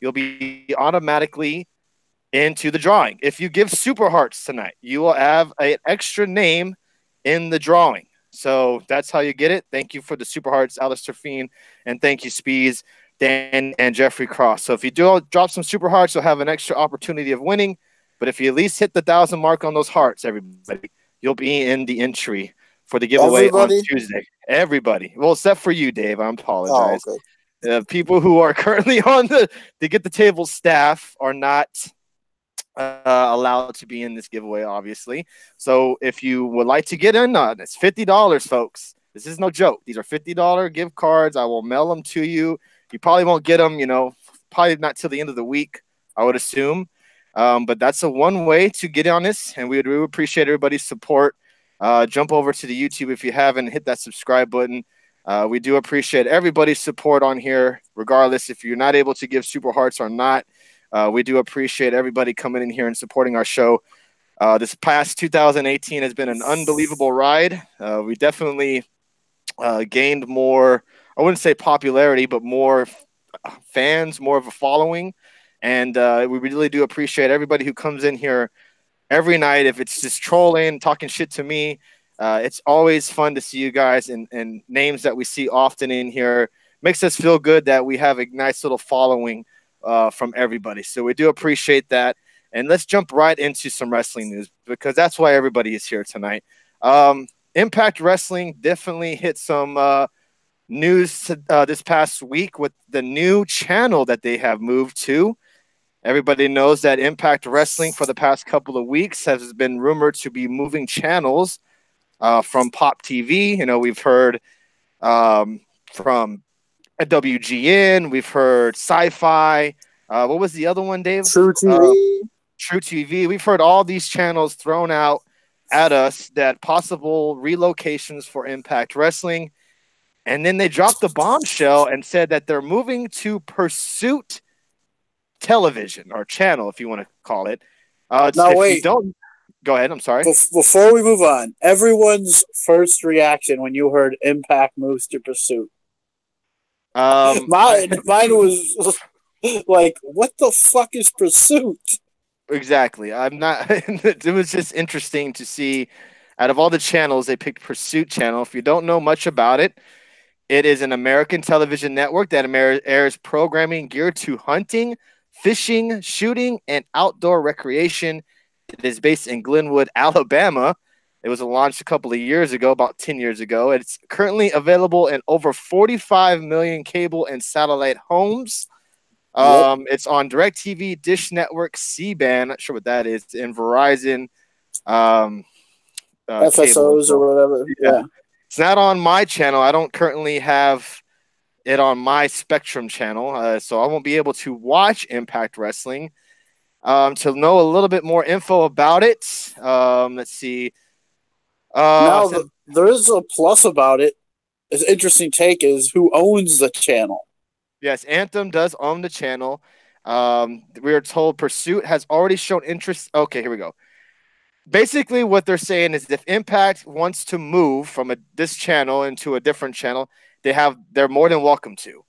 you'll be automatically into the drawing. If you give Super Hearts tonight, you will have an extra name in the drawing. So that's how you get it. Thank you for the Super Hearts, Alistair Fiend, and thank you, Speeds, Danny, and Jeffrey Cross. So if you do drop some Super Hearts, you'll have an extra opportunity of winning. But if you at least hit the 1,000 mark on those hearts, everybody, you'll be in the entry for the giveaway on Everybody? Tuesday. Everybody. Well, except for you, Dave. I Oh, apologize. okay. People who are currently on the Get the Table staff are not allowed to be in this giveaway, obviously. So if you would like to get in, it's $50, folks. This is no joke. These are $50 gift cards. I will mail them to you. You probably won't get them, probably not till the end of the week, I would assume. But that's a one way to get on this, and we would really appreciate everybody's support. Jump over to the YouTube if you haven't, hit that subscribe button. We do appreciate everybody's support on here, regardless if you're not able to give Super Hearts or not. We do appreciate everybody coming in here and supporting our show. This past 2018 has been an unbelievable ride. We definitely gained more, I wouldn't say popularity, but more fans, more of a following. And we really do appreciate everybody who comes in here every night. If it's just trolling, talking shit to me, it's always fun to see you guys and names that we see often in here. Makes us feel good that we have a nice little following from everybody. So we do appreciate that. And let's jump right into some wrestling news because that's why everybody is here tonight. Impact Wrestling definitely hit some news this past week with the new channel that they have moved to. Everybody knows that Impact Wrestling for the past couple of weeks has been rumored to be moving channels from Pop TV. We've heard from WGN, we've heard Sci-Fi. What was the other one, Dave? True TV. True TV. We've heard all these channels thrown out at us that possible relocations for Impact Wrestling. And then they dropped the bombshell and said that they're moving to Pursuit Television or channel, if you want to call it. Now, wait. Go ahead. I'm sorry. Before we move on, everyone's first reaction when you heard Impact moves to Pursuit. Mine was like, what the fuck is Pursuit? Exactly. I'm not. It was just interesting to see. Out of all the channels, they picked Pursuit Channel. If you don't know much about it, it is an American television network that airs programming geared to hunting, fishing, shooting, and outdoor recreation. It is based in Glenwood, Alabama. It was launched a couple of years ago, about 10 years ago. It's currently available in over 45 million cable and satellite homes. It's on DirecTV, Dish Network, C-Band, not sure what that is, and Verizon. FSOs cable. or whatever. Yeah. It's not on my channel. I don't currently have it on my Spectrum channel, so I won't be able to watch Impact Wrestling. To know a little bit more info about it, let's see. There is a plus about it. An interesting take is who owns the channel. Yes, Anthem does own the channel. We are told Pursuit has already shown interest. Okay, here we go. Basically, what they're saying is if Impact wants to move from this channel into a different channel, they're more than welcome to.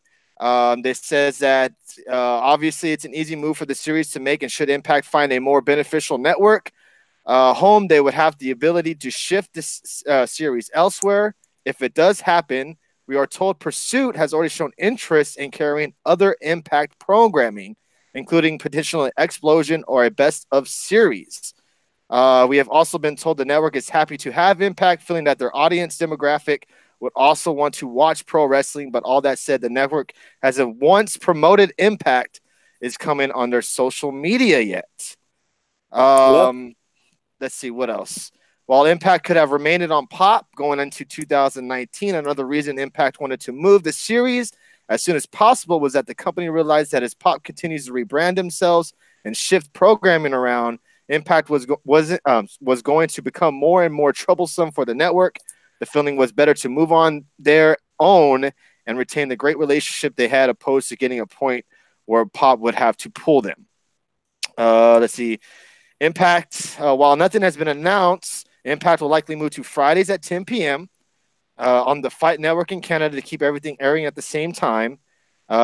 They says that obviously it's an easy move for the series to make, and should Impact find a more beneficial network home, they would have the ability to shift this series elsewhere. If it does happen, we are told Pursuit has already shown interest in carrying other Impact programming, including potential Explosion or a best of series. We have also been told the network is happy to have Impact, feeling that their audience demographic would also want to watch pro wrestling. But all that said, the network hasn't once promoted Impact is coming on their social media yet. Let's see what else. While Impact could have remained on Pop going into 2019, another reason Impact wanted to move the series as soon as possible was that the company realized that as Pop continues to rebrand themselves and shift programming around, Impact was going to become more and more troublesome for the network. The feeling was better to move on their own and retain the great relationship they had, opposed to getting a point where Pop would have to pull them. Let's see. Impact, while nothing has been announced, Impact will likely move to Fridays at 10 p.m. On the Fight Network in Canada to keep everything airing at the same time.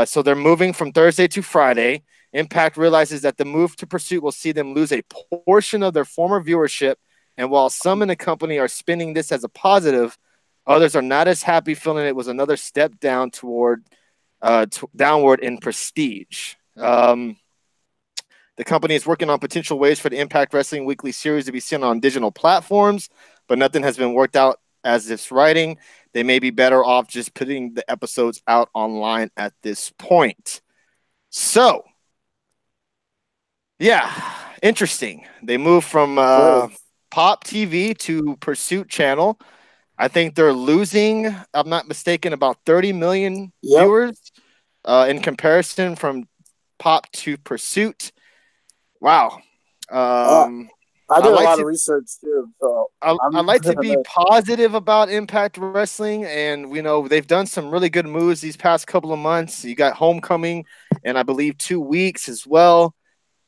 So they're moving from Thursday to Friday. Impact realizes that the move to Pursuit will see them lose a portion of their former viewership. And while some in the company are spinning this as a positive, others are not as happy, feeling it was another step down downward in prestige. The company is working on potential ways for the Impact Wrestling Weekly series to be seen on digital platforms, but nothing has been worked out as it's writing. They may be better off just putting the episodes out online at this point. So, yeah, interesting. They moved from Pop TV to Pursuit Channel. I think they're losing, I'm not mistaken, about 30 million viewers in comparison from Pop to Pursuit. Wow. I did a lot of research too, so I like to be positive about Impact Wrestling, and they've done some really good moves these past couple of months. You got Homecoming, and I believe 2 weeks as well.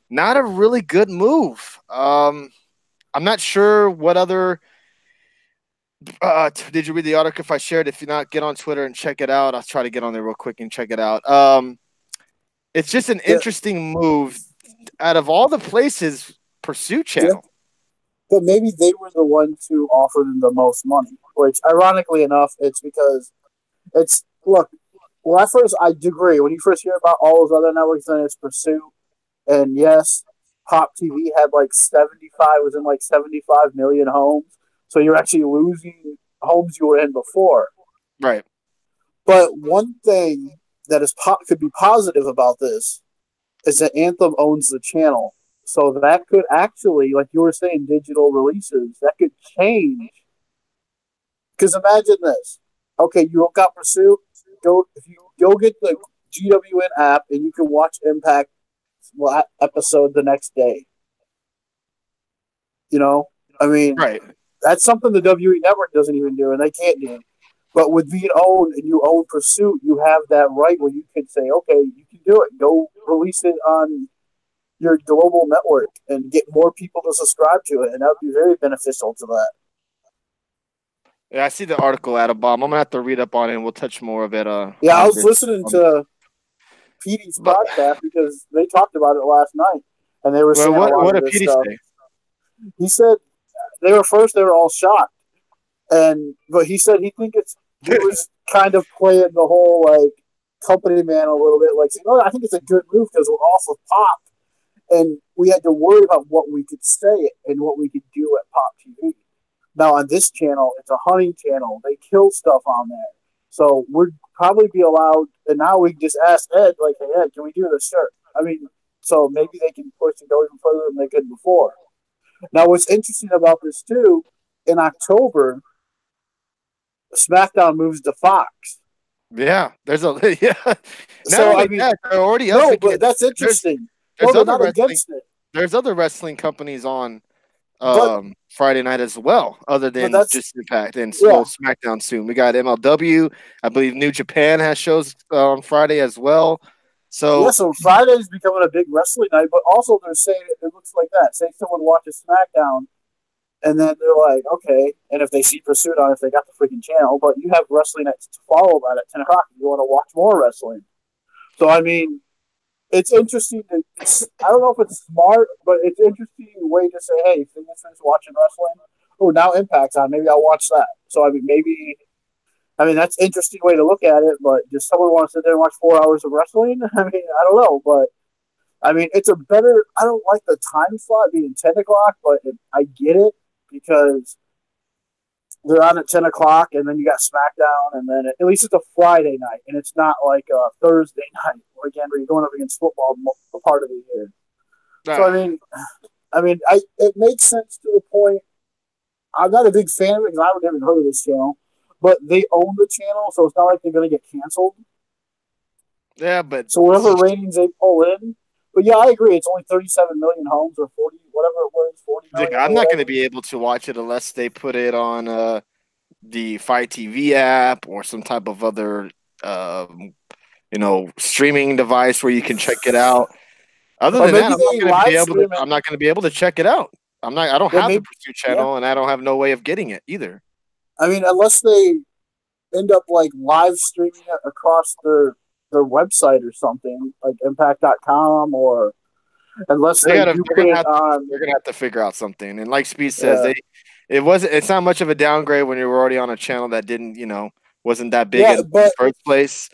Not a really good move. I'm not sure what other. Did you read the article? If I shared, if you're not, get on Twitter and check it out. I'll try to get on there real quick and check it out. It's just an interesting move. Out of all the places, Pursuit Channel. But maybe they were the ones who offered the most money, which, ironically enough, it's because look, well, at first, I agree. When you first hear about all those other networks, then it's Pursuit. And yes, Pop TV had was in 75 million homes. So you're actually losing homes you were in before. Right. But one thing that could be positive about this is that Anthem owns the channel. So that could actually, like you were saying, digital releases, that could change. Because imagine this. Okay, you got Pursuit. If you go get the GWN app and you can watch Impact episode the next day. Right. That's something the WWE Network doesn't even do, and they can't do. But with being owned and you own Pursuit, you have that right where you can say, okay, you can do it. Go release it on your global network and get more people to subscribe to it, and that would be very beneficial to that. Yeah, I see the article, Adam Bomb. I'm gonna have to read up on it, and we'll touch more of it. I was listening to PD's podcast because they talked about it last night, and they were saying what did PD say? He said they were all shocked, but he said he was kind of playing the whole company man a little bit, I think it's a good move because we're off of Pop. And we had to worry about what we could say and what we could do at Pop TV. Now, on this channel, it's a hunting channel. They kill stuff on there. So we'd probably be allowed, and now we just ask Ed, hey, Ed, can we do this? Sure. So maybe they can push and go even further than they could before. Now, what's interesting about this, too, in October, SmackDown moves to Fox. Yeah, there's a yeah. So they're already no, but that's interesting. They're not against it. There's other wrestling companies on Friday night as well, other than just Impact and SmackDown soon. We got MLW. I believe New Japan has shows on Friday as well. So Friday is becoming a big wrestling night, but also they're saying it looks like that. Say someone watches SmackDown, and then they're like, okay, and if they see Pursuit on, if they got the freaking channel, but you have wrestling nights to follow that at 10 o'clock if you want to watch more wrestling. So, it's interesting. I don't know if it's smart, but it's an interesting way to say, hey, if you're watching wrestling, now Impact's on. Maybe I'll watch that. So, that's an interesting way to look at it, but does someone want to sit there and watch 4 hours of wrestling? I don't know, but it's a better, I don't like the time slot being 10 o'clock, but I get it because they're on at 10 o'clock, and then you got SmackDown, and then at least it's a Friday night, and it's not like a Thursday night, where you're going up against football a part of the year. So, it makes sense to the point. I'm not a big fan of it because I would never heard of this channel, but they own the channel, so it's not like they're going to get canceled. Yeah, but so whatever ratings they pull in. But yeah, I agree. It's only 37 million homes or 40, whatever it was, 40 million. I'm not going to be able to watch it unless they put it on the Fight TV app or some type of other, streaming device where you can check it out. Other than that, I'm not going to be able to check it out. I don't have the Pursuit channel, and I don't have no way of getting it either. Unless they end up live streaming it across their their website or something like Impact.com, or unless They they gotta do put it on. they're gonna have to figure out something. And like Speed says, Yeah, it's not much of a downgrade when you were already on a channel that didn't, wasn't that big yeah, in the but first place.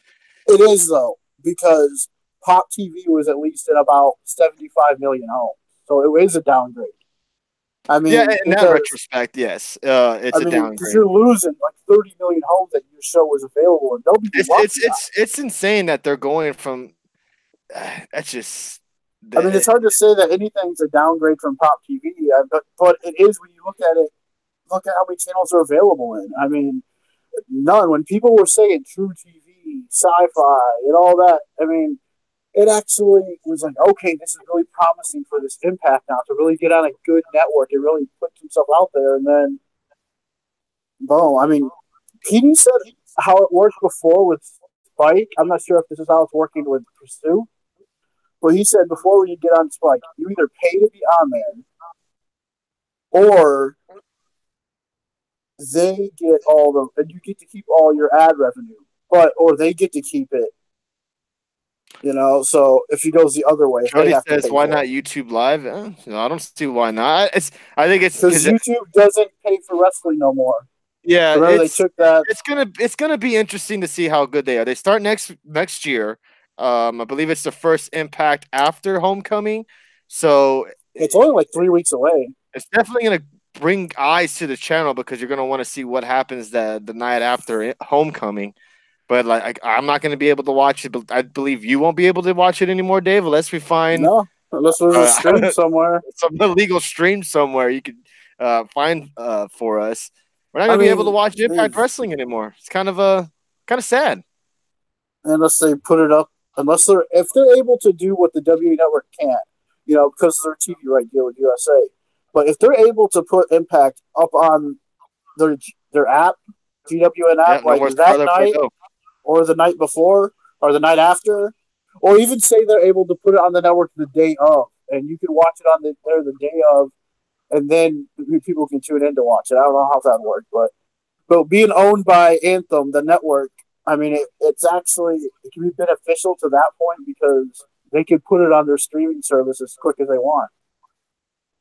it is though because Pop TV was at least in about 75 million homes, so it is a downgrade. I Yeah, mean, in that because retrospect, yes, it's I a mean, because downgrade. you're losing like 30 million homes that your show was available, and they'll be It's it's lucky. it's it's insane that they're going from. That's just I mean, it's hard to say that anything's a downgrade from Pop TV, but it is when you look at it. Look at how many channels are available in. I mean, none. When people were saying True TV, Sci-Fi, and all that, I mean, it actually was like, okay, this is really promising for this Impact now to really get on a good network and really put himself out there. And then, boom. I mean, PD said how it worked before with Spike. I'm not sure if this is how it's working with Pursuit, but he said before when you get on Spike, you either pay to be on there or they get all the, and you get to keep all your ad revenue, but, or they get to keep it. So if he goes the other way, if they Jody have to says, pay "Why for not it, YouTube Live?" I don't see why not. I think it's because because YouTube doesn't pay for wrestling no more. yeah, Remember they took that. it's gonna be interesting to see how good they are. They start next year. I believe it's the first Impact after Homecoming, so It's only like 3 weeks away. it's definitely gonna bring eyes to the channel because you're gonna want to see what happens the night after Homecoming. But I'm not gonna be able to watch it. But I believe you won't be able to watch it anymore, Dave, unless we find No, unless there's a uh, stream somewhere. some illegal stream somewhere you could find for us. We're not I gonna be able to mean, watch Impact Wrestling anymore. It's kind of sad. unless they put it up, unless they're if they're able to do what the WWE Network can't, because of their TV right deal with USA. But if they're able to put Impact up on their their app, GWN app, Yeah, no like more that Scarlet night Bordeaux. or the night before or the night after, or even say they're able to put it on the network the day of, and you can watch it on the day of, and then people can tune in to watch it. I don't know how that worked, but being owned by Anthem, the network, I mean, it can be beneficial to that point because they can put it on their streaming service as quick as they want.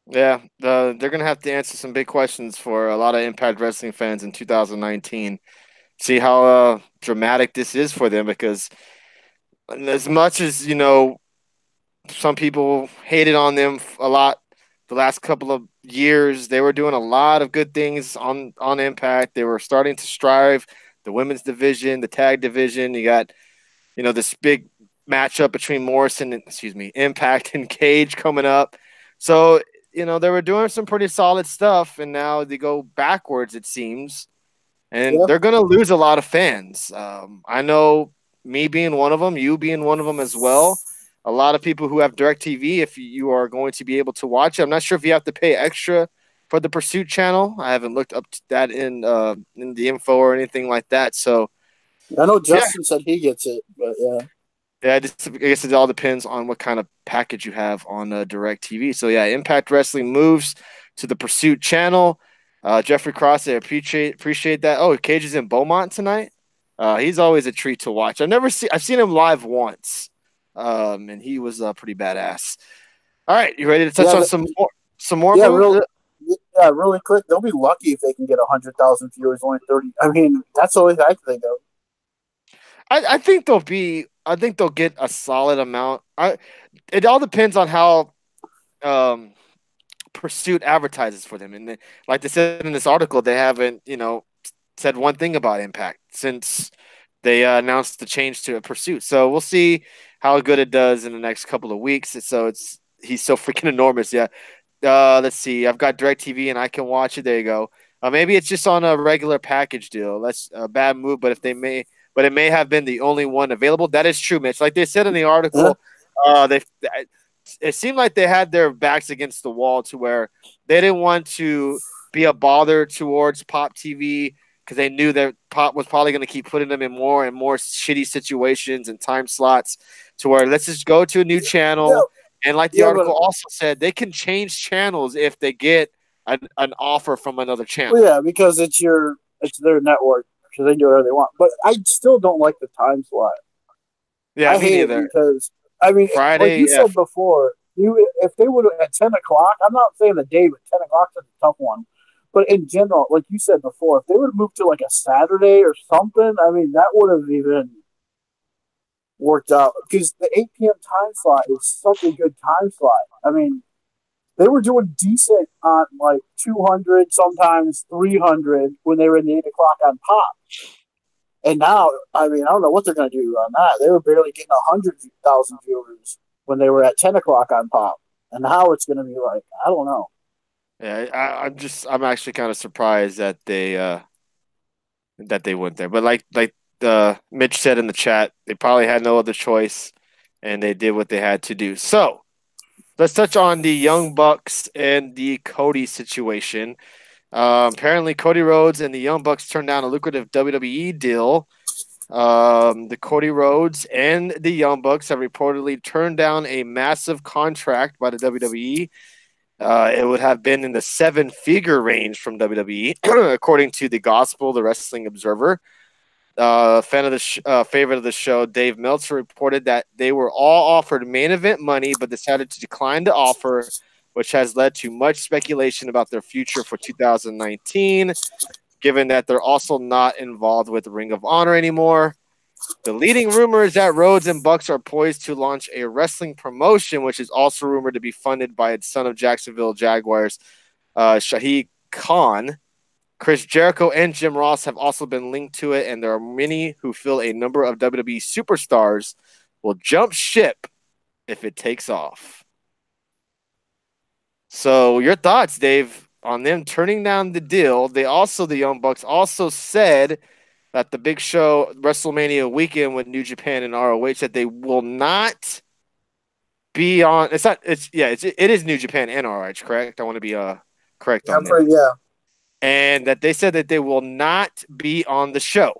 Yeah, they're gonna have to answer some big questions for a lot of Impact Wrestling fans in 2019. See how dramatic this is for them because as much as some people hated on them a lot the last couple of years. They were doing a lot of good things on Impact. They were starting to strive. The women's division, the tag division. You got this big matchup between Morrison and Impact and Cage coming up. So they were doing some pretty solid stuff, and now they go backwards. It seems and Yeah, they're going to lose a lot of fans. I know me being one of them, you being one of them as well. A lot of people who have DirecTV, if you are going to be able to watch it, I'm not sure if you have to pay extra for the Pursuit channel. I haven't looked up to that in the info or anything like that. So I know yeah, Justin said he gets it, but yeah, yeah. I guess it all depends on what kind of package you have on DirecTV. So yeah, Impact Wrestling moves to the Pursuit channel. Jeffrey Cross, I appreciate that. Oh, Cage is in Beaumont tonight. He's always a treat to watch. I've seen him live once, and he was pretty badass. All right, you ready to touch yeah, on some more yeah, moves? yeah, really quick. They'll be lucky if they can get 100,000 viewers, only 30. I mean, that's the only thing I can think of. I think they'll be. I think they'll get a solid amount. It all depends on how um, Pursuit advertises for them, and like they said in this article, they haven't said one thing about Impact since they announced the change to a Pursuit. So we'll see how good it does in the next couple of weeks. So he's so freaking enormous. Yeah. Let's see. I've got DirecTV and I can watch it. There you go. Maybe it's just on a regular package deal. That's a bad move, but it may have been the only one available. That is true, Mitch. Like they said in the Yeah, article, they it seemed like they had their backs against the wall to where they didn't want to be a bother towards Pop TV because they knew that Pop was probably going to keep putting them in more and more shitty situations and time slots to where let's just go to a new yeah, channel. And like the yeah, but article also said, they can change channels if they get an offer from another channel. well, yeah, because it's their network, so they can do whatever they want. But I still don't like the time slot. Yeah, I me hate it neither. because I mean, like Friday, you yeah, said before, you if they would have at 10 o'clock. I'm not saying the day, but 10 o'clock is a tough one. But in general, like you said before, if they would have moved to like a Saturday or something, I mean, that would have even worked out because the 8 p.m. time slot is such a good time slot. I mean, they were doing decent on like 200, sometimes 300 when they were in the 8 o'clock on Pop. And now, I mean, I don't know what they're going to do on that. They were barely getting 100,000 viewers when they were at 10 o'clock on Pop. And now it's going to be like, I don't know. yeah. I'm actually kind of surprised that they went there. But Mitch said in the chat, they probably had no other choice, and they did what they had to do. So let's touch on the Young Bucks and the Cody situation. Apparently, Cody Rhodes and the Young Bucks turned down a lucrative WWE deal. The Cody Rhodes and the Young Bucks have reportedly turned down a massive contract by the WWE. It would have been in the seven-figure range from WWE, according to the Gospel, the Wrestling Observer. Fan of the favorite of the show, Dave Meltzer, reported that they were all offered main event money, but decided to decline the offer, which has led to much speculation about their future for 2019, given that they're also not involved with Ring of Honor anymore. The leading rumor is that Rhodes and Bucks are poised to launch a wrestling promotion, which is also rumored to be funded by its son of Jacksonville Jaguars, Shahid Khan. Chris Jericho and Jim Ross have also been linked to it, and there are many who feel a number of WWE superstars will jump ship if it takes off. So, your thoughts, Dave, on them turning down the deal? The Young Bucks also said that the big show, WrestleMania weekend with New Japan and ROH, that they will not be on. It's not. It is New Japan and ROH, correct? I want to be correct Yeah, on that. yeah. And that they said that they will not be on the show.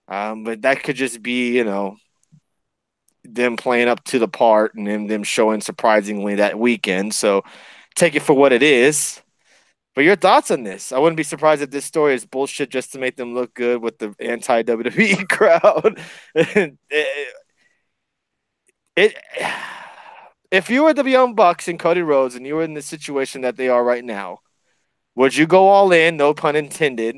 But that could just be, them playing up to the part and them showing surprisingly that weekend. So take it for what it is. But your thoughts on this? I wouldn't be surprised if this story is bullshit just to make them look good with the anti WWE crowd. it, if you were the Young Bucks and Cody Rhodes and you were in the situation that they are right now, would you go all in, no pun intended,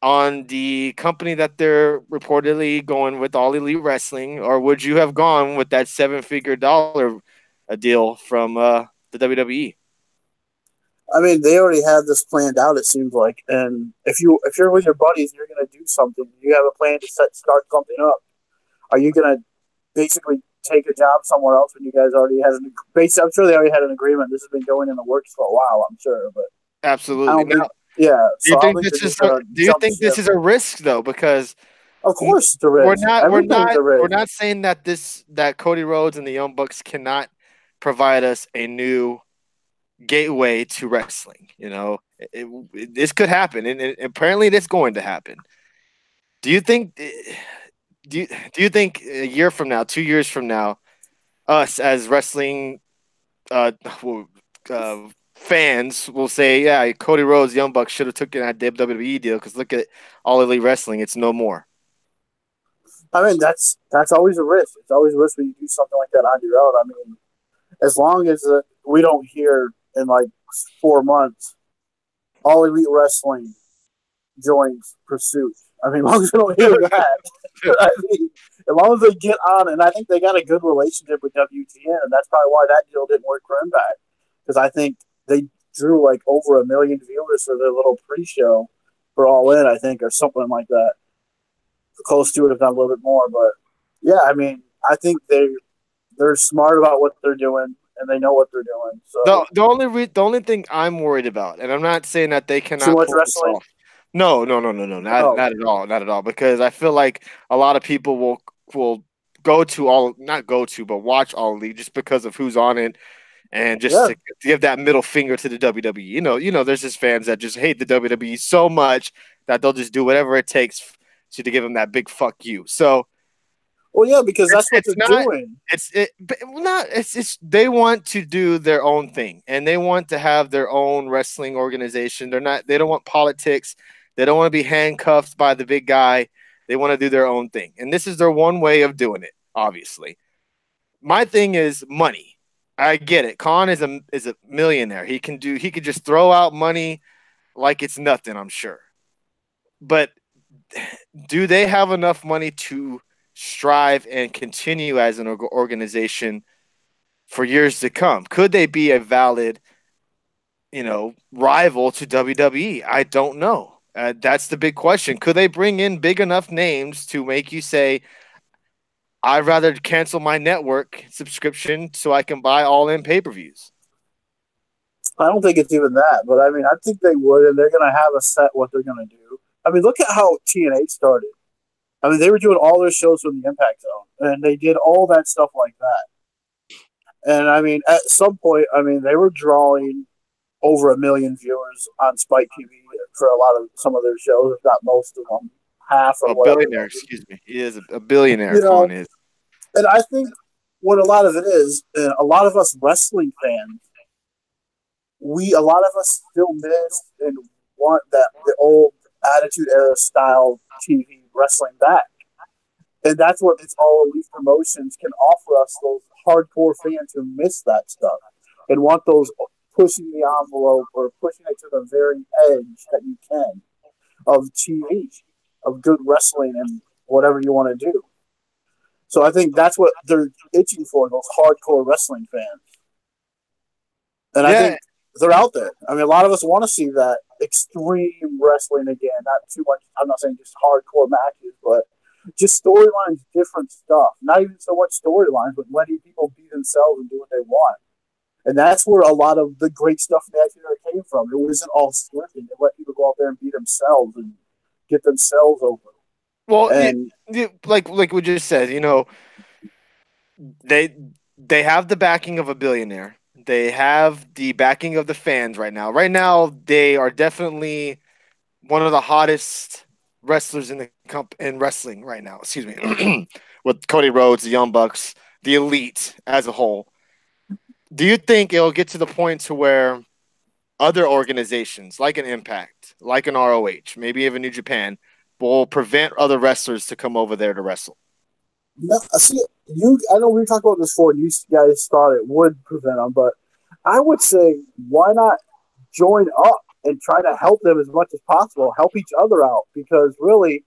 on the company that they're reportedly going with, All Elite Wrestling, or would you have gone with that seven-figure dollar deal from the WWE? I mean, they already had this planned out. It seems like, and if you're with your buddies, you're going to do something. You have a plan to start something up. Are you going to basically take a job somewhere else when you guys already had an? I'm sure they already had an agreement. This has been going in the works for a while. I'm sure, but I Absolutely. don't Now, think. Yeah, do you so I don't think think they're this is just going to do you jump think this ship. is a risk though? Because Of course, there is. Everything's a we're risk. not saying that Cody Rhodes and the Young Bucks cannot provide us a new gateway to wrestling. This could happen, and apparently it's going to happen. Do you think? Do you think a year from now, 2 years from now, us as wrestling uh, uh, fans will say, "Yeah, Cody Rhodes, Young Bucks should have taken that WWE deal because look at All Elite Wrestling; it's no more." I mean, that's always a risk. It's always a risk when you do something like that on your own. I mean, as long as we don't hear in like 4 months, All Elite Wrestling joins Pursuit. I mean, as long as we don't hear that, I mean, as long as they get on, and I think they got a good relationship with WTN, and that's probably why that deal didn't work for Impact, because I think they drew like over 1 million viewers for their little pre-show for All In, I think, or something like that, close to it, if not a little bit more. But yeah, I mean, I think they're smart about what they're doing and they know what they're doing. So The only thing I'm worried about, and I'm not saying that they too cannot much pull this wrestling. off. No, no, no, no, no, Oh, not at all, not at all. Because I feel like a lot of people will go to all not go to, but watch All Elite just because of who's on it, and just yeah. to give that middle finger to the WWE. There's just fans that just hate the WWE so much that they'll just do whatever it takes to give them that big fuck you. So Well, yeah, because that's what it's they're not doing. it's they want to do their own thing and they want to have their own wrestling organization. They don't want politics. They don't want to be handcuffed by the big guy. They want to do their own thing. And this is their one way of doing it. obviously. My thing is money. I get it. Khan is a millionaire. He could just throw out money like it's nothing, I'm sure. But do they have enough money to strive and continue as an organization for years to come? Could they be a valid, rival to WWE? I don't know. That's the big question. Could they bring in big enough names to make you say, I'd rather cancel my network subscription so I can buy all in pay-per-views? I don't think it's even that, but I mean, I think they would, and they're going to have a set what they're going to do. I mean, look at how TNA started. I mean, they were doing all their shows from the Impact Zone, and they did all that stuff like that. And I mean, at some point, I mean, they were drawing over 1 million viewers on Spike TV for some of their shows, if not most of them, half or whatever. Billionaire, excuse me. He is a billionaire. Khan is. And I think what a lot of it is, a lot of us wrestling fans, a lot of us still miss and want the old Attitude Era style TV wrestling back. And that's what it's All Elite Promotions can offer us, those hardcore fans who miss that stuff and want those pushing the envelope or pushing it to the very edge that you can of TV, of good wrestling and whatever you want to do. So I think that's what they're itching for, those hardcore wrestling fans. And I think they're out there. I mean, a lot of us want to see that extreme wrestling again. Not too much, I'm not saying just hardcore matches, but just storylines, different stuff. Not even so much storylines, but letting people be themselves and do what they want. And that's where a lot of the great stuff in the Attitude Era came from. It wasn't all scripted. They let people go out there and be themselves and get themselves over. Well, and like we just said, they have the backing of a billionaire. They have the backing of the fans right now. Right now, they are definitely one of the hottest wrestlers in wrestling right now. Excuse me, with Cody Rhodes, the Young Bucks, the Elite as a whole. Do you think it'll get to the point to where other organizations like an Impact, like an ROH, maybe even New Japan, will prevent other wrestlers to come over there to wrestle? No, see, I know we talked about this before, and you guys thought it would prevent them, but I would say, why not join up and try to help them as much as possible, help each other out, because really,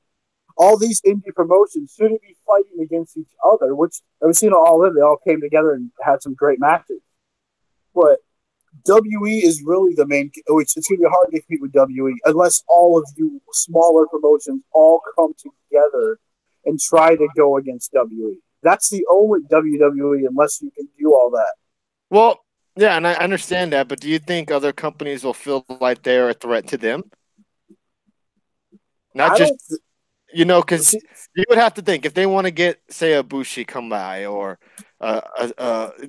all these indie promotions shouldn't be fighting against each other, which I've seen all of them. They all came together and had some great matches. But WE is really the main, which it's going to be hard to compete with WE unless all of you smaller promotions all come together and try to go against WE. That's the only WWE unless you can do all that. Well, yeah, and I understand that, but do you think other companies will feel like they're a threat to them? Not just, because you would have to think if they want to get, say, a Bushi come by or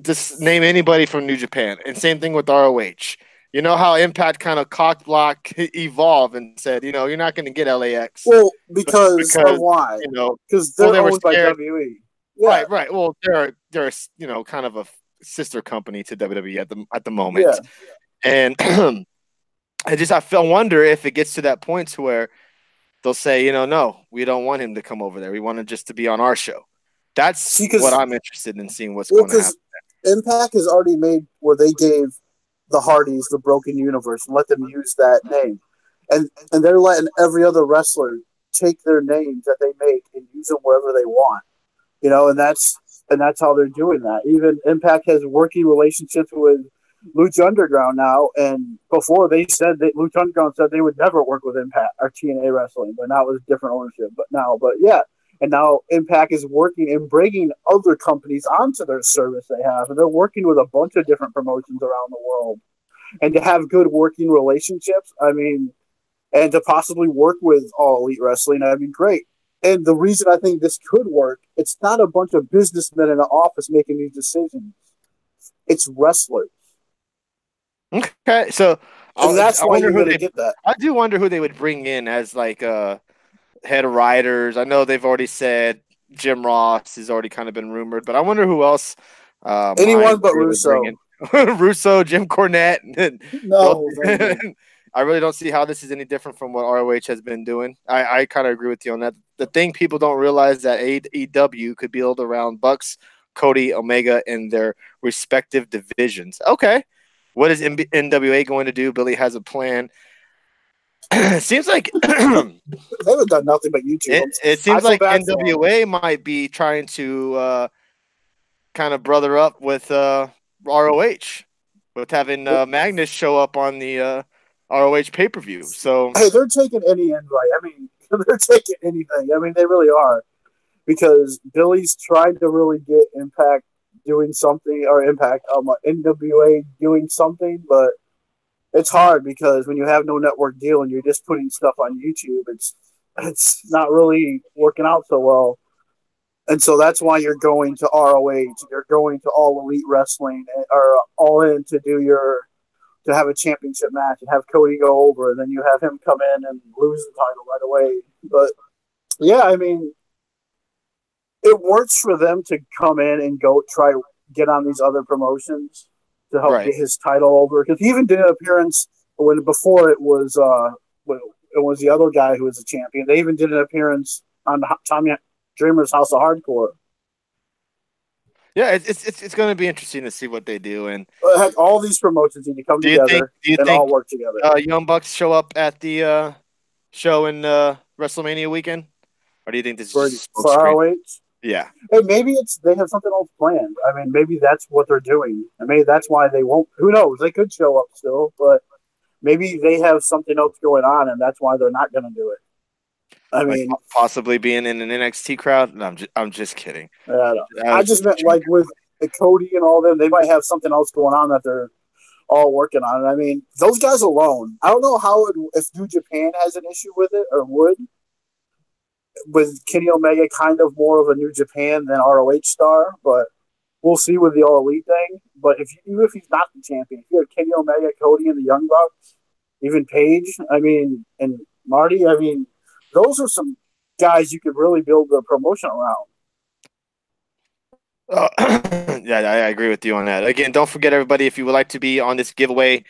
just name anybody from New Japan, and same thing with ROH. You know how Impact kind of cock block evolved and said, you're not going to get LAX. Well, because of why? Because they're owned by WWE. Yeah. Right. Well, they're kind of a sister company to WWE at the moment. Yeah. And I wonder if it gets to that point to where they'll say, no, we don't want him to come over there. We want him just to be on our show. That's what I'm interested in seeing what's going to happen. Impact has already made where they gave the Hardys the Broken Universe and let them use that name. And they're letting every other wrestler take their names that they make and use them wherever they want. And that's how they're doing that. Even Impact has working relationships with Lucha Underground now, and before they said that Lucha Underground said they would never work with Impact or TNA Wrestling, but now it's different ownership. But now Impact is working and bringing other companies onto their service they have, and they're working with a bunch of different promotions around the world. And to have good working relationships, and to possibly work with All Elite Wrestling, great. And the reason I think this could work, it's not a bunch of businessmen in the office making these decisions. It's wrestlers. Okay, so that's why you're going to get that. I do wonder who they would bring in as like head of writers. I know they've already said Jim Ross has already kind of been rumored, but I wonder who else. Anyone but Russo. Russo, Jim Cornette. No. I really don't see how this is any different from what ROH has been doing. I kind of agree with you on that. the thing people don't realize that AEW could build around Bucks, Cody, Omega, in their respective divisions. Okay, what is NWA going to do? Billy has a plan. Seems like they haven't done nothing but YouTube. it seems like NWA might be trying to kind of brother up with ROH with having Magnus show up on the ROH pay per view. So hey, they're taking any invite. I mean, they're taking anything. I mean, they really are, because Billy's trying to really get Impact doing something, or Impact NWA doing something, but it's hard because when you have no network deal and you're just putting stuff on YouTube, it's not really working out so well. And so that's why you're going to ROH, you're going to All Elite Wrestling, or All In to have a championship match and have Cody go over, and then you have him come in and lose the title right away. But yeah, I mean, it works for them to come in and go try get on these other promotions to help get his title over. Because he even did an appearance before it was the other guy who was a champion. They even did an appearance on Tommy Dreamer's House of Hardcore. Yeah, it's going to be interesting to see what they do, and all these promotions need to come together and all work together. Young Bucks show up at the show in WrestleMania weekend, or do you think this is just for ROH? Yeah, hey, maybe they have something else planned. I mean, maybe that's what they're doing, and maybe that's why they won't. Who knows? They could show up still, but maybe they have something else going on, and that's why they're not going to do it. I mean, possibly being in an NXT crowd. No, I'm just kidding. I just meant like with Cody and all them, they might have something else going on that they're all working on. And I mean, those guys alone, I don't know if New Japan has an issue with it or would, with Kenny Omega kind of more of a New Japan than ROH star, but we'll see with the All Elite thing. But even if he's not the champion, if you have Kenny Omega, Cody, and the Young Bucks, even Paige, I mean, and Marty, I mean, those are some guys you could really build a promotion around. Yeah, I agree with you on that. Again, don't forget, everybody, if you would like to be on this giveaway,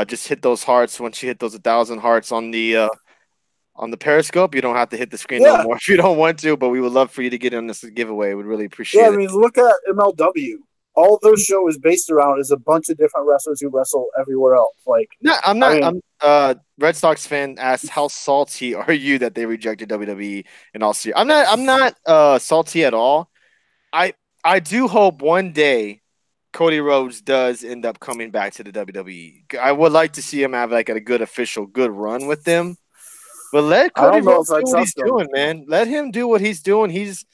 just hit those hearts. Once you hit those 1,000 hearts on the Periscope, you don't have to hit the screen no more if you don't want to, but we would love for you to get on this giveaway. We'd really appreciate it. Yeah, I mean, look at MLW. All their show is based around is a bunch of different wrestlers who wrestle everywhere else. Like, no, I'm not. I mean, Red Sox fan asked, "How salty are you that they rejected WWE in all seriousness?" I'm not salty at all. I do hope one day Cody Rhodes does end up coming back to the WWE. I would like to see him have like a good run with them. But let Cody Rhodes do what he's doing, man. Let him do what he's doing. He's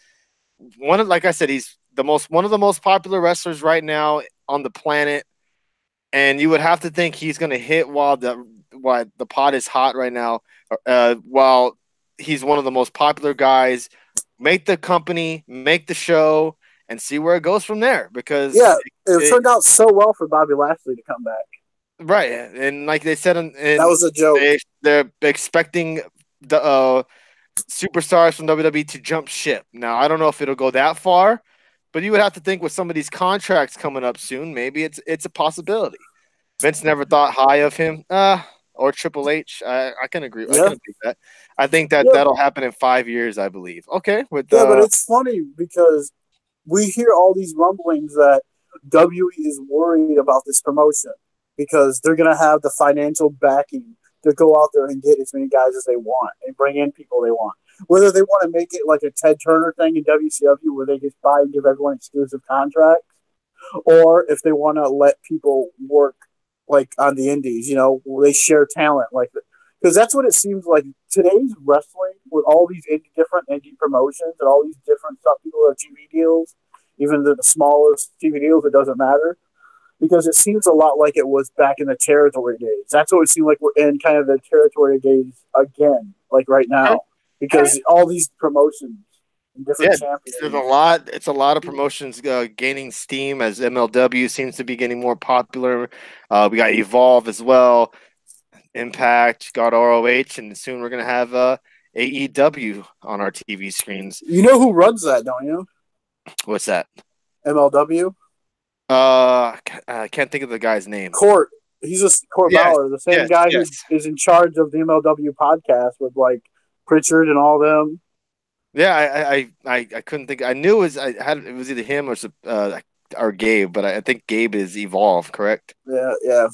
like I said, he's one of the most popular wrestlers right now on the planet, and you would have to think he's going to hit while the pot is hot right now. While he's one of the most popular guys, make the company, make the show, and see where it goes from there. Because it turned out so well for Bobby Lashley to come back. Right, and like they said, that was a joke. They're expecting the superstars from WWE to jump ship. Now, I don't know if it'll go that far, but you would have to think with some of these contracts coming up soon, maybe it's a possibility. Vince never thought high of him, or Triple H. I can agree. Yeah. I can agree with that. I think that'll happen in 5 years, I believe. Okay, but it's funny because we hear all these rumblings that WWE is worried about this promotion because they're going to have the financial backing to go out there and get as many guys as they want and bring in people they want. Whether they want to make it like a Ted Turner thing in WCW where they just buy and give everyone exclusive contracts, or if they want to let people work like on the indies, where they share talent because that's what it seems like. Today's wrestling with all these different indie promotions and all these different stuff, people have TV deals, even the smallest TV deals, it doesn't matter. Because it seems a lot like it was back in the territory days. That's what it seems like we're in kind of the territory days again, like right now. Because all these promotions and different champions. It's a lot of promotions gaining steam as MLW seems to be getting more popular. We got Evolve as well, Impact, got ROH, and soon we're gonna have AEW on our TV screens. You know who runs that, don't you? What's that? MLW. I can't think of the guy's name. Court. He's Court Bauer, the same guy who is in charge of the MLW podcast with like Pritchard and all them. Yeah, I couldn't think. I knew it was either him or Gabe, but I think Gabe is Evolve, correct? Yeah, yeah.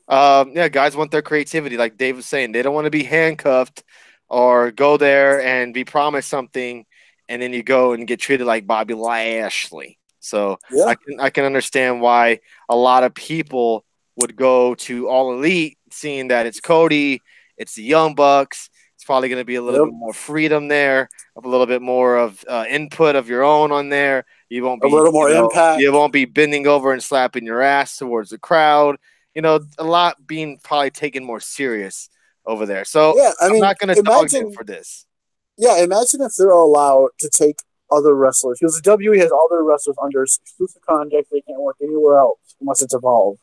Yeah, guys want their creativity, like Dave was saying. They don't want to be handcuffed or go there and be promised something, and then you go and get treated like Bobby Lashley. So Yeah. I can understand why a lot of people would go to All Elite, seeing that it's Cody, it's the Young Bucks. It's probably going to be a little Yep. bit more freedom there, a little bit more of input of your own on there. You won't A be, little more impact. you won't be bending over and slapping your ass towards the crowd. A lot being probably taken more serious over there. So Yeah, I I'm mean, not going to dog them imagine. for this. Yeah, imagine if they're allowed to take other wrestlers because the WWE has all their wrestlers under exclusive contract. They can't work anywhere else unless it's Evolve.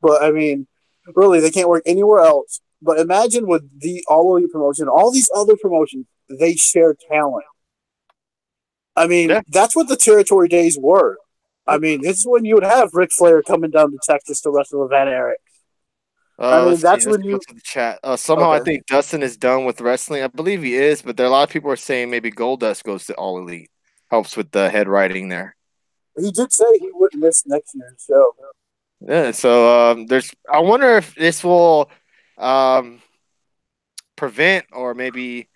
But I mean, really, they can't work anywhere else. But imagine with the All Elite promotion, all these other promotions, they share talent. I mean, Yeah. that's what the territory days were. I Yep. mean, this is when you would have Ric Flair coming down to Texas to wrestle with Van Erich. I mean, Let's see. that's Let's when go you. to the chat. Somehow I Okay. think Dustin is done with wrestling. I believe he is, but there are a lot of people are saying maybe Goldust goes to All Elite. Helps with the head writing there. He did say he wouldn't miss next year's show. Yeah. So there's. I wonder if this will um, prevent or maybe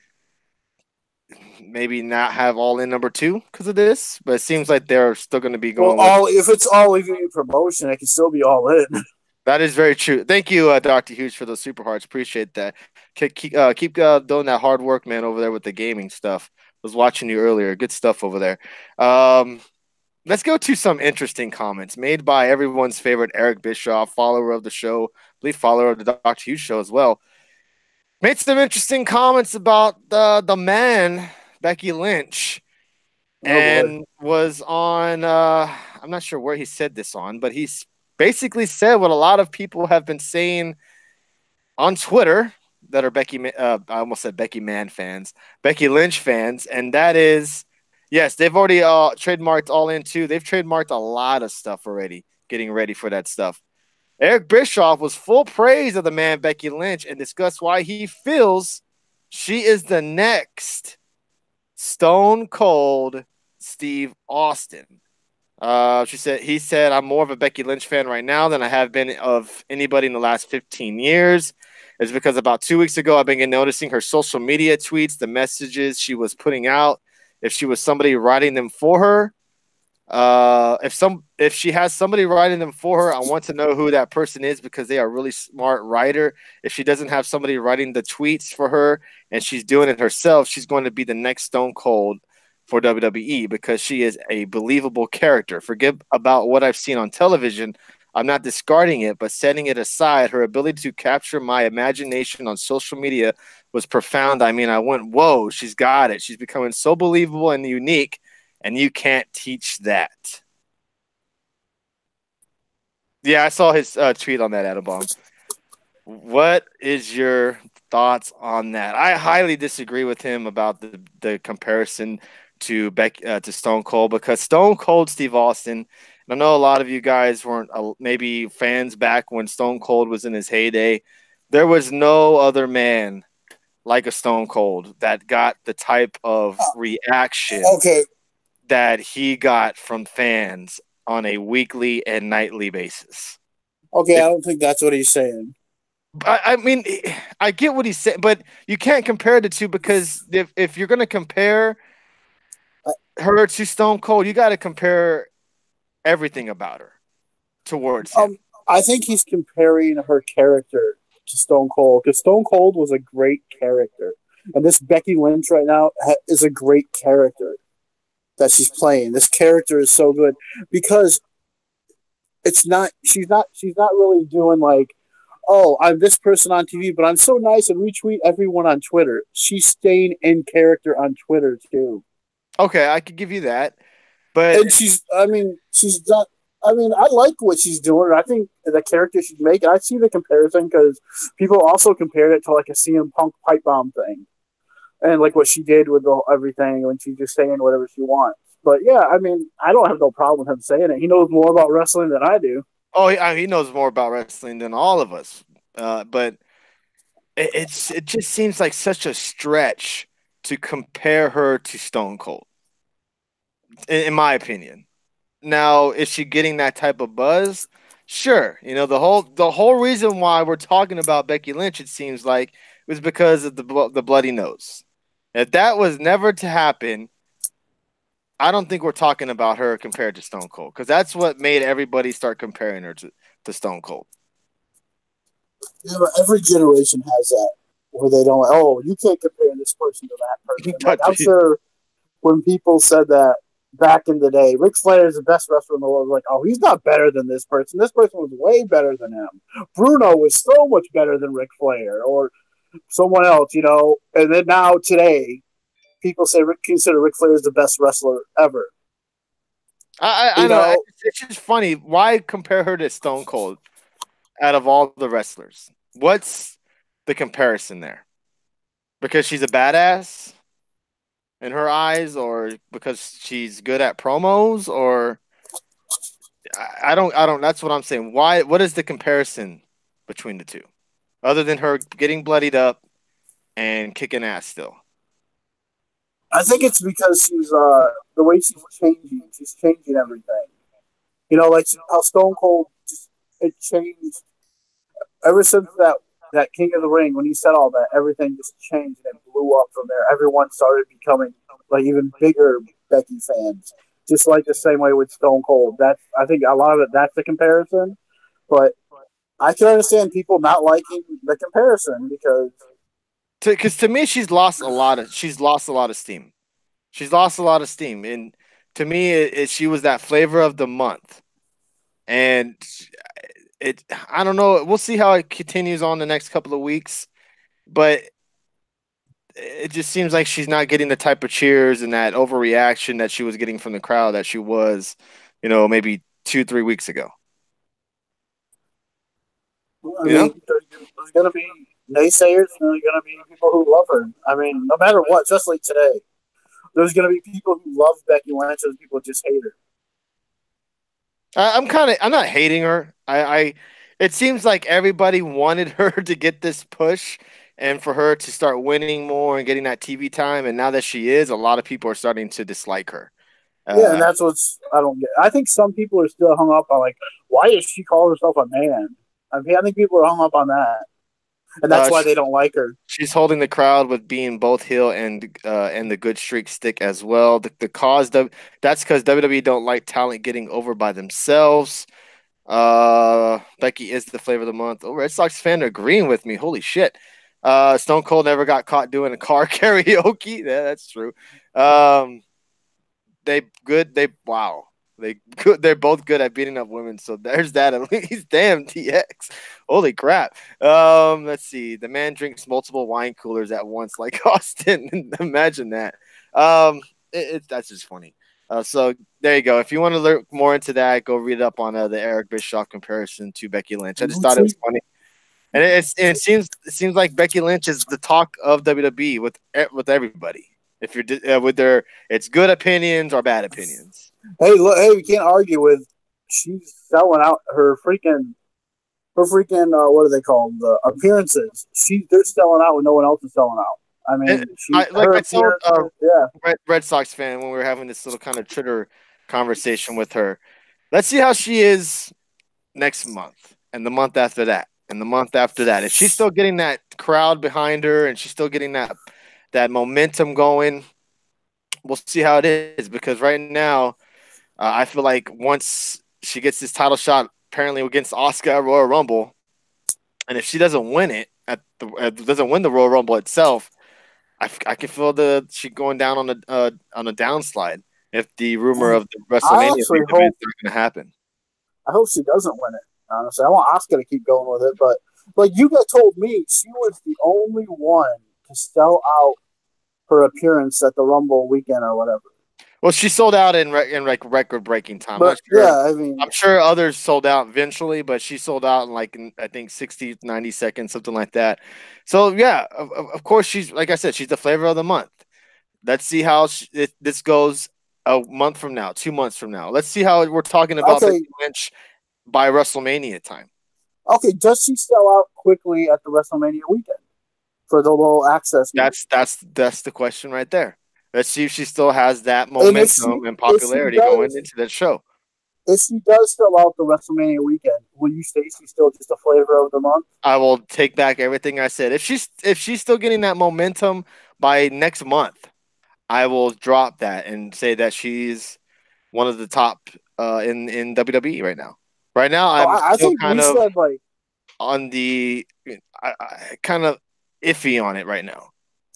not have All In number two because of this. But it seems like they're still going to be Well, going with. all if it's all even promotion, it can still be all in. That is very true. Thank you, Dr. Hughes, for those super hearts. Appreciate that. Keep doing that hard work, man, over there with the gaming stuff. Was watching you earlier. Good stuff over there. Um, let's go to some interesting comments made by everyone's favorite Eric Bischoff, follower of the show, I believe follower of the Dr. Hughes show as well. Made some interesting comments about the man, Becky Lynch, Oh boy. and was on I'm not sure where he said this on, but he's basically said what a lot of people have been saying on Twitter that are I almost said Becky Man fans, Becky Lynch fans, and that is, yes, they've already trademarked All In too. They've trademarked a lot of stuff already, getting ready for that stuff. Eric Bischoff was full praise of the man Becky Lynch and discussed why he feels she is the next Stone Cold Steve Austin. He said, I'm more of a Becky Lynch fan right now than I have been of anybody in the last 15 years. It's because about 2 weeks ago, I've been noticing her social media tweets, the messages she was putting out. If she was somebody writing them for her, if she has somebody writing them for her, I want to know who that person is because they are a really smart writer. If she doesn't have somebody writing the tweets for her and she's doing it herself, she's going to be the next Stone Cold for WWE because she is a believable character. Forget about what I've seen on television. I'm not discarding it, but setting it aside, her ability to capture my imagination on social media was profound. I mean, I went, whoa, she's got it. She's becoming so believable and unique, and you can't teach that. Yeah, I saw his tweet on that, Adam Bomb. What is your thoughts on that? I highly disagree with him about the comparison to Stone Cold because Stone Cold Steve Austin. And I know a lot of you guys weren't maybe fans back when Stone Cold was in his heyday. There was no other man like a Stone Cold that got the type of reaction Okay. that he got from fans on a weekly and nightly basis. Okay, I If don't think that's what he's saying. I mean, I get what he's saying, but you can't compare the two because if you're going to compare her to Stone Cold, you got to compare everything about her towards him. Um, I think he's comparing her character to Stone Cold because Stone Cold was a great character, and this Becky Lynch right now is a great character that she's playing. This character is so good because it's not. She's not really doing like, oh, I'm this person on TV, but I'm so nice and retweet everyone on Twitter. She's staying in character on Twitter too. Okay, I could give you that, but And she's done. I mean, I like what she's doing. I think the character she's making. I see the comparison because people also compared it to like a CM Punk pipe bomb thing, and like what she did with everything when she's just saying whatever she wants. But yeah, I mean, I don't have no problem with him saying it. He knows more about wrestling than I do. he knows more about wrestling than all of us. But it just seems like such a stretch to compare her to Stone Cold, in my opinion. Now, is she getting that type of buzz? Sure. The whole reason why we're talking about Becky Lynch, it seems like, was because of the bloody nose. If that was never to happen, I don't think we're talking about her compared to Stone Cold, because that's what made everybody start comparing her to Stone Cold. Yeah, but every generation has that where they don't. Oh, you can't compare this person to that person. Like I'm sure when people said that back in the day, Ric Flair is the best wrestler in the world. Like, oh, he's not better than this person. This person was way better than him. Bruno was so much better than Ric Flair or someone else, And then now today, people consider Ric Flair is the best wrestler ever. I know. It's just funny. Why compare her to Stone Cold out of all the wrestlers? What's the comparison there? Because she's a badass in her eyes, or because she's good at promos, or I don't. That's what I'm saying. Why? What is the comparison between the two, other than her getting bloodied up and kicking ass still? I think it's because she's the way she's changing. She's changing everything. Like how Stone Cold just it changed ever since that King of the Ring, when he said all that, everything just changed and it blew up from there. Everyone started becoming like even bigger Becky fans, just like the same way with Stone Cold. I think a lot of it. That's the comparison, but I can understand people not liking the comparison because to me she's lost a lot of steam. She's lost a lot of steam, and to me, she was that flavor of the month, and I don't know. We'll see how it continues on the next couple of weeks, but it just seems like she's not getting the type of cheers and that overreaction that she was getting from the crowd that she was, maybe 2-3 weeks ago. I mean, there's going to be naysayers and there's going to be people who love her. I mean, no matter what, just like today, there's going to be people who love Becky Lynch and people who just hate her. I'm not hating her. It seems like everybody wanted her to get this push and for her to start winning more and getting that TV time. And now that she is, a lot of people are starting to dislike her. Yeah, and that's I don't get. I think some people are still hung up on like, why does she call herself a man? I think people are hung up on that, and that's why they don't like her. She's holding the crowd with being both heel and the good streak stick as well. The cause that's because WWE don't like talent getting over by themselves. Becky is the flavor of the month. Oh, Red Sox fan agreeing with me. Holy shit. Stone Cold never got caught doing a car karaoke. Yeah, that's true. Wow. They're both good at beating up women. So there's that at least. Damn, TX. Holy crap. Let's see. The man drinks multiple wine coolers at once, like Austin. Imagine that. That's just funny. So there you go. If you want to learn more into that, go read up on the Eric Bischoff comparison to Becky Lynch. I just thought it was funny, and it seems like Becky Lynch is the talk of WWE with everybody. If you're with their, it's good opinions or bad opinions. Hey, look, we can't argue with. She's selling out her freaking what do they call them? The appearances. They're selling out when no one else is selling out. I mean, I told Red Sox fan when we were having this little kind of Twitter conversation with her. Let's see how she is next month and the month after that and the month after that. If she's still getting that crowd behind her and she's still getting that momentum going, we'll see how it is. Because right now, I feel like once she gets this title shot, apparently against Asuka at Royal Rumble, and if she doesn't win it doesn't win the Royal Rumble itself, I can feel she going down on a downslide if the rumor of the WrestleMania is going to happen. I hope she doesn't win it. Honestly, I want Asuka to keep going with it, but like you guys told me, she was the only one to sell out her appearance at the Rumble weekend or whatever. Well, she sold out in record-breaking time. But, I'm sure others sold out eventually, but she sold out in I think 60, 90 seconds, something like that. So, yeah, of course, she's, like I said, she's the flavor of the month. Let's see how this goes a month from now, 2 months from now. Let's see how we're talking about Becky Lynch by WrestleMania time. Okay, does she sell out quickly at the WrestleMania weekend? for the little access match. That's the question right there. Let's see if she still has that And momentum and popularity going into that show. If she does fill out the WrestleMania weekend, will you say she's still just a flavor of the month? I will take back everything I said. If she's still getting that momentum by next month, I will drop that and say that she's one of the top in WWE right now. Right now, I'm I still think kind we of said like on the kind of iffy on it right now.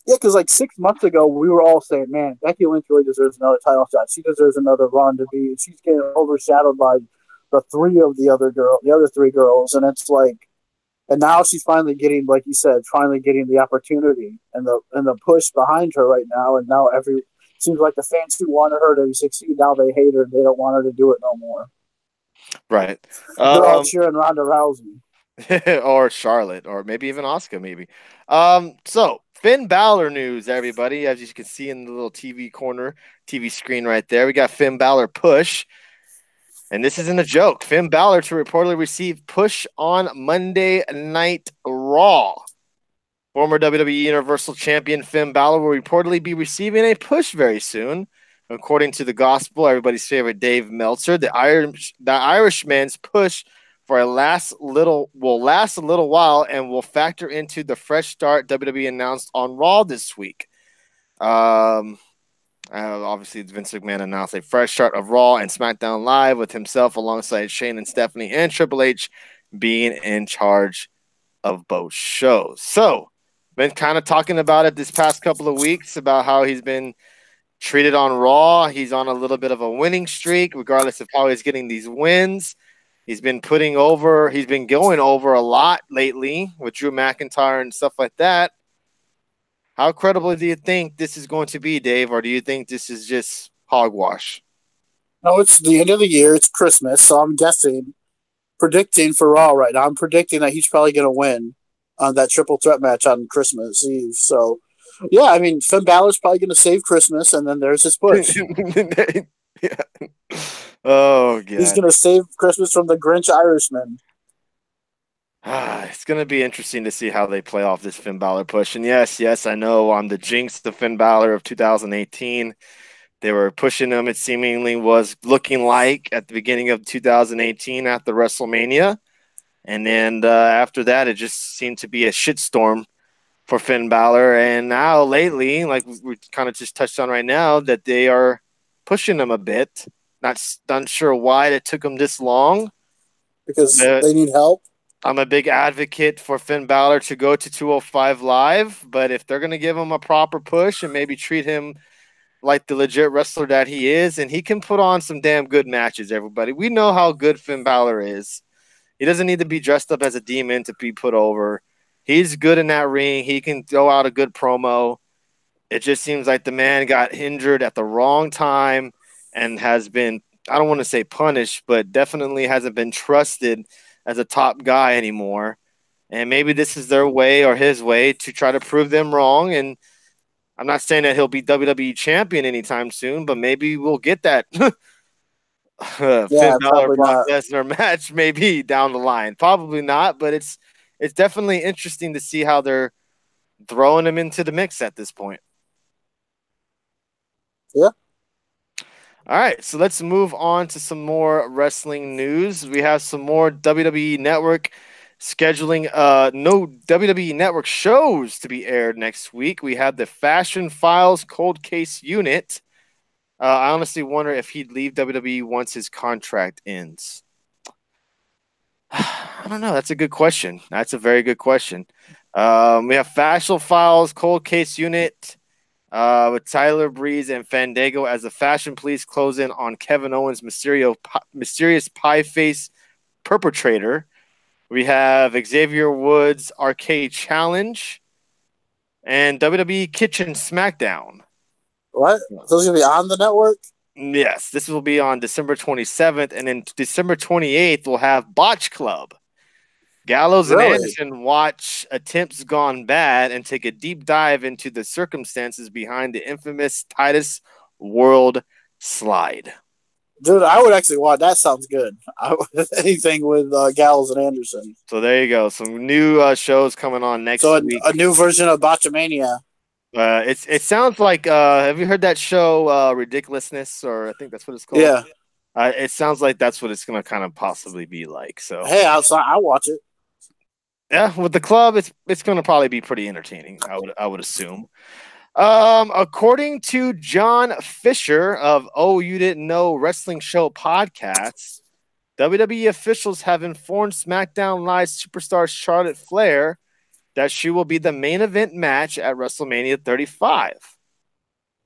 yeah, because like 6 months ago we were all saying, "Man, Becky Lynch really deserves another title shot. She deserves another run to be. She's getting overshadowed by the other three girls." And it's like, and now she's finally getting, like you said, finally getting the opportunity and the push behind her right now. And now seems like the fans who wanted her to succeed now they hate her. They don't want her to do it no more. Right. They're all cheering Ronda Rousey. Or Charlotte, or maybe even Asuka, maybe. So Finn Balor news, everybody. As you can see in the little TV screen right there, we got Finn Balor push. And this isn't a joke. Finn Balor to reportedly receive push on Monday Night Raw. Former WWE Universal Champion Finn Balor will reportedly be receiving a push very soon. According to the gospel, everybody's favorite Dave Meltzer, the Irishman's push will last a little while and will factor into the fresh start WWE announced on Raw this week. Obviously, Vince McMahon announced a fresh start of Raw and SmackDown Live with himself alongside Shane and Stephanie and Triple H being in charge of both shows. So, been kind of talking about it this past couple of weeks about how he's been treated on Raw. He's on a little bit of a winning streak, regardless of how he's getting these wins. He's been going over a lot lately with Drew McIntyre and stuff like that. How credible do you think this is going to be, Dave, or do you think this is just hogwash? No, it's the end of the year. It's Christmas, so I'm predicting for Raw right now. I'm predicting that he's probably going to win on that triple threat match on Christmas Eve. So, yeah, I mean, Finn Balor's probably going to save Christmas, and then there's his push. Yeah. Oh, God. He's going to save Christmas from the Grinch Irishman. It's going to be interesting to see how they play off this Finn Balor push. And yes, I know I'm the jinx, the Finn Balor of 2018. They were pushing him, it seemingly was looking like at the beginning of 2018 after WrestleMania. And then after that, it just seemed to be a shitstorm for Finn Balor. And now lately, like we kind of just touched on right now, that they are pushing him a bit. Not sure why it took them this long. Because they need help. I'm a big advocate for Finn Balor to go to 205 Live, but if they're going to give him a proper push and maybe treat him like the legit wrestler that he is, and he can put on some damn good matches, everybody. We know how good Finn Balor is. He doesn't need to be dressed up as a demon to be put over. He's good in that ring. He can throw out a good promo. It just seems like the man got injured at the wrong time and has been, I don't want to say punished, but definitely hasn't been trusted as a top guy anymore. And maybe this is their way or his way to try to prove them wrong. And I'm not saying that he'll be WWE champion anytime soon, but maybe we'll get that Finn Balor Brock Lesnar match maybe down the line. Probably not, but it's definitely interesting to see how they're throwing him into the mix at this point. Yeah. All right, so let's move on to some more wrestling news. We have some more WWE Network scheduling no WWE Network shows to be aired next week. We have the Fashion Files Cold Case Unit. I honestly wonder if he'd leave WWE once his contract ends. I don't know. That's a good question. That's a very good question. We have Fashion Files Cold Case Unit. With Tyler Breeze and Fandango as the Fashion Police close in on Kevin Owens' mysterious pie face perpetrator. We have Xavier Woods' Arcade Challenge and WWE Kitchen Smackdown. What? Those going to be on the network? Yes, this will be on December 27th, and then December 28th we'll have Botch Club. Gallows and Anderson watch attempts gone bad and take a deep dive into the circumstances behind the infamous Titus World Slide. Dude, I would actually watch. That sounds good. Anything with Gallows and Anderson. So there you go. Some new shows coming on So next a week. new version of Botchamania. It sounds like have you heard that show Ridiculousness, or I think that's what it's called. Yeah. It sounds like that's what it's gonna kind of possibly be like. So Hey, I'll watch it. yeah, with the club, it's gonna probably be pretty entertaining. I would assume. According to John Fisher of Oh You Didn't Know Wrestling Show podcasts, WWE officials have informed SmackDown Live superstar Charlotte Flair that she will be the main event match at WrestleMania 35.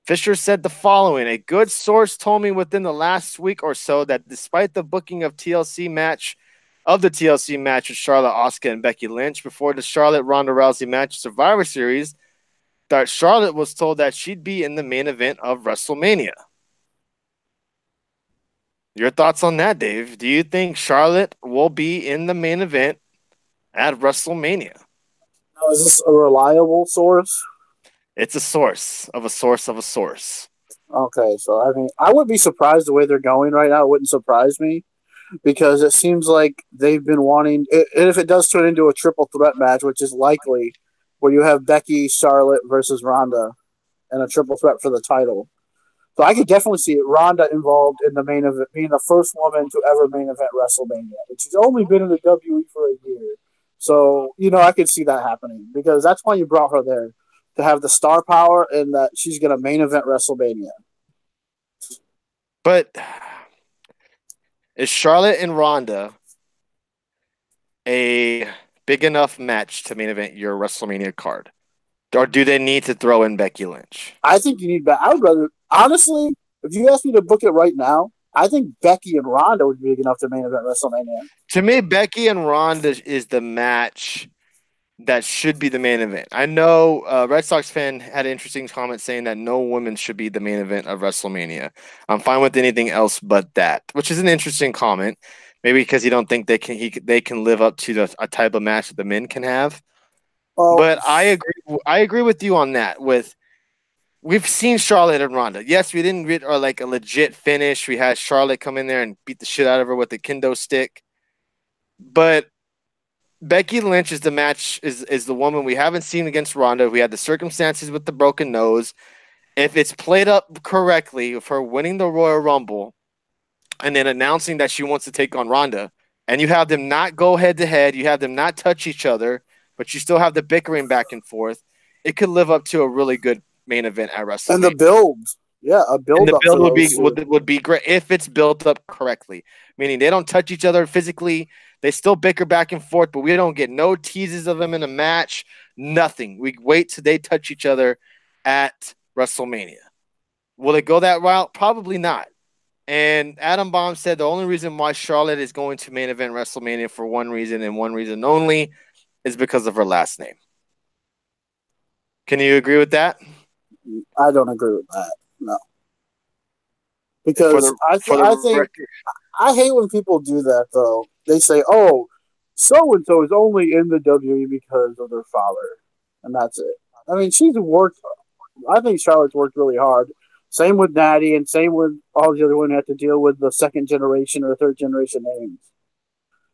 Fisher said the following: "A good source told me within the last week or so that despite the booking of the TLC match with Charlotte, Asuka, and Becky Lynch before the Charlotte Ronda Rousey match Survivor Series, that Charlotte was told that she'd be in the main event of WrestleMania." Your thoughts on that, Dave? Do you think Charlotte will be in the main event at WrestleMania? Now, is this a reliable source? It's a source of a source of a source. Okay, so I mean, I wouldn't be surprised the way they're going right now. It wouldn't surprise me because it seems like they've been wanting. And if it does turn into a triple threat match, which is likely, where you have Becky, Charlotte versus Ronda, and a triple threat for the title. So I could definitely see Ronda involved in the main event, being the first woman to ever main event WrestleMania. And she's only been in the WWE for a year. So, I could see that happening because that's why you brought her there to have the star power and that she's going to main event WrestleMania. But is Charlotte and Ronda a big enough match to main event your WrestleMania card? Or do they need to throw in Becky Lynch? I think you need. I would rather, honestly, if you ask me to book it right now, I think Becky and Ronda would be big enough to main event WrestleMania. To me, Becky and Ronda is the match that should be the main event. I know Red Sox fan had an interesting comment saying that no women should be the main event of WrestleMania. I'm fine with anything else but that, which is an interesting comment. Maybe because you don't think they can live up to a type of match that the men can have. Well, but I agree. I agree with you on that. We've seen Charlotte and Ronda. Yes, we didn't get like a legit finish. We had Charlotte come in there and beat the shit out of her with the kendo stick. But Becky Lynch is the woman we haven't seen against Ronda. We had the circumstances with the broken nose. If it's played up correctly, of her winning the Royal Rumble and then announcing that she wants to take on Ronda, and you have them not go head to head, you have them not touch each other, but you still have the bickering back and forth, it could live up to a really good main event at WrestleMania. And the build. Yeah, a build. And the build would be great if it's built up correctly. Meaning they don't touch each other physically. They still bicker back and forth, but we don't get no teases of them in a match. Nothing. We wait till they touch each other at WrestleMania. Will it go that route? Probably not. And Adam Bomb said the only reason why Charlotte is going to main event WrestleMania for one reason and one reason only is because of her last name. Can you agree with that? I don't agree with that. No. Because I think I hate when people do that though. They say, "Oh, so and so is only in the WWE because of their father," and that's it. I mean, she's worked. I think Charlotte's worked really hard. Same with Natty, and same with all the other women have to deal with the second generation or third generation names.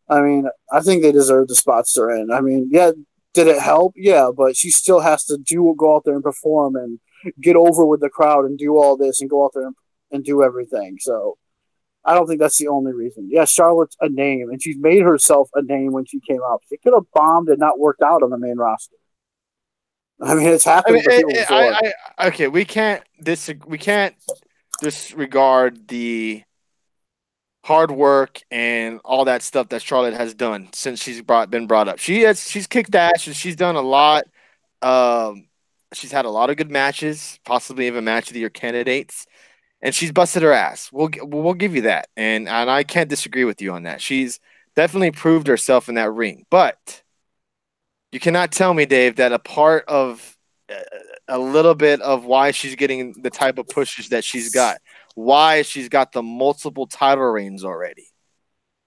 I mean, I think they deserve the spots they're in. I mean, yeah, did it help? Yeah, but she still has to go out there and perform and get over with the crowd and do all this and go out there and do everything. So I don't think that's the only reason. Yeah, Charlotte's a name, and she's made herself a name when she came up. She could have bombed and not worked out on the main roster. I mean, it's happened for people before. Okay, we can't disregard the hard work and all that stuff that Charlotte has done since she's been brought up. She's kicked ass and she's done a lot. She's had a lot of good matches, possibly even match of the year candidates, and she's busted her ass. We'll give you that, and I can't disagree with you on that. She's definitely proved herself in that ring, but you cannot tell me, Dave, that a part of a little bit of why she's getting the type of pushes that she's got, why she's got the multiple title reigns already,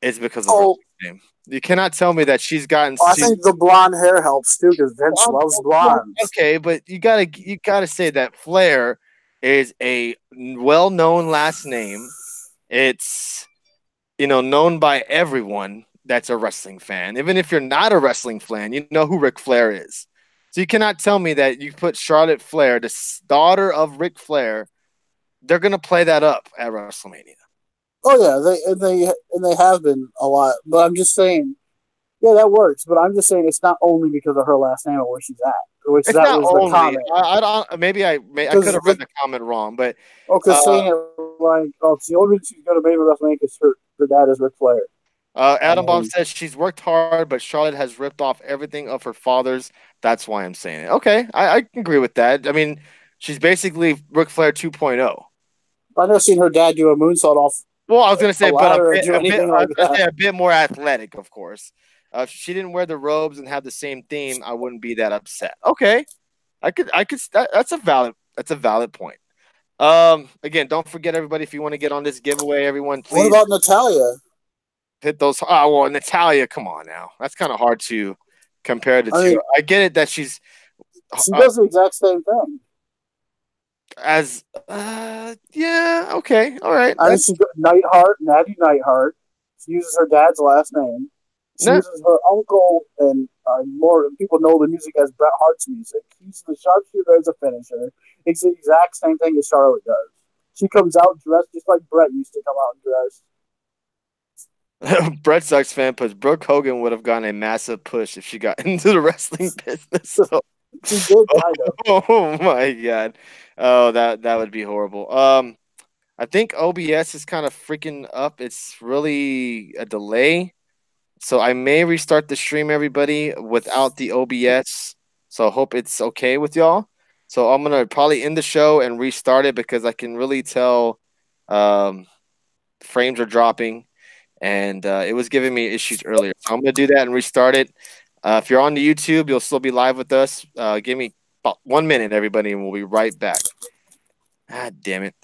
is because of her name. You cannot tell me that she's gotten. I think the blonde hair helps too, because Vince loves blondes. Okay, but you gotta say that Flair is a well-known last name, It's known by everyone that's a wrestling fan. Even if you're not a wrestling fan, you know who Ric Flair is. So you cannot tell me that you put Charlotte Flair, the daughter of Ric Flair, they're gonna play that up at WrestleMania. Oh yeah, they have been a lot. But I'm just saying, yeah, that works. But I'm just saying it's not only because of her last name or where she's at. Which It's that not was the only. comment. I don't. Maybe I could have read the comment wrong, but because saying it like, oh, it's the only reason she's going to maybe WrestleMania because her dad is Ric Flair. Adam Bomb says she's worked hard, but Charlotte has ripped off everything of her father's. That's why I'm saying it. Okay, I can agree with that. I mean, she's basically Ric Flair 2.0. I've never seen her dad do a moonsault off. Well, I was going to say, but a bit more athletic, of course. If she didn't wear the robes and have the same theme, I wouldn't be that upset. Okay, I could. That's a valid point. Again, don't forget everybody if you want to get on this giveaway, everyone. Please. What about Natalya? Hit those. Oh well, Natalya. Come on now, that's kind of hard to compare the two. I get it that she does the exact same thing. Yeah, okay, all right. I mean, she Natty Neidhart. She uses her dad's last name. She uses her uncle, and more people know the music as Bret Hart's music. He uses the sharpshooter as a finisher. It's the exact same thing as Charlotte does. She comes out dressed just like Bret used to come out dressed. Bret Sox fan puts Brooke Hogan would have gotten a massive push if she got into the wrestling business. So. She did, kind of. Oh my god. Oh, that would be horrible. I think OBS is kind of freaking up. It's really a delay. So I may restart the stream, everybody, without the OBS. So I hope it's okay with y'all. So I'm gonna probably end the show and restart it because I can really tell frames are dropping, and it was giving me issues earlier. So I'm gonna do that and restart it. If you're on the YouTube, you'll still be live with us. Give me about 1 minute, everybody, and we'll be right back. Ah, damn it.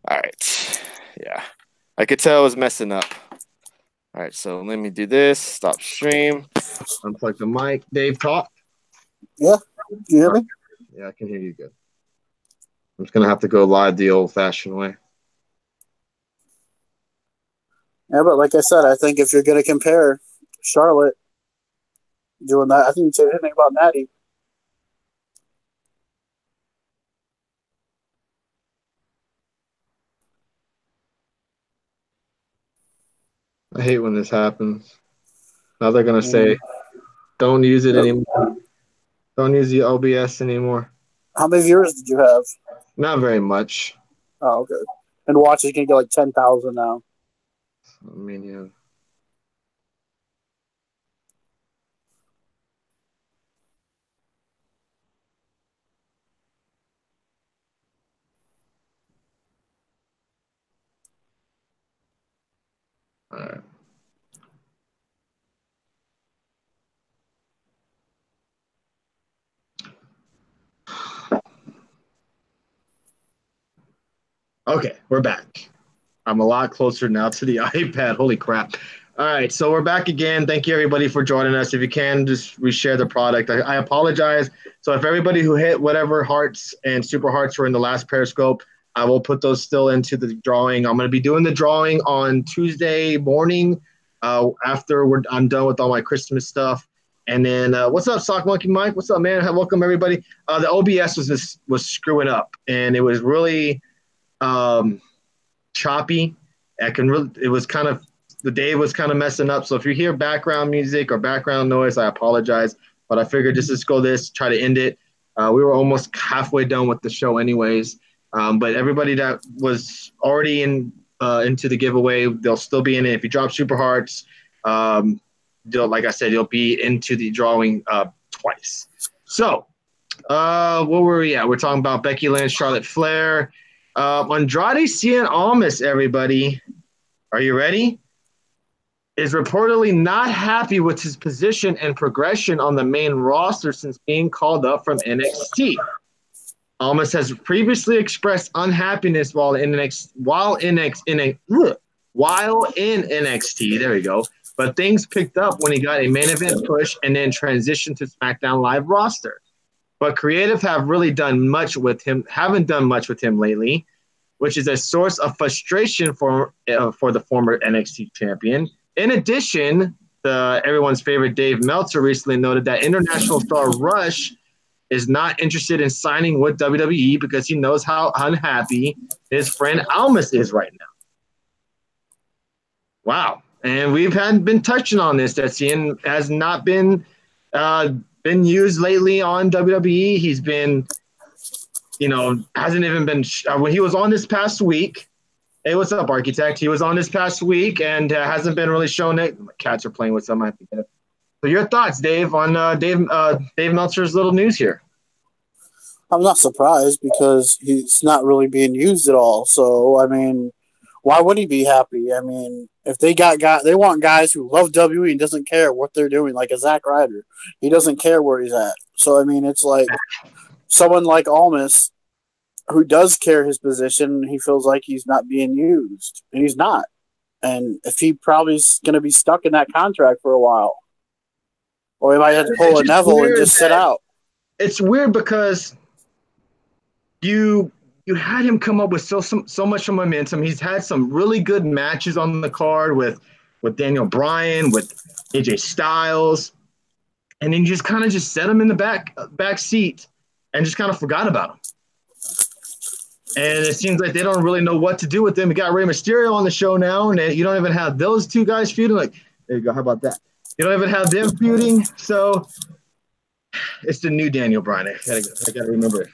All right. Yeah. I could tell it was messing up. All right, so let me do this. Stop stream. Unplug the mic. Dave, talk. Yeah. Can you hear me? Yeah, I can hear you good. I'm just going to have to go live the old-fashioned way. Yeah, but like I said, I think if you're going to compare Charlotte doing that, I think you said anything about Natty. I hate when this happens. Now they're going to say, don't use it anymore. Don't use the OBS anymore. How many viewers did you have? Not very much. Oh, okay. And watches can get like 10,000 now. I mean, yeah. All right. Okay, we're back. I'm a lot closer now to the iPad. Holy crap. All right, so we're back again. Thank you, everybody, for joining us. If you can, just reshare the product. I apologize. So if everybody who hit whatever hearts and super hearts were in the last Periscope, I will put those still into the drawing. I'm going to be doing the drawing on Tuesday morning after I'm done with all my Christmas stuff. And then what's up, Sock Monkey Mike? What's up, man? Welcome, everybody. The OBS was screwing up, and it was really choppy. It was kind of, the day was kind of messing up. So if you hear background music or background noise, I apologize. But I figured just let's go try to end it. We were almost halfway done with the show anyways. But everybody that was already into the giveaway, they'll still be in it. If you drop super hearts, like I said, you'll be into the drawing twice. So what were we at? We're talking about Becky Lynch, Charlotte Flair, Andrade Cien Almas, everybody. Are you ready? Is reportedly not happy with his position and progression on the main roster since being called up from NXT. Almas has previously expressed unhappiness while in NXT. There we go. But things picked up when he got a main event push and then transitioned to SmackDown Live roster. But creative haven't done much with him lately. which is a source of frustration for the former NXT champion. In addition, everyone's favorite Dave Meltzer recently noted that international star Rush is not interested in signing with WWE because he knows how unhappy his friend Almas is right now. Wow. And we've been touching on this, that Cien has not been used lately on WWE. He's been, hasn't even been when he was on this past week. Hey, what's up, Architect? He was on this past week and hasn't been really shown it. My cats are playing with some. I have to get it. So your thoughts, Dave, on Dave Meltzer's little news here? I'm not surprised because he's not really being used at all. So, I mean, why would he be happy? I mean, if they they want guys who love WWE and doesn't care what they're doing, like a Zack Ryder. He doesn't care where he's at. So, I mean, it's like someone like Almas who does care his position, he feels like he's not being used. And he's not. And if he probably is going to be stuck in that contract for a while. Or he might have to pull a Neville and just sit out. It's weird because you had him come up with so much momentum. He's had some really good matches on the card with Daniel Bryan, with AJ Styles, and then you just kind of set him in the back seat and just kind of forgot about him. And it seems like they don't really know what to do with him. We got Rey Mysterio on the show now, and you don't even have those two guys feuding. Like, there you go. How about that? You don't even have them feuding. So it's the new Daniel Bryan. I gotta remember it.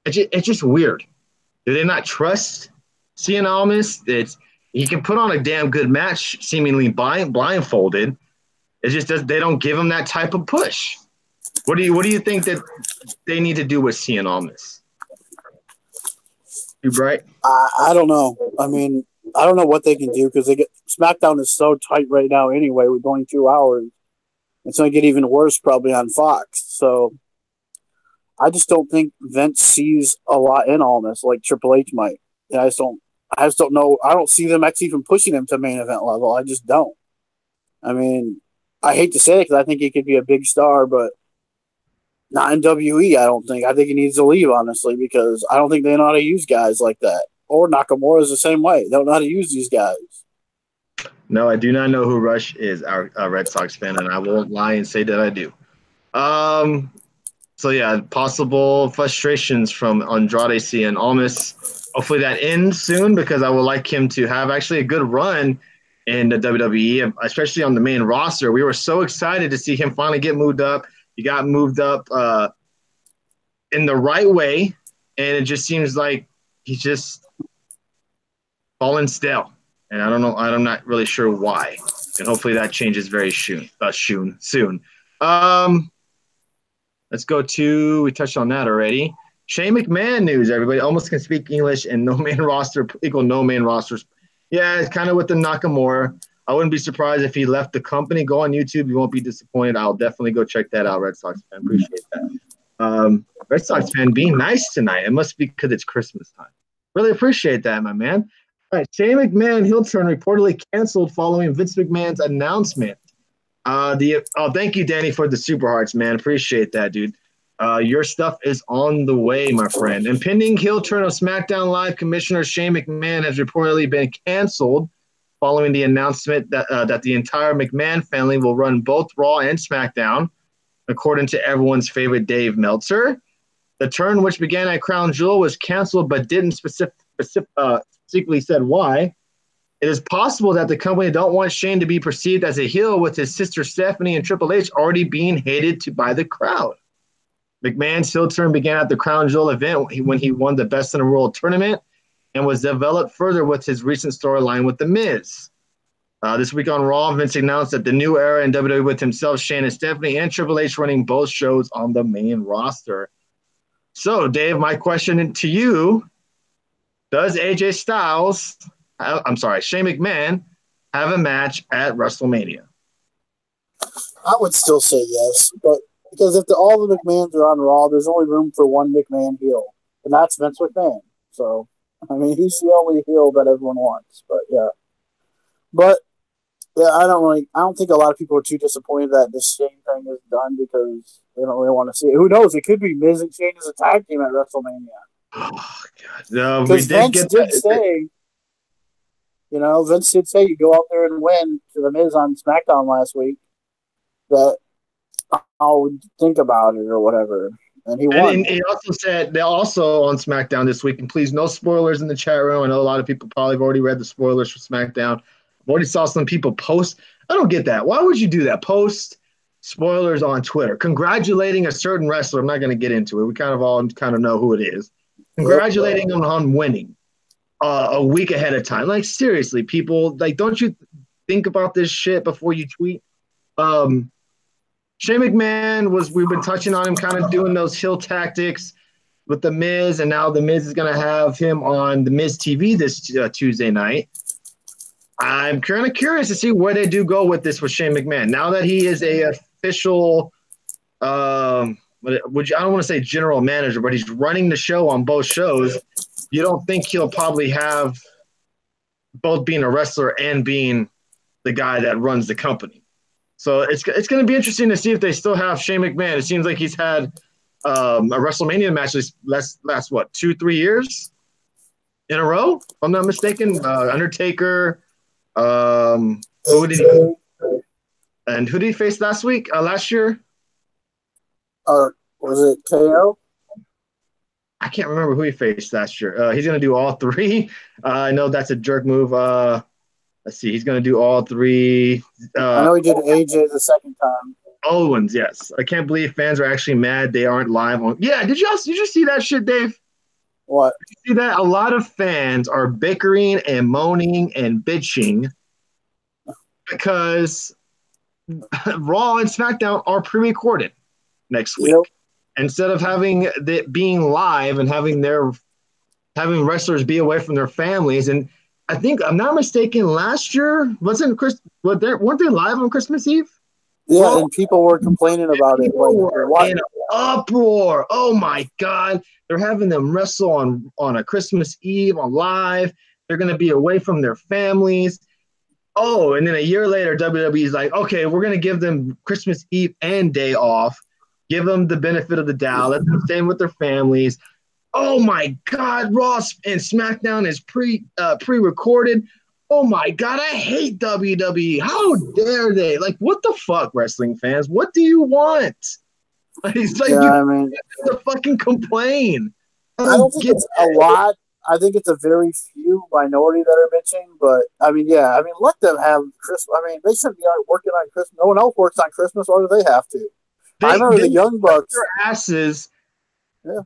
It's just weird. Do they not trust Cien Almas? He can put on a damn good match, seemingly blindfolded. It's just they don't give him that type of push. What do you think that they need to do with Cien Almas? You right? I don't know. I mean, I don't know what they can do because SmackDown is so tight right now anyway with only 2 hours. It's going to get even worse probably on Fox. So I just don't think Vince sees a lot in Almas like Triple H might. I just don't know. I don't see them actually even pushing him to main event level. I just don't. I mean, I hate to say it because I think he could be a big star, but not in WE, I don't think. I think he needs to leave, honestly, because I don't think they know how to use guys like that. Or Nakamura is the same way. They don't know how to use these guys. No, I do not know who Rush is, our Red Sox fan, and I won't lie and say that I do. So, yeah, possible frustrations from Andrade Cien Almas. Hopefully that ends soon because I would like him to have actually a good run in the WWE, especially on the main roster. We were so excited to see him finally get moved up. He got moved up in the right way, and it just seems like he's just fallen stale. And I don't know. I'm not really sure why. And hopefully that changes very soon. Let's go to, we touched on that already. Shane McMahon news, everybody. Almost can speak English and no main roster equal no main rosters. Yeah, it's kind of with the Nakamura. I wouldn't be surprised if he left the company. Go on YouTube. You won't be disappointed. I'll definitely go check that out, Red Sox fan. Appreciate that. Red Sox fan being nice tonight. It must be because it's Christmas time. Really appreciate that, my man. All right, Shane McMahon heel turn reportedly canceled following Vince McMahon's announcement. Thank you, Danny, for the super hearts, man. Appreciate that, dude. Your stuff is on the way, my friend. Impending heel turn of SmackDown Live Commissioner Shane McMahon has reportedly been canceled following the announcement that the entire McMahon family will run both Raw and SmackDown, according to everyone's favorite Dave Meltzer. The turn, which began at Crown Jewel, was canceled but didn't specifically said why. It is possible that the company don't want Shane to be perceived as a heel with his sister Stephanie and Triple H already being hated by the crowd. McMahon's heel turn began at the Crown Jewel event when he won the Best in the World tournament and was developed further with his recent storyline with The Miz. This week on Raw, Vince announced that the new era in WWE with himself, Shane and Stephanie, and Triple H running both shows on the main roster. So, Dave, my question to you, does Shane McMahon have a match at WrestleMania? I would still say yes, but because if all the McMahons are on Raw, there's only room for one McMahon heel, and that's Vince McMahon. So, I mean, he's the only heel that everyone wants. But yeah, I don't think a lot of people are too disappointed that this Shane thing is done because they don't really want to see it. Who knows? It could be Miz and Shane as a tag team at WrestleMania. Oh God! No, we Because did Vince get did that. say, Vince did say you go out there and win to the Miz on SmackDown last week. That I'll think about it or whatever, and he won. And he also said they also on SmackDown this week. And please, no spoilers in the chat room. I know a lot of people probably have already read the spoilers for SmackDown. I've already saw some people post. I don't get that. Why would you do that? Post spoilers on Twitter, congratulating a certain wrestler. I'm not going to get into it. We kind of know who it is. Congratulating them on winning a week ahead of time. Like seriously, people, like, don't you think about this shit before you tweet? Shane McMahon we've been touching on him kind of doing those heel tactics with The Miz, and now The Miz is going to have him on The Miz TV this Tuesday night. I'm kind of curious to see where they do go with this with Shane McMahon. Now that he is a official, I don't want to say general manager, but he's running the show on both shows. You don't think he'll probably have both being a wrestler and being the guy that runs the company. So it's going to be interesting to see if they still have Shane McMahon. It seems like he's had a WrestleMania match last what, 2-3 years in a row, if I'm not mistaken. Undertaker. Who did he face last year? Was it KO? I can't remember who he faced last year. He's going to do all three. I know that's a jerk move. Let's see. He's going to do all three. I know he did AJ the second time. Owens, yes. I can't believe fans are actually mad they aren't live on. Yeah, did you see that shit, Dave? What? Did you see that? A lot of fans are bickering and moaning and bitching because Raw and SmackDown are pre-recorded next week. Yep. Instead of having it being live and having wrestlers be away from their families. And I think, I'm not mistaken, last year weren't they live on Christmas Eve? Yeah, well, and people were complaining about it. Like, were in an uproar. Oh my God. They're having them wrestle on a Christmas Eve on live. They're going to be away from their families. Oh, and then a year later, WWE is like, okay, we're going to give them Christmas Eve and day off. Give them the benefit of the doubt. Let them stay with their families. Oh my God, Raw and SmackDown is pre-recorded. Oh my God, I hate WWE. How dare they? Like, what the fuck, wrestling fans? What do you want? It's like, I mean, to fucking complain. I don't think it's a lot. I think it's a very few minority that are bitching, but I mean, let them have Christmas. I mean, they shouldn't be working on Christmas. No one else works on Christmas. Why do they have to? I remember the Young Bucks. Their asses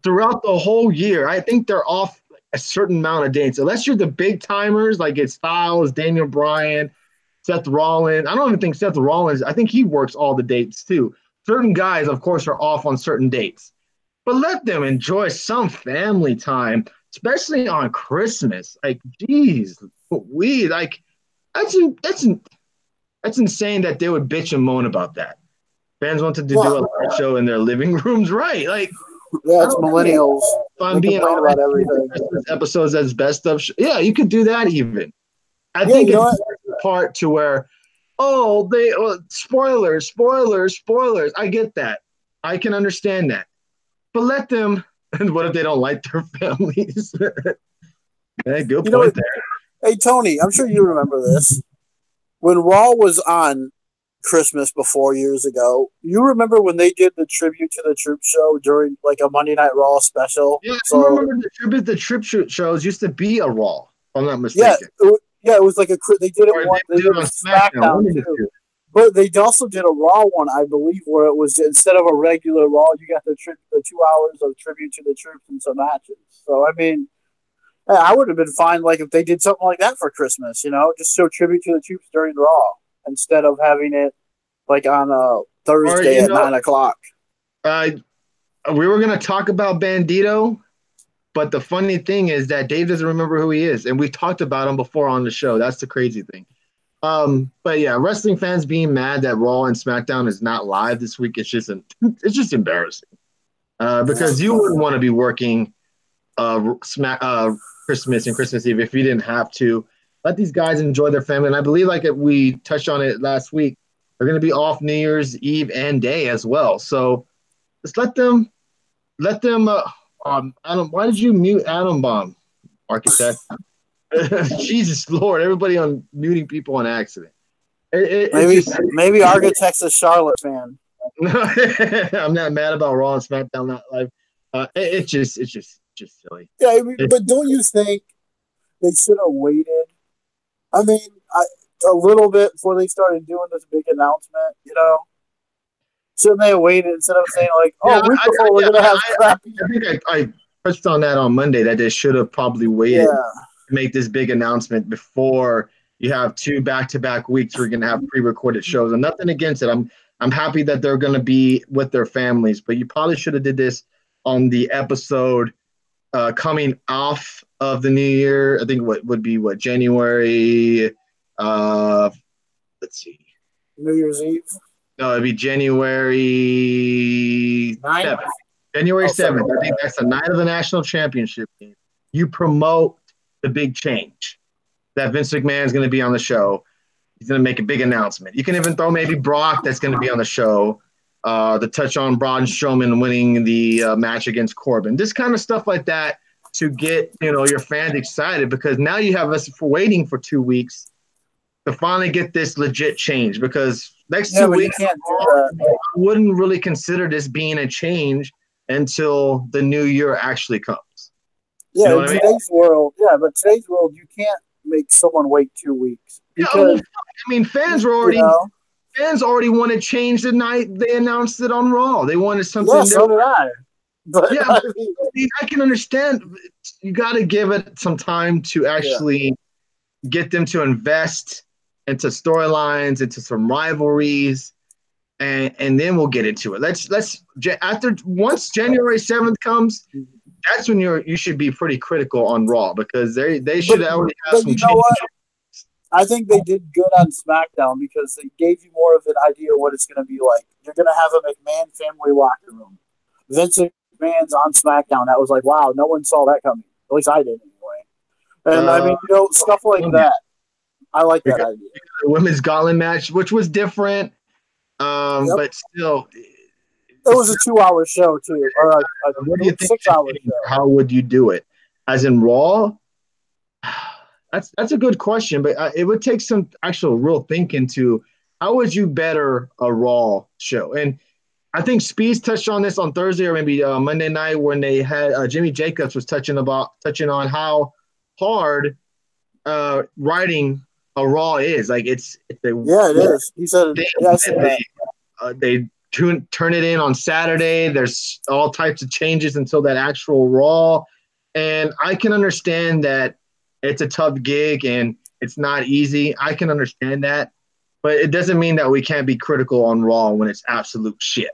throughout the whole year. I think they're off a certain amount of dates. Unless you're the big timers, like it's Styles, Daniel Bryan, Seth Rollins. I don't even think Seth Rollins, I think he works all the dates too. Certain guys, of course, are off on certain dates. But let them enjoy some family time, especially on Christmas. Like, geez, that's insane that they would bitch and moan about that. Fans wanted to do a live show in their living rooms, right? Like, it's millennials. If I'm being honest, about everything. Episodes as best of, you could do that even. I think it's the part to where, spoilers. I get that. I can understand that. But let them. And what if they don't like their families? Hey, good point there. Hey, Tony, I'm sure you remember this. When Raw was on Christmas before years ago, you remember when they did the Tribute to the Troops show during like a Monday Night Raw special? Yeah, I remember the Troop shows used to be a Raw, if I'm not mistaken. Yeah, it was like they did it one. They did it on SmackDown too. But they also did a Raw one, I believe, where it was instead of a regular Raw, you got the 2 hours of Tribute to the Troops and some matches. So I mean, I would have been fine like if they did something like that for Christmas, just show Tribute to the Troops during Raw instead of having it like on a Thursday at 9 o'clock. We were going to talk about Bandito, but the funny thing is that Dave doesn't remember who he is, and we talked about him before on the show. That's the crazy thing. But yeah, wrestling fans being mad that Raw and SmackDown is not live this week, it's just embarrassing. Because you wouldn't want to be working Christmas and Christmas Eve if you didn't have to. Let these guys enjoy their family. And I believe, like we touched on it last week, they're going to be off New Year's Eve and day as well. So just let them Adam, why did you mute Adam Bomb, architect? Jesus Lord, everybody on muting people on accident. Maybe Architect's a Charlotte fan. I'm not mad about Raw and SmackDown Not Live. It's just silly. Yeah, I mean, but don't you think they should have waited? I mean, a little bit before they started doing this big announcement. Shouldn't they have waited instead of saying like, "Oh, week before we're gonna have crappy"? I think I touched on that on Monday that they should have probably waited to make this big announcement before you have 2 back-to-back weeks where you're gonna have pre-recorded shows. And nothing against it. I'm happy that they're gonna be with their families, but you probably should have did this on the episode coming off of the new year. I think what would be January. Let's see. New Year's Eve. No, it'd be January 7th. January 7th. I think that's the night of the national championship game. You promote the big change that Vince McMahon is going to be on the show. He's going to make a big announcement. You can even throw maybe Brock that's going to be on the show to touch on Braun Strowman winning the match against Corbin. This kind of stuff like that to get your fans excited, because now you have us waiting for 2 weeks to finally get this legit change, because next 2 weeks, I wouldn't really consider this being a change until the new year actually comes. Yeah, in today's world, you can't make someone wait 2 weeks. Because, fans were already fans already wanted change the night they announced it on Raw. They wanted something. Yeah, so did I. But I can understand. You got to give it some time to actually get them to invest into storylines, into some rivalries, and then we'll get into it. Once January 7th comes, that's when you should be pretty critical on Raw, because they should already have some changes. I think they did good on SmackDown because they gave you more of an idea of what it's going to be like. You're going to have a McMahon family locker room. Vince McMahon's on SmackDown. That was like, wow, no one saw that coming. At least I did anyway. And stuff like that. I like that idea. The women's gauntlet match, which was different, but still. It was a 2-hour show, too. Or a 6-hour show. How would you do it? As in Raw? That's a good question, but it would take some actual real thinking to how would you better a Raw show? And I think Speeds touched on this on Thursday or maybe Monday night when they had Jimmy Jacobs was touching on how hard writing a Raw is. Like it is. He said they turn it in on Saturday. There's all types of changes until that actual Raw, and I can understand that. It's a tough gig and it's not easy. I can understand that, but it doesn't mean that we can't be critical on Raw when it's absolute shit.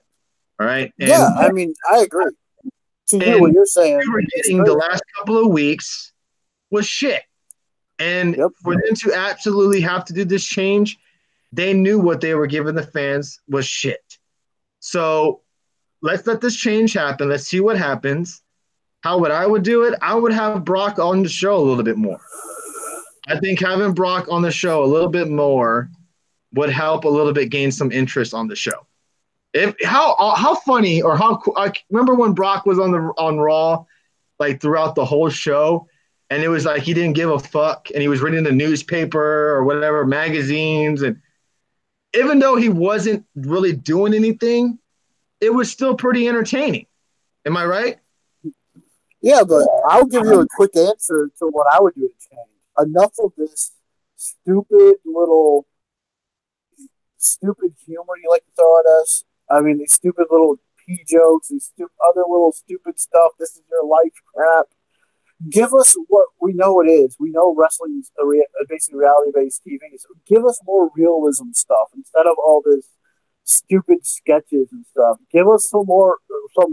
All right. And, I agree. To hear what you're saying, we were getting the last couple of weeks was shit, and for them to absolutely have to do this change, they knew what they were giving the fans was shit. So let's let this change happen. Let's see what happens. How I would do it? I would have Brock on the show a little bit more. I think having Brock on the show a little bit more would help a little bit gain some interest on the show. How funny or how cool, I remember when Brock was on Raw, like throughout the whole show, and it was like he didn't give a fuck, and he was reading the newspaper or whatever magazines, and even though he wasn't really doing anything, it was still pretty entertaining. Am I right? Yeah, but I'll give you a quick answer to what I would do to change. Enough of this stupid humor you like to throw at us. I mean, these stupid little pee jokes, these other little stupid stuff. This is your life crap. Give us what we know it is. We know wrestling is basically reality-based TV. So give us more realism stuff instead of all this stupid sketches and stuff. Give us some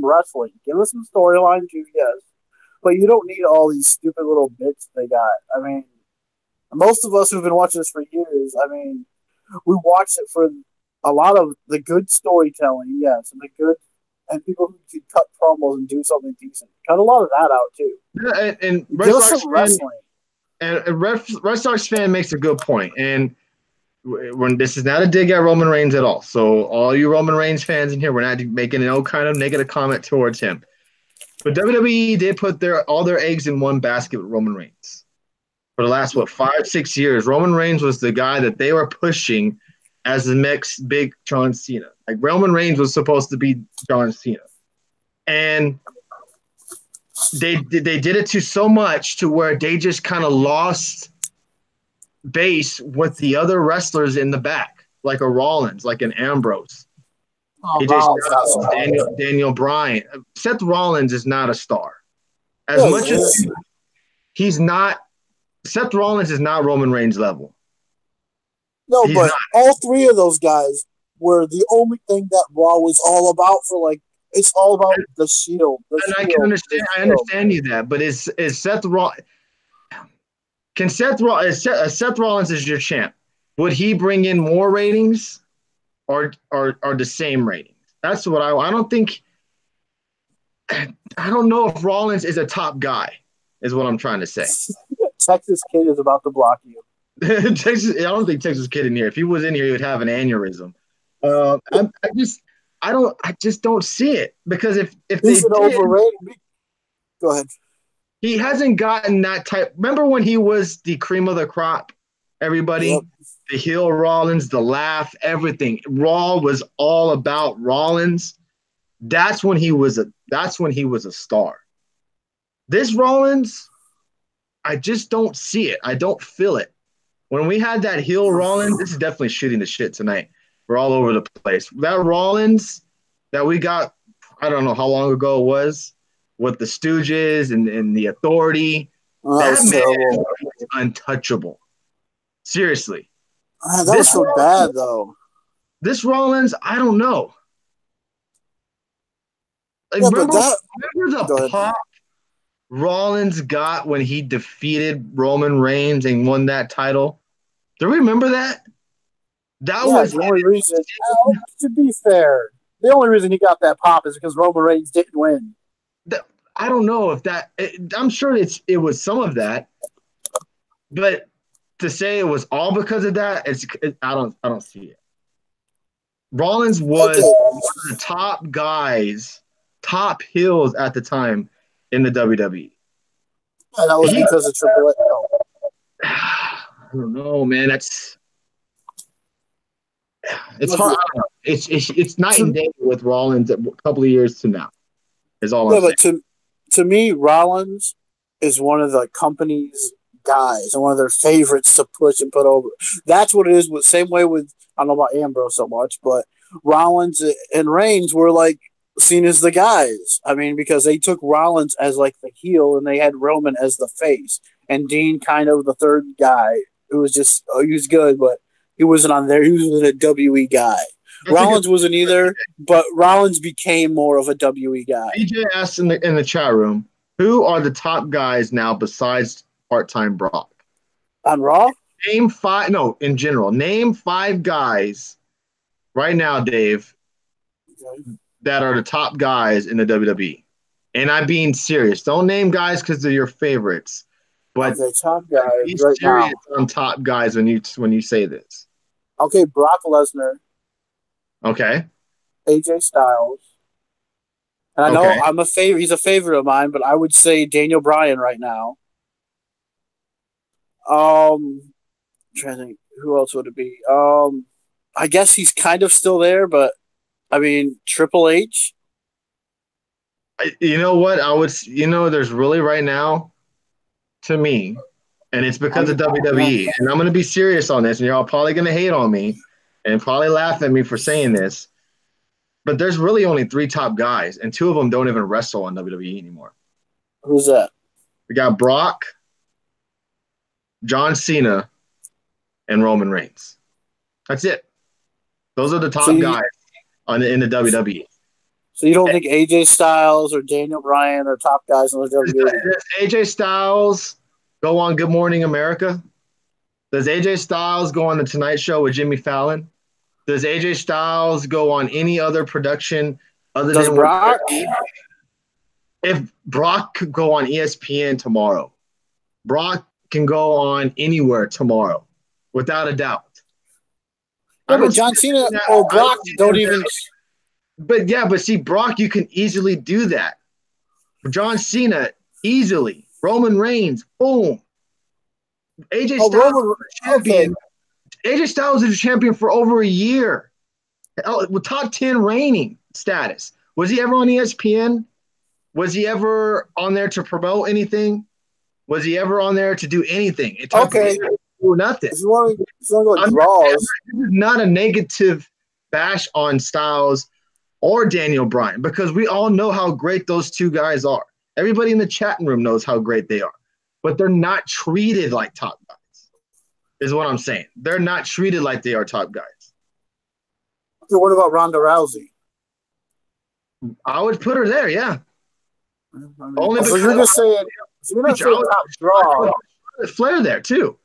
wrestling. Give us some storylines, yes. But you don't need all these stupid little bits they got. I mean, most of us who've been watching this for years, we watched it for a lot of the good storytelling, yes, and people who can cut promos and do something decent. Cut a lot of that out too. Yeah, and Red Sox fan makes a good point. And when this is not a dig at Roman Reigns at all. So all you Roman Reigns fans in here, we're not making no kind of negative comment towards him. But WWE did put all their eggs in one basket with Roman Reigns. For the last, 5-6 years, Roman Reigns was the guy that they were pushing as the next big John Cena. Like Roman Reigns was supposed to be John Cena. And they did it to so much to where they just kind of lost base with the other wrestlers in the back, like a Rollins, like an Ambrose. Daniel Bryan. Seth Rollins is not a star. As much as he's not, Seth Rollins is not Roman Reigns level. No, he's but not. All three of those guys were the only thing that Raw was all about for like. It's all about the Shield. I can understand. I understand you that, but is Seth Rollins? Can Seth Rollins is your champ? Would he bring in more ratings, or the same ratings? That's what I don't think. I don't know if Rollins is a top guy. Is what I'm trying to say. Texas Kid is about to block you. Texas. I don't think Texas Kid in here. If he was in here, he would have an aneurysm. I just don't see it because if he's an overrated. Go ahead. He hasn't gotten that type. Remember when he was the cream of the crop? Everybody, the heel Rollins, the laugh, everything. Raw was all about Rollins. That's when he was a star. This Rollins, I just don't see it. I don't feel it. When we had that heel Rollins, this is definitely shooting the shit tonight. We're all over the place. That Rollins that we got, I don't know how long ago it was, with the Stooges and the Authority. That man was untouchable. Seriously. That was so bad, though. This Rollins, I don't know. Like, remember the pop Rollins got when he defeated Roman Reigns and won that title? Do you remember that? That was the only reason. To be fair, the only reason he got that pop is because Roman Reigns didn't win. I don't know if that. I'm sure it was some of that, but to say it was all because of that, I don't see it. Rollins was one of the top guys, top heels at the time in the WWE. Yeah, that was because of Triple H. I don't know, man. It's hard. It's night and day with Rollins a couple of years to now. Is all I'm saying. But to me, Rollins is one of the company's guys and one of their favorites to push and put over. That's what it is. Same way with, I don't know about Ambrose so much, but Rollins and Reigns were like seen as the guys. I mean, because they took Rollins as like the heel and they had Roman as the face and Dean kind of the third guy who was just, he was good, but he wasn't on there. He was a WE guy. Rollins wasn't either, but Rollins became more of a WE guy. DJ asked in the chat room, who are the top guys now besides part-time Brock? On Raw? Name 5. No, in general. Name 5 guys right now, Dave, that are the top guys in the WWE. And I'm being serious. Don't name guys because they're your favorites. But top guys be serious now on top guys when you say this. Okay, Brock Lesnar. Okay. AJ Styles. And I know I'm a favorite. He's a favorite of mine, but I would say Daniel Bryan right now. I'm trying to think, who else would it be? I guess he's kind of still there, but I mean Triple H. You know what? There's really right now, to me, and it's because of WWE. And I'm going to be serious on this, and you're all probably going to hate on me and probably laugh at me for saying this. But there's really only 3 top guys, and 2 of them don't even wrestle on WWE anymore. Who's that? We got Brock, John Cena, and Roman Reigns. That's it. Those are the top guys in the WWE. So you don't think AJ Styles or Daniel Bryan are top guys in the WWE? Does AJ Styles go on Good Morning America? Does AJ Styles go on The Tonight Show with Jimmy Fallon? Does AJ Styles go on any other production other than Brock? If Brock could go on ESPN tomorrow, Brock can go on anywhere tomorrow, without a doubt. Yeah, but John Cena or Brock don't even. But see, Brock, you can easily do that. John Cena, easily. Roman Reigns, boom. AJ Styles, Roman, champion. Okay. AJ Styles is a champion for over a year. With top 10 reigning status. Was he ever on ESPN? Was he ever on there to promote anything? Was he ever on there to do anything? It okay. Do nothing. If you want to go draws. This is not a negative bash on Styles or Daniel Bryan, because we all know how great those two guys are. Everybody in the chatting room knows how great they are, but they're not treated like top guys, is what I'm saying. They're not treated like they are top guys. So what about Ronda Rousey? I would put her there, yeah. Only so you're just saying, so you're not saying top draw. Flair there too.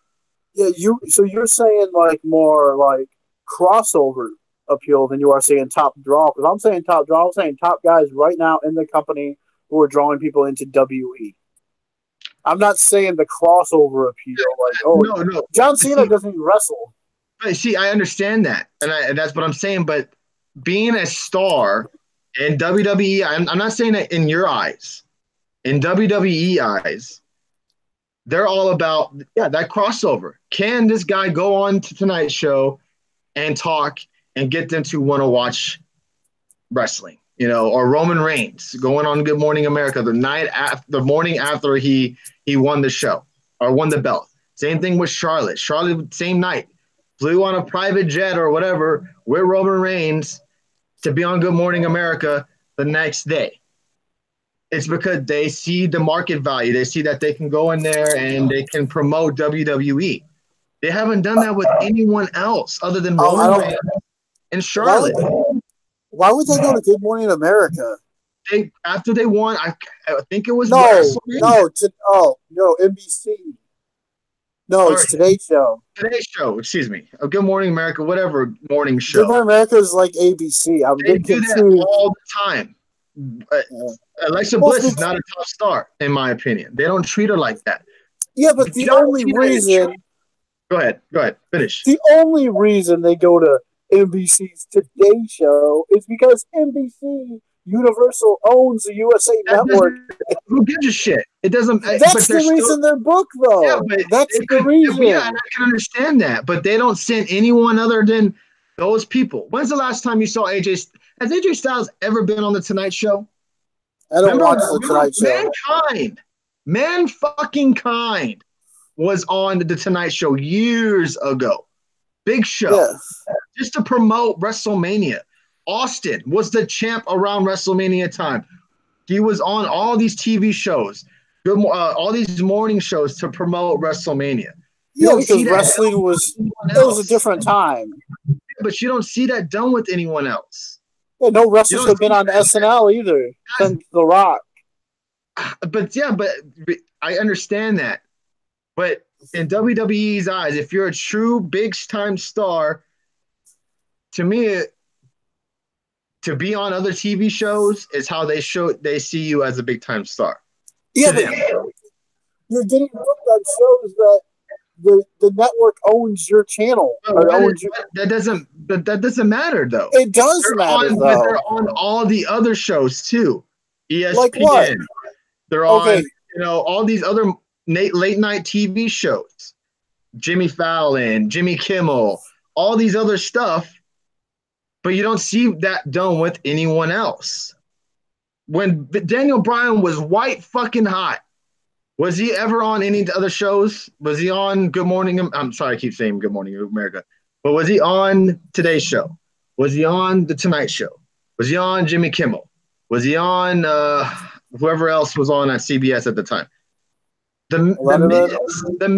Yeah, so you're saying like more like crossover appeal than you are saying top draw. Because I'm saying top draw, I'm saying top guys right now in the company who are drawing people into WE. I'm not saying the crossover appeal. Like, no. John Cena doesn't even wrestle. See, I understand that, and that's what I'm saying. But being a star in WWE, I'm not saying that in your eyes. In WWE eyes, they're all about that crossover. Can this guy go on to Tonight Show and talk and get them to want to watch wrestling? Or Roman Reigns going on Good Morning America the morning after he won the show or won the belt. Same thing with Charlotte. Charlotte, same night, flew on a private jet or whatever with Roman Reigns to be on Good Morning America the next day. It's because they see the market value. They see that they can go in there and they can promote WWE. They haven't done that with anyone else other than Roman Reigns and Charlotte. Why would they go to Good Morning America? After they won, I think it was NBC. No, it's Today's Show. Today's Show, excuse me. Good Morning America, whatever morning show. Good Morning America is like ABC. They do that all the time. Alexa Bliss is not a top star, in my opinion. They don't treat her like that. Yeah, but the only reason... Go ahead. Finish. The only reason they go to NBC's Today Show is because NBC Universal owns the USA Network. Who gives a shit? It doesn't. That's the reason they're booked, though. Yeah, but that's the reason. Yeah, I can understand that, but they don't send anyone other than those people. When's the last time you saw AJ? Has AJ Styles ever been on the Tonight Show? I don't watch the Tonight Show. Mankind was on the Tonight Show years ago. Big show, just to promote WrestleMania. Austin was the champ around WrestleMania time. He was on all these TV shows, all these morning shows to promote WrestleMania. Yeah, because wrestling was a different time. But you don't see that done with anyone else. Yeah, no wrestlers have been on SNL either since The Rock. But I understand that. But in WWE's eyes, if you're a true big-time star, to me, to be on other TV shows is how they see you as a big-time star. Yeah, but you're getting booked on shows that the network owns your channel. That doesn't matter, though. It does matter, though. But they're on all the other shows, too. ESPN. Like what? They're on, all these other late-night TV shows. Jimmy Fallon, Jimmy Kimmel, all these other stuff. But you don't see that done with anyone else. When Daniel Bryan was white fucking hot, was he ever on any other shows? Was he on Good Morning? I'm sorry, I keep saying Good Morning America. But was he on Today's Show? Was he on The Tonight Show? Was he on Jimmy Kimmel? Was he on whoever else was on at CBS at the time? The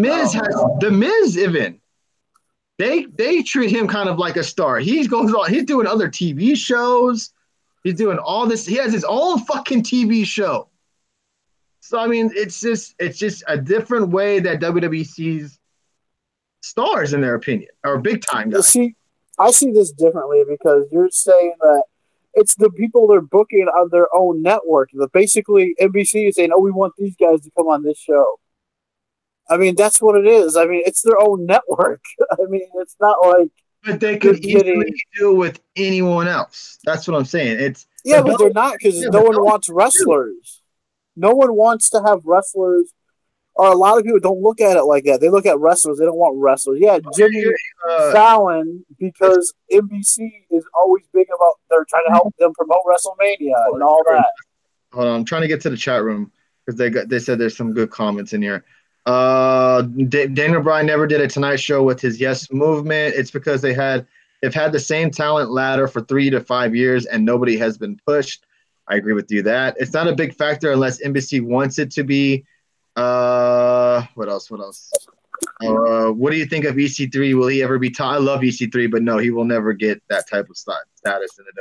Miz even. They treat him kind of like a star. He's doing other TV shows. He's doing all this. He has his own fucking TV show. So I mean, it's just a different way that WWE sees stars, in their opinion, or big time guys. See, I see this differently because you're saying that it's the people they're booking on their own network. That basically NBC is saying, "Oh, we want these guys to come on this show." I mean, that's what it is. I mean, it's their own network. I mean, it's not like. But they could easily deal with anyone else. That's what I'm saying. But they're not because no one wants wrestlers. No one wants to have wrestlers, or a lot of people don't look at it like that. They look at wrestlers. They don't want wrestlers. Yeah, Jimmy Fallon, because NBC is always big about they're trying to help them promote WrestleMania and all that. Hold on, I'm trying to get to the chat room because they said there's some good comments in here. Daniel Bryan never did a Tonight Show with his Yes movement. It's because they've had the same talent ladder for 3 to 5 years and nobody has been pushed. I agree with you that it's not a big factor unless NBC wants it to be. What else? What do you think of EC3? Will he ever be? I love EC3, but no, he will never get that type of status in the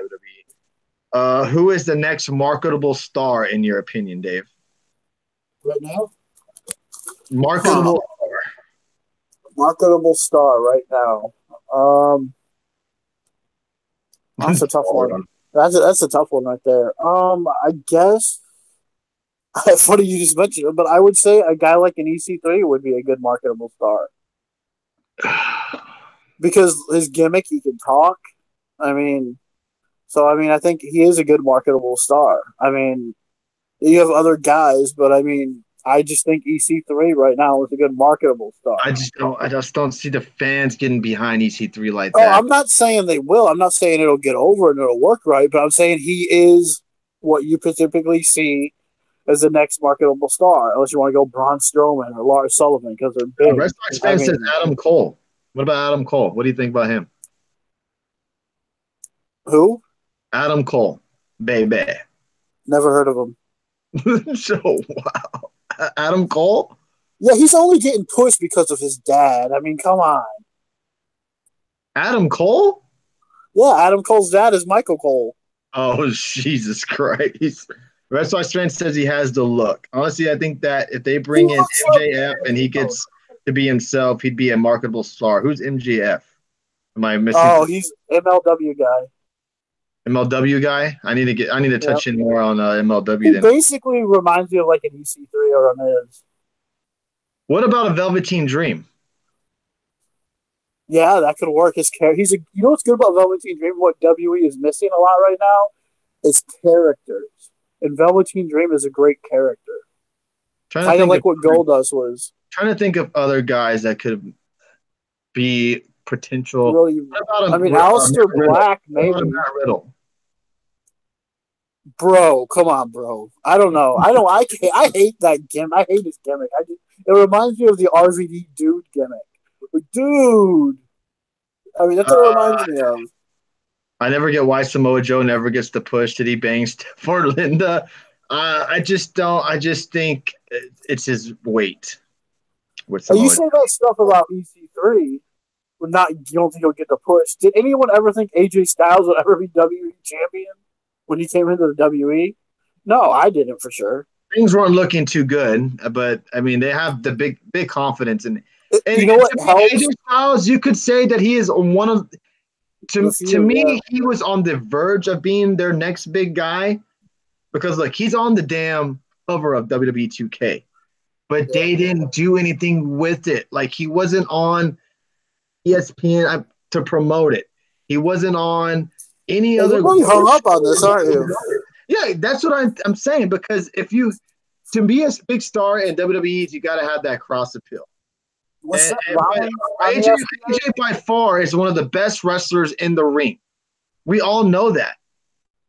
WWE. Who is the next marketable star in your opinion, Dave? Right now, marketable star right now. That's a tough one. That's a tough one right there. I guess. Funny you just mentioned it, but I would say a guy like an EC3 would be a good marketable star because his gimmick, he can talk. I think he is a good marketable star. I mean, you have other guys, but I just think EC3 right now is a good marketable star. I just don't see the fans getting behind EC3 like that. Oh, I'm not saying they will. I'm not saying it'll get over and it'll work right, but I'm saying he is what you typically see as the next marketable star, unless you want to go Braun Strowman or Lars Sullivan because they're big. Red Sox fan says Adam Cole. What about Adam Cole? What do you think about him? Who? Adam Cole. Baby. Never heard of him. So, wow. Adam Cole? Yeah, he's only getting pushed because of his dad. I mean, come on. Adam Cole? Yeah, Adam Cole's dad is Michael Cole. Oh, Jesus Christ. Red Sox fan says he has the look. Honestly, I think that if they bring in MJF and he gets to be himself, he'd be a marketable star. Who's MJF? Am I missing? Oh, he's MLW guy. MLW guy? I need to touch in more on MLW. He basically reminds me of like an EC3 or a Miz. What about a Velveteen Dream? Yeah, that could work. His character. You know what's good about Velveteen Dream? What WWE is missing a lot right now is characters. And Velveteen Dream is a great character. Kind of like what Goldust was. Trying to think of other guys that could be potential. Really, Aleister Black, maybe. Riddle. Bro, come on, bro. I don't know. I hate that gimmick. I hate his gimmick. It reminds me of the RVD dude gimmick. Dude. That's what it reminds me of. I never get why Samoa Joe never gets the push that he bangs for Linda. I just don't. I just think it's his weight. You say that stuff about EC3, but you don't think he'll get the push. Did anyone ever think AJ Styles would ever be WWE champion when he came into the WWE? No, I didn't for sure. Things weren't looking too good, but they have the big confidence in. And you know what helps? AJ Styles, you could say that he is one of. To me, he was on the verge of being their next big guy because, he's on the damn cover of WWE 2K, but they didn't do anything with it. He wasn't on ESPN to promote it. He wasn't on any other. You're really hung up on this, aren't you? Yeah, that's what I'm saying, because to be a big star in WWE, you got to have that cross appeal. AJ by far is one of the best wrestlers in the ring. We all know that.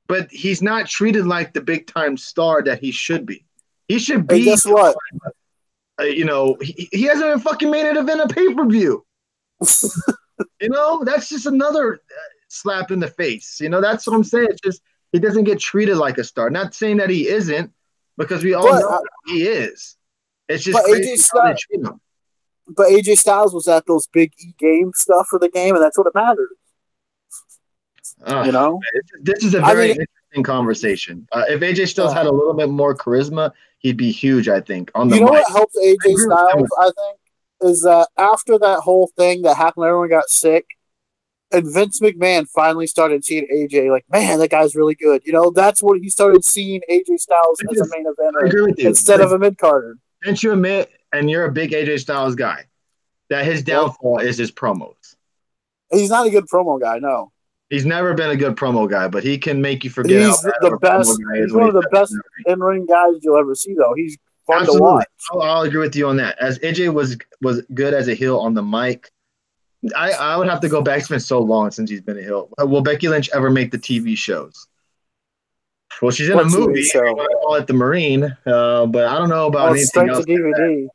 But he's not treated like the big time star that he should be. He should be. And guess what? He hasn't even fucking made it event a pay-per-view. That's just another slap in the face. That's what I'm saying. It's just he doesn't get treated like a star. Not saying that he isn't, because we all know he is. It's just crazy how they treat him. But AJ Styles was at those big E-game stuff for the game, and that's what it matters. This is a very interesting conversation. If AJ Styles had a little bit more charisma, he'd be huge, I think. On the what helps AJ Styles, I think, is that after that whole thing that happened, everyone got sick, and Vince McMahon finally started seeing AJ like, man, that guy's really good. That's what he started seeing AJ Styles as a main eventer instead of a mid-carder. Didn't you admit, and you're a big AJ Styles guy, that his downfall is his promos? He's not a good promo guy, no. He's never been a good promo guy, but he can make you forget He's how bad the of a best. promo guy He's is when one he's of the best in-ring guys you'll ever see, though. He's fun to absolutely. watch. I'll agree with you on that. As AJ was good as a heel on the mic, I would have to go back. It's been so long since he's been a heel. Will Becky Lynch ever make the TV shows? Well, she's in a movie. Show? I call it The Marine, but I don't know about anything straight else. to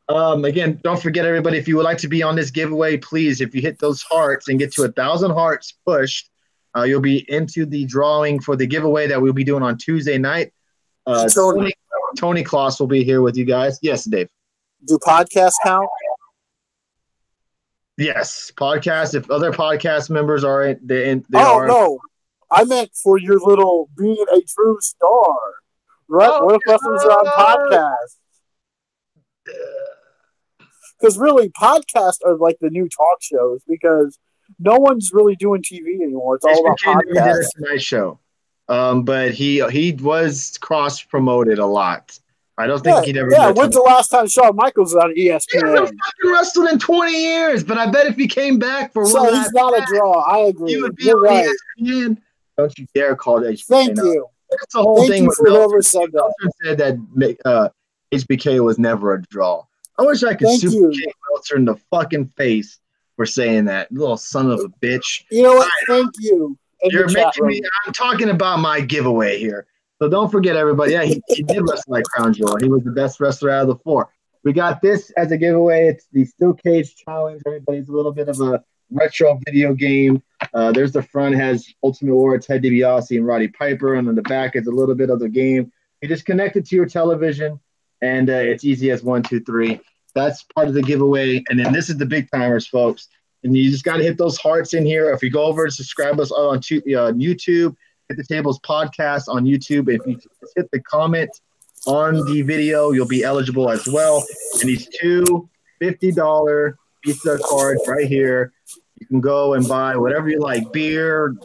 DVD. Again, don't forget, everybody, if you would like to be on this giveaway, please, if you hit those hearts and get to 1,000 hearts pushed, you'll be into the drawing for the giveaway that we'll be doing on Tuesday night. Tony Kloss will be here with you guys. Yes, Dave. Do podcasts count? Yes, podcast. If other podcast members are in, they oh are. No, I meant for your little being a true star. Right? What if wrestlers are on podcasts? Because really, podcasts are like the new talk shows because no one's really doing TV anymore. It's all about podcasts. Did a Tonight Show, but he was cross promoted a lot. I don't think he'd ever. Yeah, when's the last time Shawn Michaels was on ESPN? He hasn't fucking wrestled in 20 years, but I bet if he came back for one, he's not a draw. I agree. He would be on right. ESPN. Don't you dare call it HBK. Thank you. That's the whole thing. Thank you for whoever said that. Said that HBK was never a draw. I wish I could super kick Meltzer in the fucking face for saying that. Little son of a bitch. You know what? Thank you. You're making me. I'm talking about my giveaway here. So don't forget, everybody. Yeah, he did wrestle like Crown Jewel. He was the best wrestler out of the four. We got this as a giveaway. It's the Steel Cage Challenge. Everybody's a little bit of a retro video game. There's the front has Ultimate Warrior, Ted DiBiase, and Roddy Piper, and on the back is a little bit of the game. You just connect it to your television, and it's easy as 1, 2, 3. That's part of the giveaway. And then this is the big timers, folks. And you just got to hit those hearts in here. If you go over and subscribe us on YouTube, hit the Tables podcast on YouTube. If you just hit the comment on the video, you'll be eligible as well. And these two $50 pizza cards right here, you can go and buy whatever you like, beer,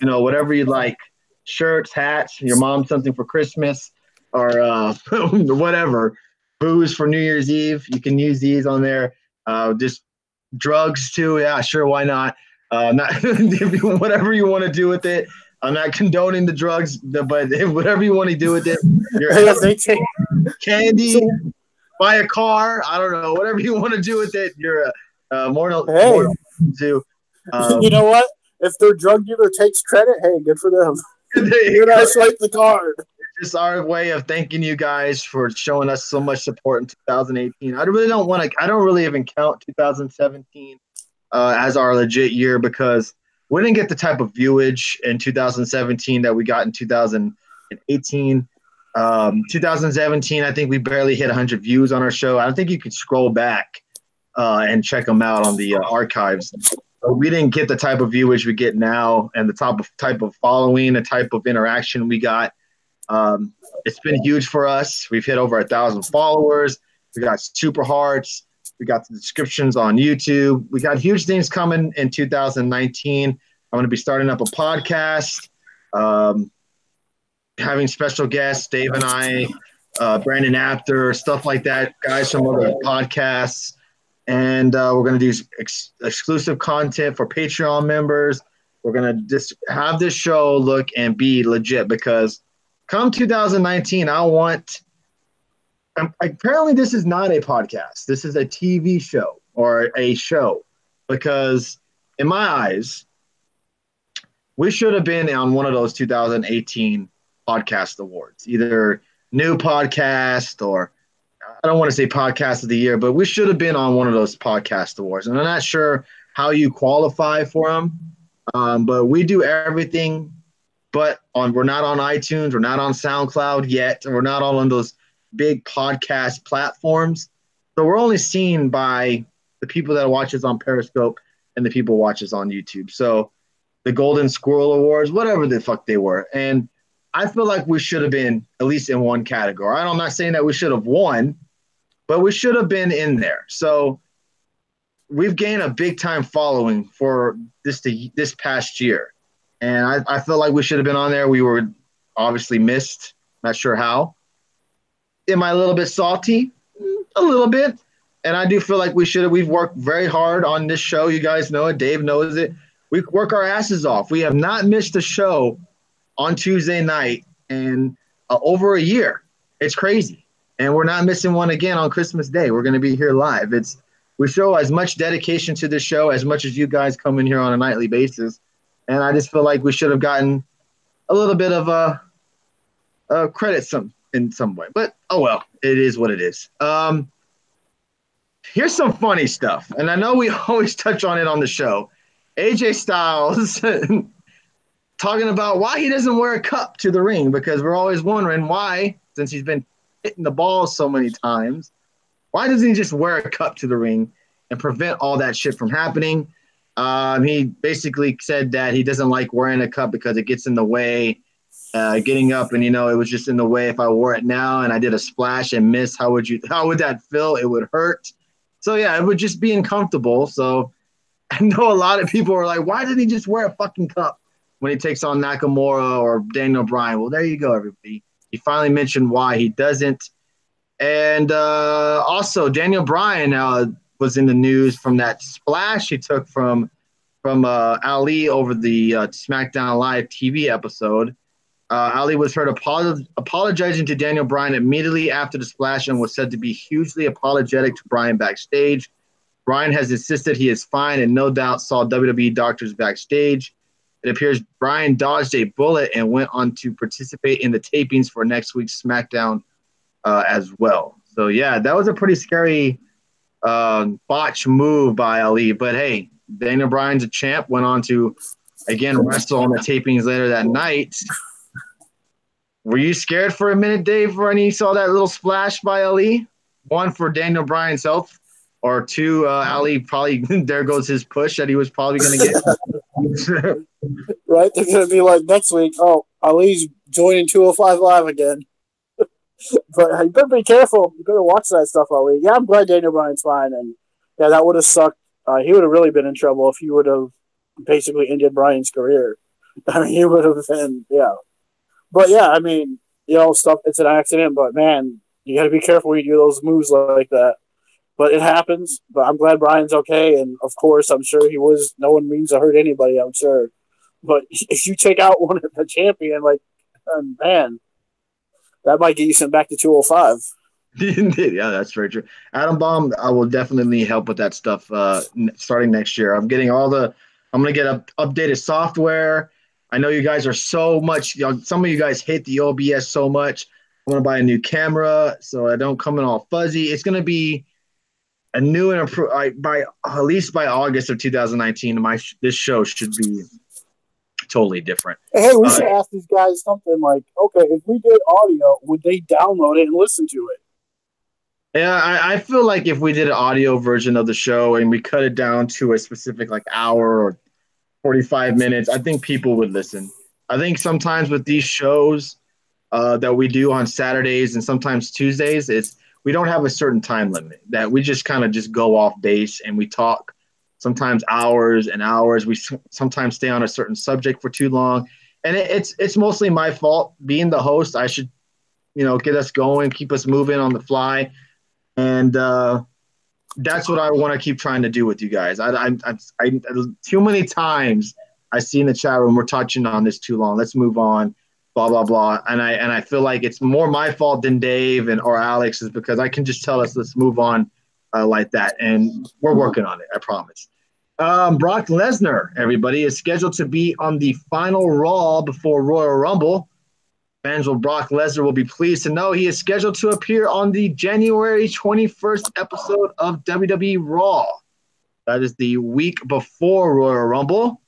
whatever you like, shirts, hats, your mom something for Christmas, or whatever, booze for New Year's Eve. You can use these on there. Just drugs too. Yeah, sure. Why not? Whatever you want to do with it. I'm not condoning the drugs, but whatever you want to do with it, candy, buy a car. I don't know. Whatever you want to do with it, you're more to. You know what? If their drug dealer takes credit, hey, good for them. I swipe the card. It's just our way of thanking you guys for showing us so much support in 2018. I don't really even count 2017 as our legit year because we didn't get the type of viewage in 2017 that we got in 2018. 2017, I think we barely hit 100 views on our show. I don't think you could scroll back and check them out on the archives. We didn't get the type of viewage we get now and the type of following, the type of interaction we got. It's been huge for us. We've hit over 1,000 followers. We got super hearts. We got the descriptions on YouTube. We got huge things coming in 2019. I'm going to be starting up a podcast, having special guests, Dave and I, Brandon Apter, stuff like that, guys from other podcasts. And we're going to do exclusive content for Patreon members. We're going to just have this show look and be legit because come 2019, apparently this is not a podcast. This is a TV show or a show because in my eyes, we should have been on one of those 2018 podcast awards, either new podcast or I don't want to say podcast of the year, but we should have been on one of those podcast awards. And I'm not sure how you qualify for them, but we do everything. But we're not on iTunes, we're not on SoundCloud yet, and we're not all on those big podcast platforms. So we're only seen by the people that watch us on Periscope and the people who watch us on YouTube. So the Golden Squirrel Awards, whatever the fuck they were. And I feel like we should have been at least in one category. I'm not saying that we should have won, but we should have been in there. So we've gained a big time following for this past year. And I feel like we should have been on there. We were obviously missed. Not sure how. Am I a little bit salty? A little bit. And I do feel like we've worked very hard on this show. You guys know it. Dave knows it. We work our asses off. We have not missed a show on Tuesday night in over a year. It's crazy. And we're not missing one again on Christmas Day. We're going to be here live. We show as much dedication to this show as much as you guys come in here on a nightly basis. And I just feel like we should have gotten a little bit of credit in some way. But, oh, well, it is what it is. Here's some funny stuff. And I know we always touch on it on the show. AJ Styles talking about why he doesn't wear a cup to the ring, because we're always wondering why, since he's been hitting the ball so many times, why doesn't he just wear a cup to the ring and prevent all that shit from happening? He basically said that he doesn't like wearing a cup because it gets in the way, getting up, and, it was just in the way. If I wore it now and I did a splash and miss, how would that feel? It would hurt. So, yeah, it would just be uncomfortable. So I know a lot of people are like, why didn't he just wear a fucking cup when he takes on Nakamura or Daniel Bryan? Well, there you go, everybody. He finally mentioned why he doesn't. And also, Daniel Bryan was in the news from that splash he took from Ali over the SmackDown Live TV episode. Ali was heard apologizing to Daniel Bryan immediately after the splash and was said to be hugely apologetic to Bryan backstage. Bryan has insisted he is fine and no doubt saw WWE doctors backstage. It appears Bryan dodged a bullet and went on to participate in the tapings for next week's SmackDown as well. So, yeah, that was a pretty scary botch move by Ali. But, hey, Daniel Bryan's a champ, went on to, again, wrestle on the tapings later that night. Were you scared for a minute, Dave, when you saw that little splash by Ali? One, for Daniel Bryan's health, or two, Ali probably, there goes his push that he was probably going to get. Right? They're going to be like next week, oh, Ali's joining 205 Live again. But you better be careful. You better watch that stuff, Ali. Yeah, I'm glad Daniel Bryan's fine. And, yeah, that would have sucked. He would have really been in trouble if he would have basically ended Bryan's career. I mean, he would have been, yeah. But, yeah, I mean, stuff, it's an accident. But, man, you got to be careful when you do those moves like that. But it happens. But I'm glad Bryan's okay. And, of course, I'm sure he was. No one means to hurt anybody, I'm sure. But if you take out one of the champion, man, that might get you sent back to 205. Yeah, that's very true. Adam Bomb, I will definitely help with that stuff starting next year. I'm going to get updated software. I know you guys are so much, some of you guys hate the OBS so much. I'm going to buy a new camera so I don't come in all fuzzy. It's going to be a new and improved, at least by August of 2019, this show should be totally different. Hey, we should ask these guys something like, okay, if we did audio, would they download it and listen to it? Yeah, I feel like if we did an audio version of the show and we cut it down to a specific hour or 45 minutes, I think people would listen. I think sometimes with these shows that we do on Saturdays and sometimes Tuesdays, we don't have a certain time limit, that we just kind of just go off base and we talk sometimes hours and hours. We sometimes stay on a certain subject for too long. And it's mostly my fault. Being the host, I should, get us going, keep us moving on the fly. And that's what I want to keep trying to do with you guys. I too many times I see in the chat room, we're touching on this too long. Let's move on, blah, blah, blah. And I feel like it's more my fault than Dave or Alex, is because I can just tell us, let's move on. Like that, and we're working on it, I promise. Brock Lesnar, everybody, is scheduled to be on the final Raw before Royal Rumble. Fans of Brock Lesnar will be pleased to know he is scheduled to appear on the January 21st episode of WWE Raw. That is the week before Royal Rumble,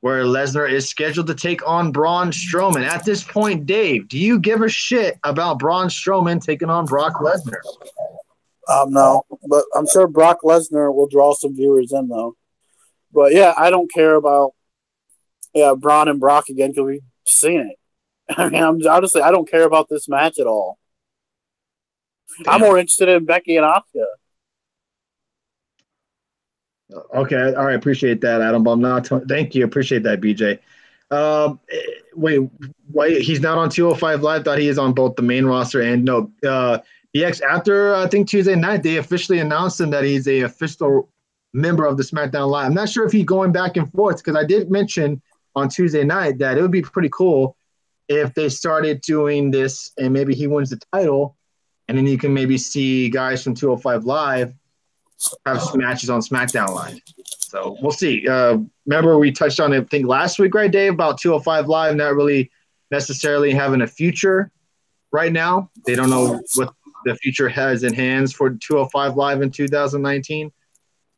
where Lesnar is scheduled to take on Braun Strowman. At this point, Dave, do you give a shit about Braun Strowman taking on Brock Lesnar? No, but I'm sure Brock Lesnar will draw some viewers in, though. But, yeah, I don't care about Braun and Brock again because we've seen it. I mean, honestly, I don't care about this match at all. Damn. I'm more interested in Becky and Asuka. Okay, all right, appreciate that, Adam. Thank you, appreciate that, BJ. Wait, he's not on 205 Live? Thought he is on both the main roster and DX. After I think Tuesday night, they officially announced him that he's a official member of the SmackDown Live. I'm not sure if he's going back and forth because I did mention on Tuesday night that it would be pretty cool if they started doing this and maybe he wins the title and then you can maybe see guys from 205 Live have matches on SmackDown Live. So we'll see. Remember we touched on it, I think last week, right, Dave, about 205 Live not really necessarily having a future right now. They don't know what the future has in hands for 205 Live in 2019.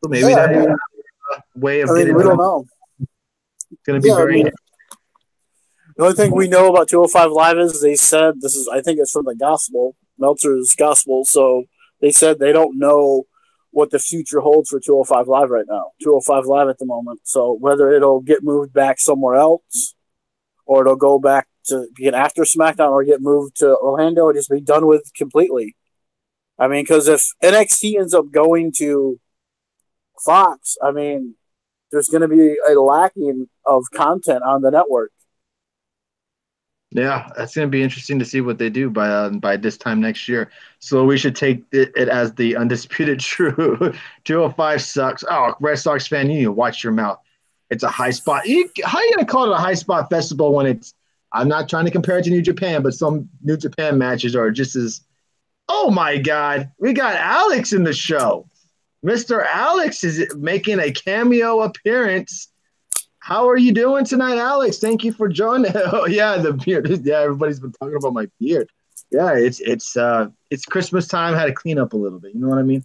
So maybe that's a way of getting. We don't know. It's going to be very. The only thing we know about 205 Live is they said this is. I think it's from the Gospel, Meltzer's Gospel. So they said they don't know what the future holds for 205 Live right now. 205 Live at the moment. So whether it'll get moved back somewhere else, or it'll go back to being after SmackDown, or get moved to Orlando and just be done with completely. I mean, because if NXT ends up going to Fox, I mean, there's going to be a lacking of content on the network. Yeah, that's going to be interesting to see what they do by this time next year. So we should take it as the undisputed truth. 205 sucks. Oh, Red Sox fan, you need to watch your mouth. It's a high spot. How are you going to call it a high spot festival when it's – I'm not trying to compare it to New Japan, but some New Japan matches are just as – oh, my God. We got Alex in the show. Mr. Alex is making a cameo appearance. How are you doing tonight, Alex? Thank you for joining. Oh, yeah, the beard. Yeah, everybody's been talking about my beard. Yeah, it's Christmas time. Had to clean up a little bit. You know what I mean?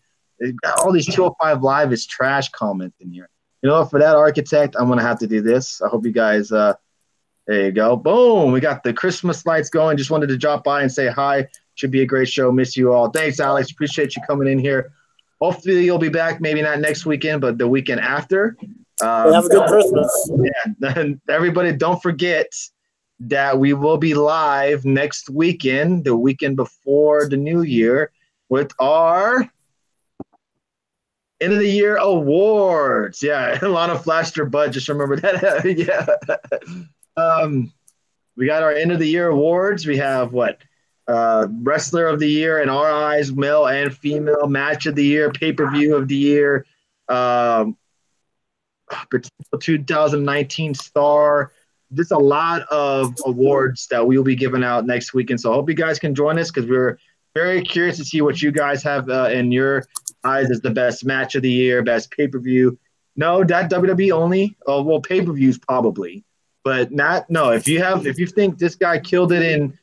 All these 205 Live is trash comments in here. You know, for that architect, I'm going to have to do this. I hope you guys there you go. Boom. We got the Christmas lights going. Just wanted to drop by and say hi. Should be a great show. Miss you all. Thanks, Alex. Appreciate you coming in here. Hopefully you'll be back, maybe not next weekend, but the weekend after. Have a good Christmas. Yeah, everybody, don't forget that we will be live next weekend, the weekend before the new year, with our end of the year awards. Yeah, a lot of flashed their butt. Just remember that. Yeah. We got our end of the year awards. We have wrestler of the year in our eyes, male and female, match of the year, pay-per-view of the year, potential 2019 star. Just a lot of awards that we will be giving out next weekend. So I hope you guys can join us because we're very curious to see what you guys have in your eyes as the best match of the year, best pay-per-view. No, that WWE only. Well, pay-per-views probably, but not. No, if you think this guy killed it in.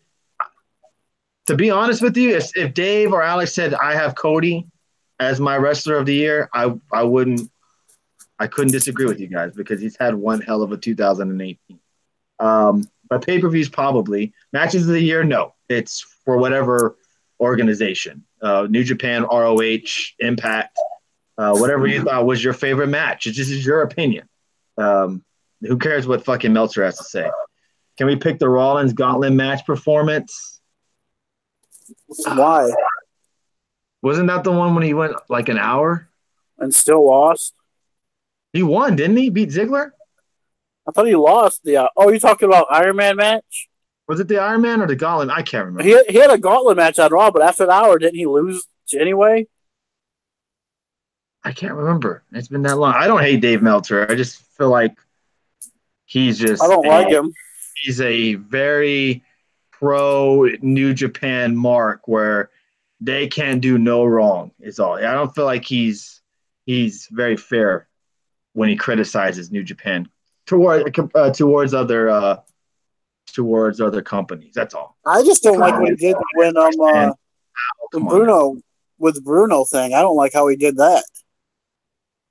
To be honest with you, if Dave or Alex said I have Cody as my wrestler of the year, I couldn't disagree with you guys because he's had one hell of a 2018. But pay-per-views probably. Matches of the year, no. It's for whatever organization. New Japan, ROH, Impact, whatever you thought was your favorite match. This is your opinion. Who cares what fucking Meltzer has to say? Can we pick the Rollins Gauntlet match performance? Why? Wasn't that the one when he went like an hour? And still lost? He won, didn't he? Beat Ziggler? I thought he lost the you're talking about Iron Man match? Was it the Iron Man or the Gauntlet? I can't remember. He had a Gauntlet match on Raw, but after an hour, didn't he lose anyway? I can't remember. It's been that long. I don't hate Dave Meltzer. I just feel like he's just – I don't like him. He's a very pro New Japan mark where they can do no wrong is all. I don't feel like he's very fair when he criticizes New Japan towards other companies. That's all. I just don't like what he did when Bruno thing. I don't like how he did that.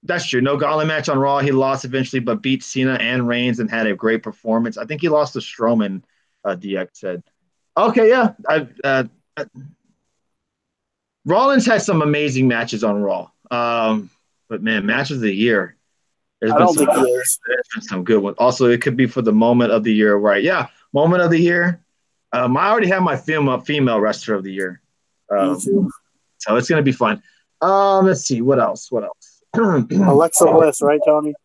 That's true. No Gauntlet match on Raw. He lost eventually, but beat Cena and Reigns and had a great performance. I think he lost to Strowman. DX said. Okay, yeah. Rollins has some amazing matches on Raw. But man, matches of the year. There's been some good ones. Also, it could be for the moment of the year, right? Yeah, moment of the year. I already have my female wrestler of the year. So it's gonna be fun. Let's see what else. Alexa Bliss, right, Tony?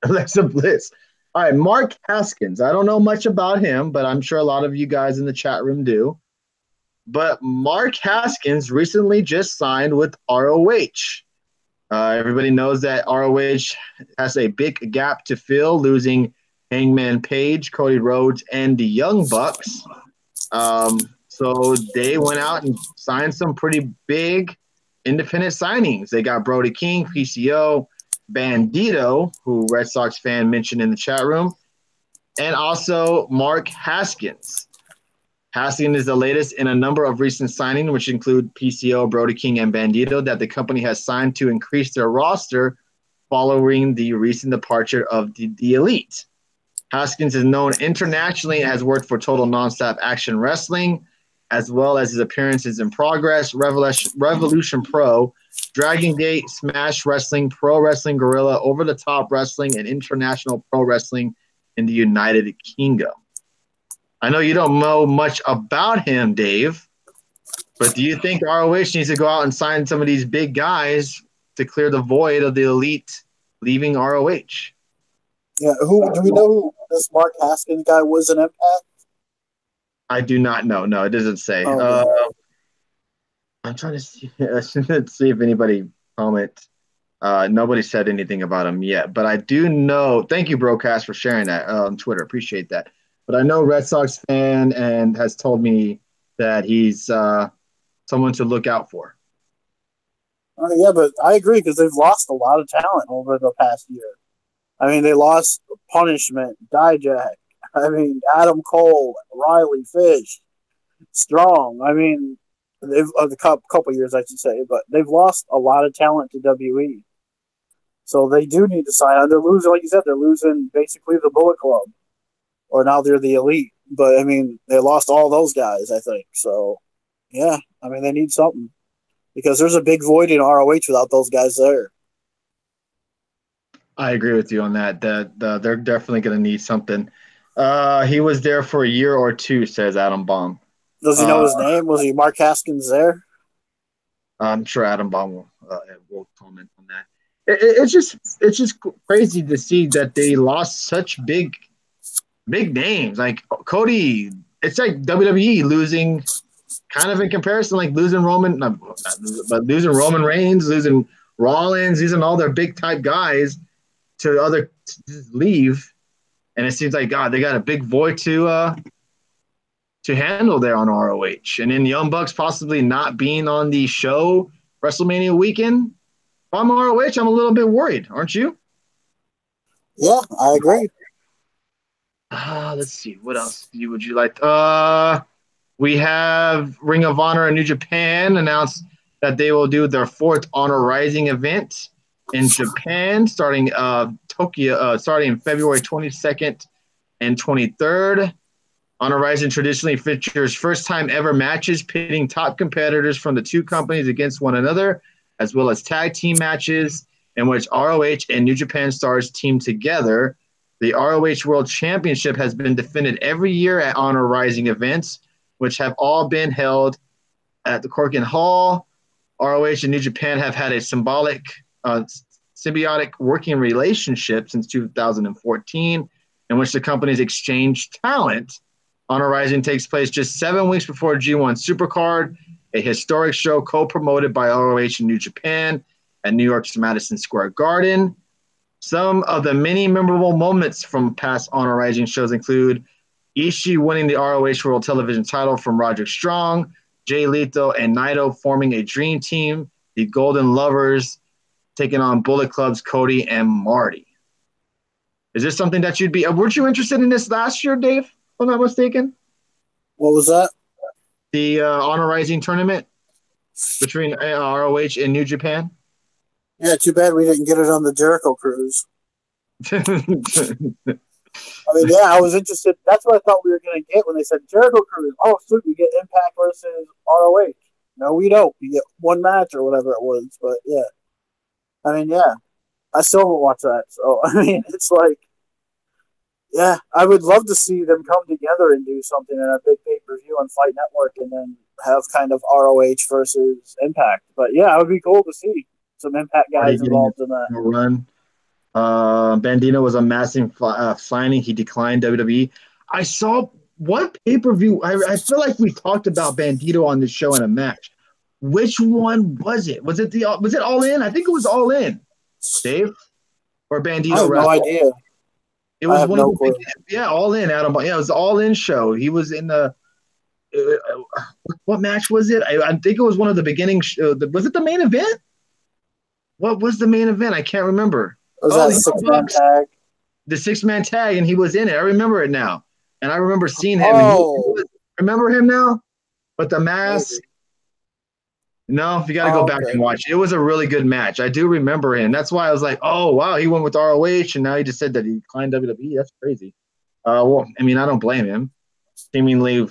Alexa Bliss. All right, Mark Haskins. I don't know much about him, but I'm sure a lot of you guys in the chat room do. But Mark Haskins recently just signed with ROH. Everybody knows that ROH has a big gap to fill, losing Hangman Page, Cody Rhodes, and the Young Bucks. So they went out and signed some pretty big independent signings. They got Brody King, PCO, Bandito, who Red Sox fan mentioned in the chat room, and also Mark Haskins. Haskins is the latest in a number of recent signings, which include PCO, Brody King, and Bandito, that the company has signed to increase their roster following the recent departure of the Elite. Haskins is known internationally and has worked for Total Nonstop Action Wrestling, as well as his appearances in Progress, Revolution Pro, Dragon Gate, Smash Wrestling, Pro Wrestling Guerrilla, Over the Top Wrestling, and International Pro Wrestling in the United Kingdom. I know you don't know much about him, Dave, but do you think ROH needs to go out and sign some of these big guys to clear the void of the Elite leaving ROH? Yeah, do we know who this Mark Haskins guy was in Impact? I do not know. No, it doesn't say. I'm trying to see. Let's see if anybody comment. Nobody said anything about him yet, but I do know. Thank you, Broadcast, for sharing that on Twitter. Appreciate that. But I know Red Sox fan and has told me that he's someone to look out for. Yeah, but I agree because they've lost a lot of talent over the past year. I mean, they lost Punishment, Dijak. I mean, Adam Cole, Riley Fish, Strong. I mean, they've a couple years, I should say, but they've lost a lot of talent to WE. So they do need to sign. They're losing, like you said, they're losing basically the Bullet Club, or now they're the Elite. But I mean, they lost all those guys, I think. So yeah, I mean, they need something because there's a big void in ROH without those guys there. I agree with you on that. They're definitely going to need something. He was there for a year or two, says Adam Baum. Does he know his name? Was he Mark Haskins there? I'm sure Adam Baum will comment on that. It's just crazy to see that they lost such big names. Like Cody, it's like WWE losing, kind of in comparison, like losing Roman Reigns, losing Rollins, losing all their big type guys to just leave, and it seems like God, they got a big void to handle there on ROH, and then the Young Bucks possibly not being on the show WrestleMania weekend. If I'm ROH, I'm a little bit worried, aren't you? Yeah, I agree. Let's see, what else would you like? We have Ring of Honor and New Japan announced that they will do their 4th Honor Rising event in Japan, starting Tokyo, starting February 22nd and 23rd. Honor Rising traditionally features first-time ever matches pitting top competitors from the two companies against one another, as well as tag team matches in which ROH and New Japan stars team together. The ROH World Championship has been defended every year at Honor Rising events, which have all been held at the Korakuen Hall. ROH and New Japan have had a symbiotic working relationship since 2014, in which the companies exchanged talent. Honor Rising takes place just 7 weeks before G1 Supercard, a historic show co-promoted by ROH and New Japan at New York's Madison Square Garden. Some of the many memorable moments from past Honor Rising shows include Ishii winning the ROH World Television title from Roderick Strong, Jay Lethal and Naito forming a dream team, the Golden Lovers taking on Bullet Club's Cody and Marty. Is this something that you'd be – weren't you interested in this last year, Dave, if I'm not mistaken? What was that? The Honor Rising tournament between ROH and New Japan? Yeah, too bad we didn't get it on the Jericho cruise. I mean, yeah, I was interested. That's what I thought we were going to get when they said Jericho Cruise. Oh, sweet, we get Impact versus ROH. No, we don't. We get one match or whatever it was. But, yeah. I mean, yeah. I still haven't watched that. So, I mean, it's like, yeah, I would love to see them come together and do something in a big pay-per-view on Fight Network and then have kind of ROH versus Impact. But, yeah, it would be cool to see some Impact guys involved in that. Run. Bandito was a massive signing. He declined WWE. I saw one pay-per-view. I feel like we talked about Bandito on this show in a match. Which one was it? Was it All In? I think it was All In. Dave or Bandito? I have no idea. It was one of the All In, Adam. Yeah, it was the All In show. He was in the what match was it? I think it was one of the beginning. Was it the main event? What was the main event? I can't remember. Was that 6-man tag? The 6-man tag, and he was in it. I remember it now, and I remember seeing him. Oh, remember him now, but the mask. Maybe. No, you got to go back and watch. It was a really good match. I do remember him. That's why I was like, oh wow, he went with ROH, and now he just said that he climbed WWE. That's crazy. Well, I mean, I don't blame him. Seemingly,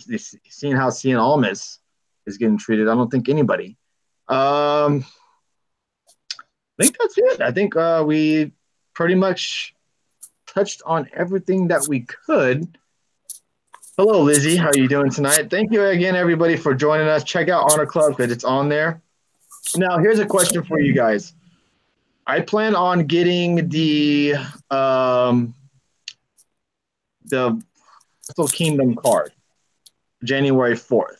seeing how Cien Almas is getting treated, I don't think anybody. I think that's it. I think we pretty much touched on everything that we could. Hello, Lizzie. How are you doing tonight? Thank you again, everybody, for joining us. Check out Honor Club because it's on there. Now, here's a question for you guys. I plan on getting the Wrestle Kingdom card, January 4th.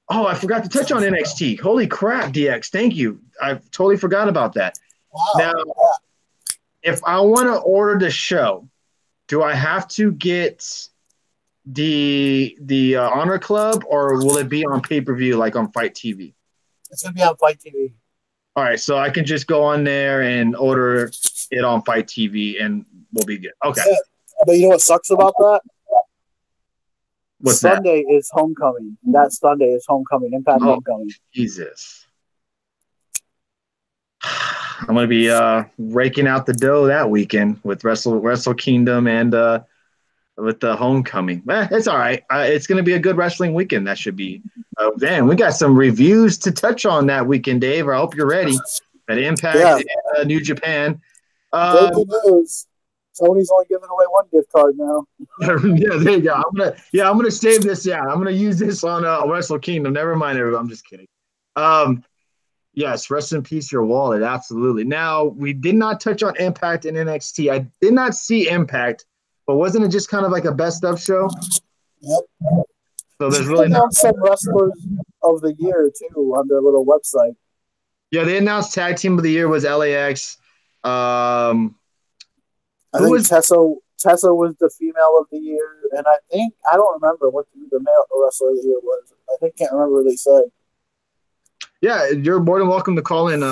Oh, I forgot to touch on NXT. Holy crap, DX. Thank you. I totally forgot about that. Wow. Now, if I want to order the show, do I have to get the Honor Club, or will it be on pay-per-view like on Fight TV? It's going to be on Fight TV. All right, so I can just go on there and order it on Fight TV, and we'll be good. Okay. Yeah. But you know what sucks about that? What's Sunday is Homecoming. That Sunday is Homecoming. Impact Homecoming. Jesus. I'm going to be raking out the dough that weekend with Wrestle Kingdom and with the Homecoming. It's all right. It's going to be a good wrestling weekend. That should be. Damn, we got some reviews to touch on that weekend, Dave. I hope you're ready. At Impact and New Japan. Breaking news. Tony's only giving away one gift card now. Yeah, there you go. I'm gonna save this. Yeah, I'm gonna use this on Wrestle Kingdom. Never mind, everyone. I'm just kidding. Yes, rest in peace, your wallet. Absolutely. Now, we did not touch on Impact and NXT. I did not see Impact, but wasn't it just kind of like a best of show? Yep. So there's really not some wrestlers of the year too on their little website. Yeah, they announced Tag Team of the Year was LAX. I think Tessa was the female of the year, and I don't remember what the male wrestler of the year was. Can't remember what they said. Yeah, you're more than welcome to call in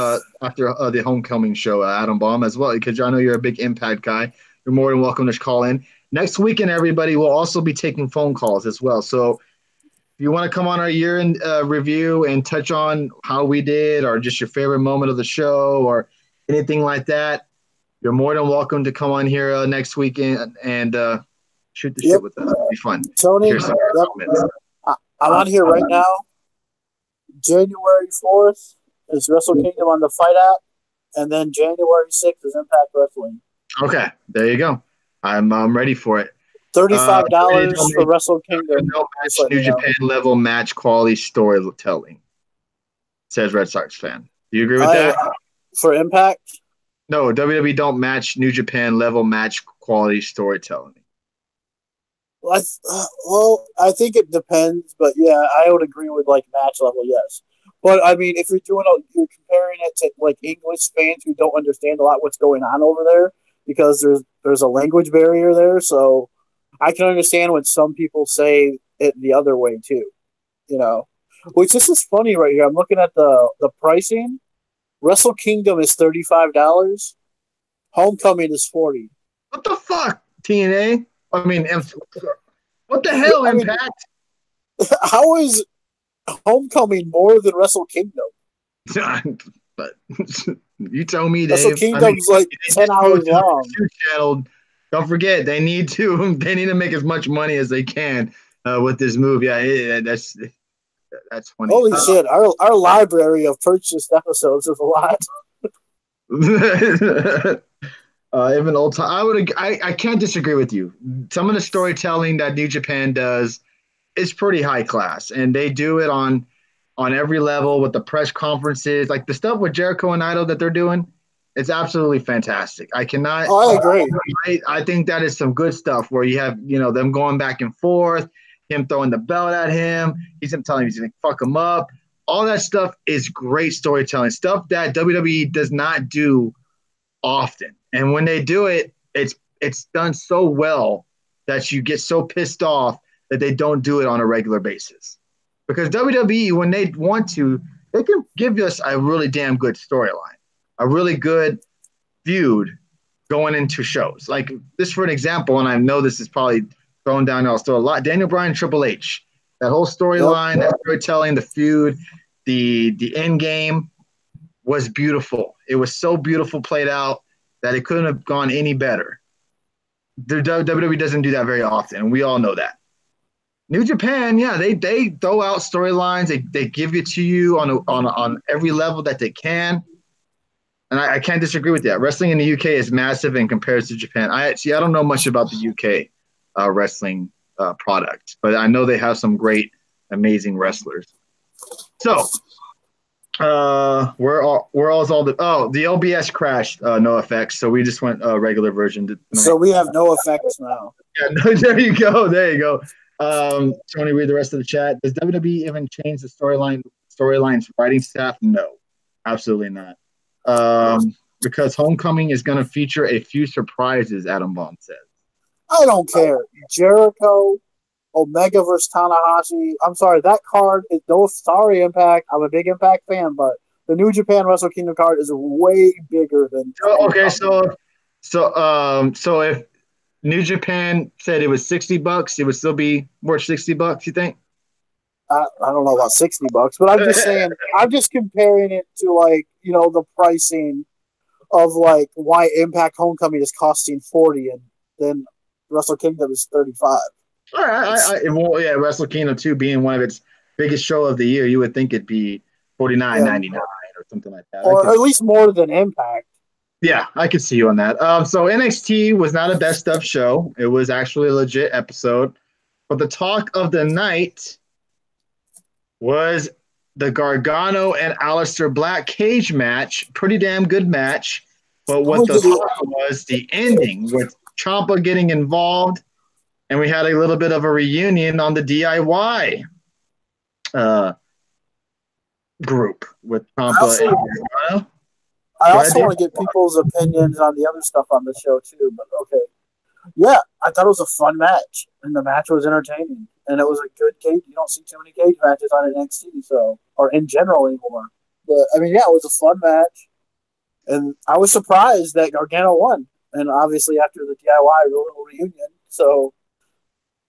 after the Homecoming show, Adam Baum, as well, because I know you're a big Impact guy. You're more than welcome to call in. Next weekend, everybody will also be taking phone calls as well. So if you want to come on our year-end review and touch on how we did or just your favorite moment of the show or anything like that, you're more than welcome to come on here next weekend and shoot the shit with us. It'll be fun. Tony, I'm on here right now. January 4th is Wrestle Kingdom on the Fight app, and then January 6th is Impact Wrestling. Okay, there you go. I'm ready for it. $35 for Wrestle Kingdom. New Japan level match quality storytelling, says Red Sox fan. Do you agree with that? For Impact? No, WWE don't match New Japan level match quality storytelling. Well, I think it depends, but yeah, I would agree with like match level, yes. But I mean, if you're comparing it to like English fans who don't understand a lot what's going on over there because there's a language barrier there, so I can understand when some people say it the other way too. You know, which this is funny right here. I'm looking at the pricing. Wrestle Kingdom is $35. Homecoming is $40. What the fuck, TNA? I mean, what the hell, Impact? How is Homecoming more than Wrestle Kingdom? But you tell me, Dave. Wrestle Kingdom's like 10 hours long. Channel. Don't forget, they need to make as much money as they can with this move. Yeah, that's funny. Holy shit! Our library of purchased episodes is a lot. Even old time, I can't disagree with you. Some of the storytelling that New Japan does is pretty high class, and they do it on every level with the press conferences, like the stuff with Jericho and Idol that they're doing. It's absolutely fantastic. I cannot. Oh, I agree. I think that is some good stuff where you have them going back and forth, him throwing the belt at him, he's telling him he's gonna fuck him up. all that stuff is great storytelling, stuff that WWE does not do often. And when they do it, it's done so well that you get so pissed off that they don't do it on a regular basis. Because WWE, when they want to, they can give us a really damn good storyline, a really good feud going into shows. Like this, for an example, and I know this is probably thrown down also a lot. Daniel Bryan, Triple H, that whole storyline, that storytelling, the feud, the end game was beautiful. It was so beautiful played out that it couldn't have gone any better. The WWE doesn't do that very often, and we all know that. New Japan, yeah, they throw out storylines. They give it to you on every level that they can, and I can't disagree with that. Wrestling in the UK is massive in comparison to Japan. I don't know much about the UK wrestling product, but I know they have some great, amazing wrestlers. So, where all's all the OBS crashed, no effects, so we just went regular version. So we have no effects now. Yeah, no, there you go. Tony, read the rest of the chat. Does WWE even change the storylines writing staff? No, absolutely not. Because Homecoming is going to feature a few surprises, Adam Baum says. I don't care. Jericho, Omega versus Tanahashi. I'm sorry, that card is sorry, Impact. I'm a big Impact fan, but the New Japan Wrestle Kingdom card is way bigger than. Okay, so if New Japan said it was $60, it would still be worth $60. You think? I don't know about $60, but I'm just saying. I'm just comparing it to the pricing of why Impact Homecoming is costing $40 and then Wrestle Kingdom is $35. All right, Wrestle Kingdom 2 being one of its biggest show of the year, you would think it'd be $49.99 or something like that, or at least more than Impact. Yeah, I could see you on that. So NXT was not a best of show; it was actually a legit episode. But the talk of the night was the Gargano and Aleister Black cage match. Pretty damn good match. But what the talk was the ending with Ciampa getting involved. And we had a little bit of a reunion on the DIY group with Ciampa and Gargano. I also want to get people's opinions on the other stuff on the show too, but okay. Yeah, I thought it was a fun match, and the match was entertaining, and it was a good cage. You don't see too many cage matches on NXT, or in general anymore. But I mean, yeah, it was a fun match, and I was surprised that Gargano won, and obviously after the DIY little reunion. So,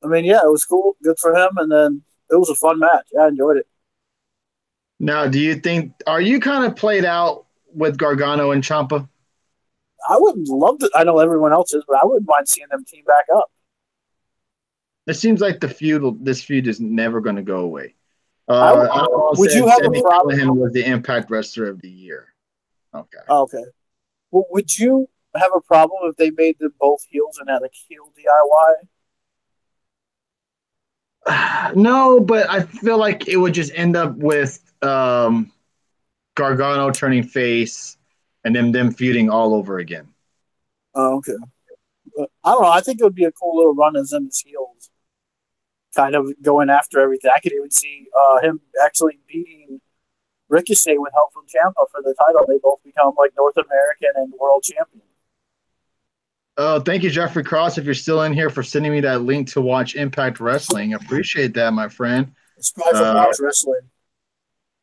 I mean, yeah, it was cool, good for him, and then it was a fun match. Yeah, I enjoyed it. Now, are you kind of played out with Gargano and Ciampa? I wouldn't love to. I know everyone else is, but I wouldn't mind seeing them team back up. It seems like this feud is never going to go away. Would you have a problem? Him was the Impact Wrestler of the Year. Okay. Okay. Well, would you have a problem if they made them both heels and had a heel DIY? No, but I feel like it would just end up with Gargano turning face and them feuding all over again. Oh, okay. But I don't know. I think it would be a cool little run as them as heels, kind of going after everything. I could even see him actually beating Ricochet with help from Ciampa for the title. They both become North American and world champion. Oh, thank you, Jeffrey Cross, if you're still in here, for sending me that link to watch Impact Wrestling. Appreciate that, my friend. It's probably for Watch Wrestling.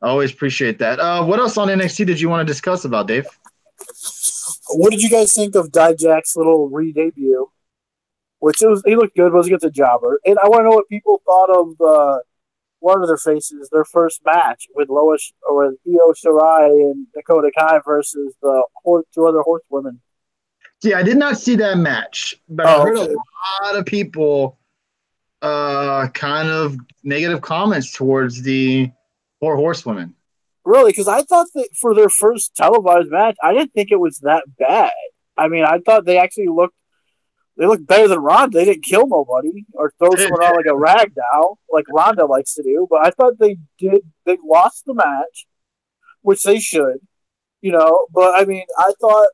Always appreciate that. What else on NXT did you want to discuss about, Dave? What did you guys think of Dijak's little re-debut? He looked good, was against a jobber. And I want to know what people thought of one of their faces, their first match with Io Shirai and Dakota Kai versus the two other horsewomen. See, I did not see that match, but I heard a lot of people kind of negative comments towards the four horsewomen. Really? Because I thought that for their first televised match, I didn't think it was that bad. I mean, I thought they actually looked better than Ronda. They didn't kill nobody or throw someone out like a rag doll, like Ronda likes to do. But I thought they lost the match, which they should, But I mean, I thought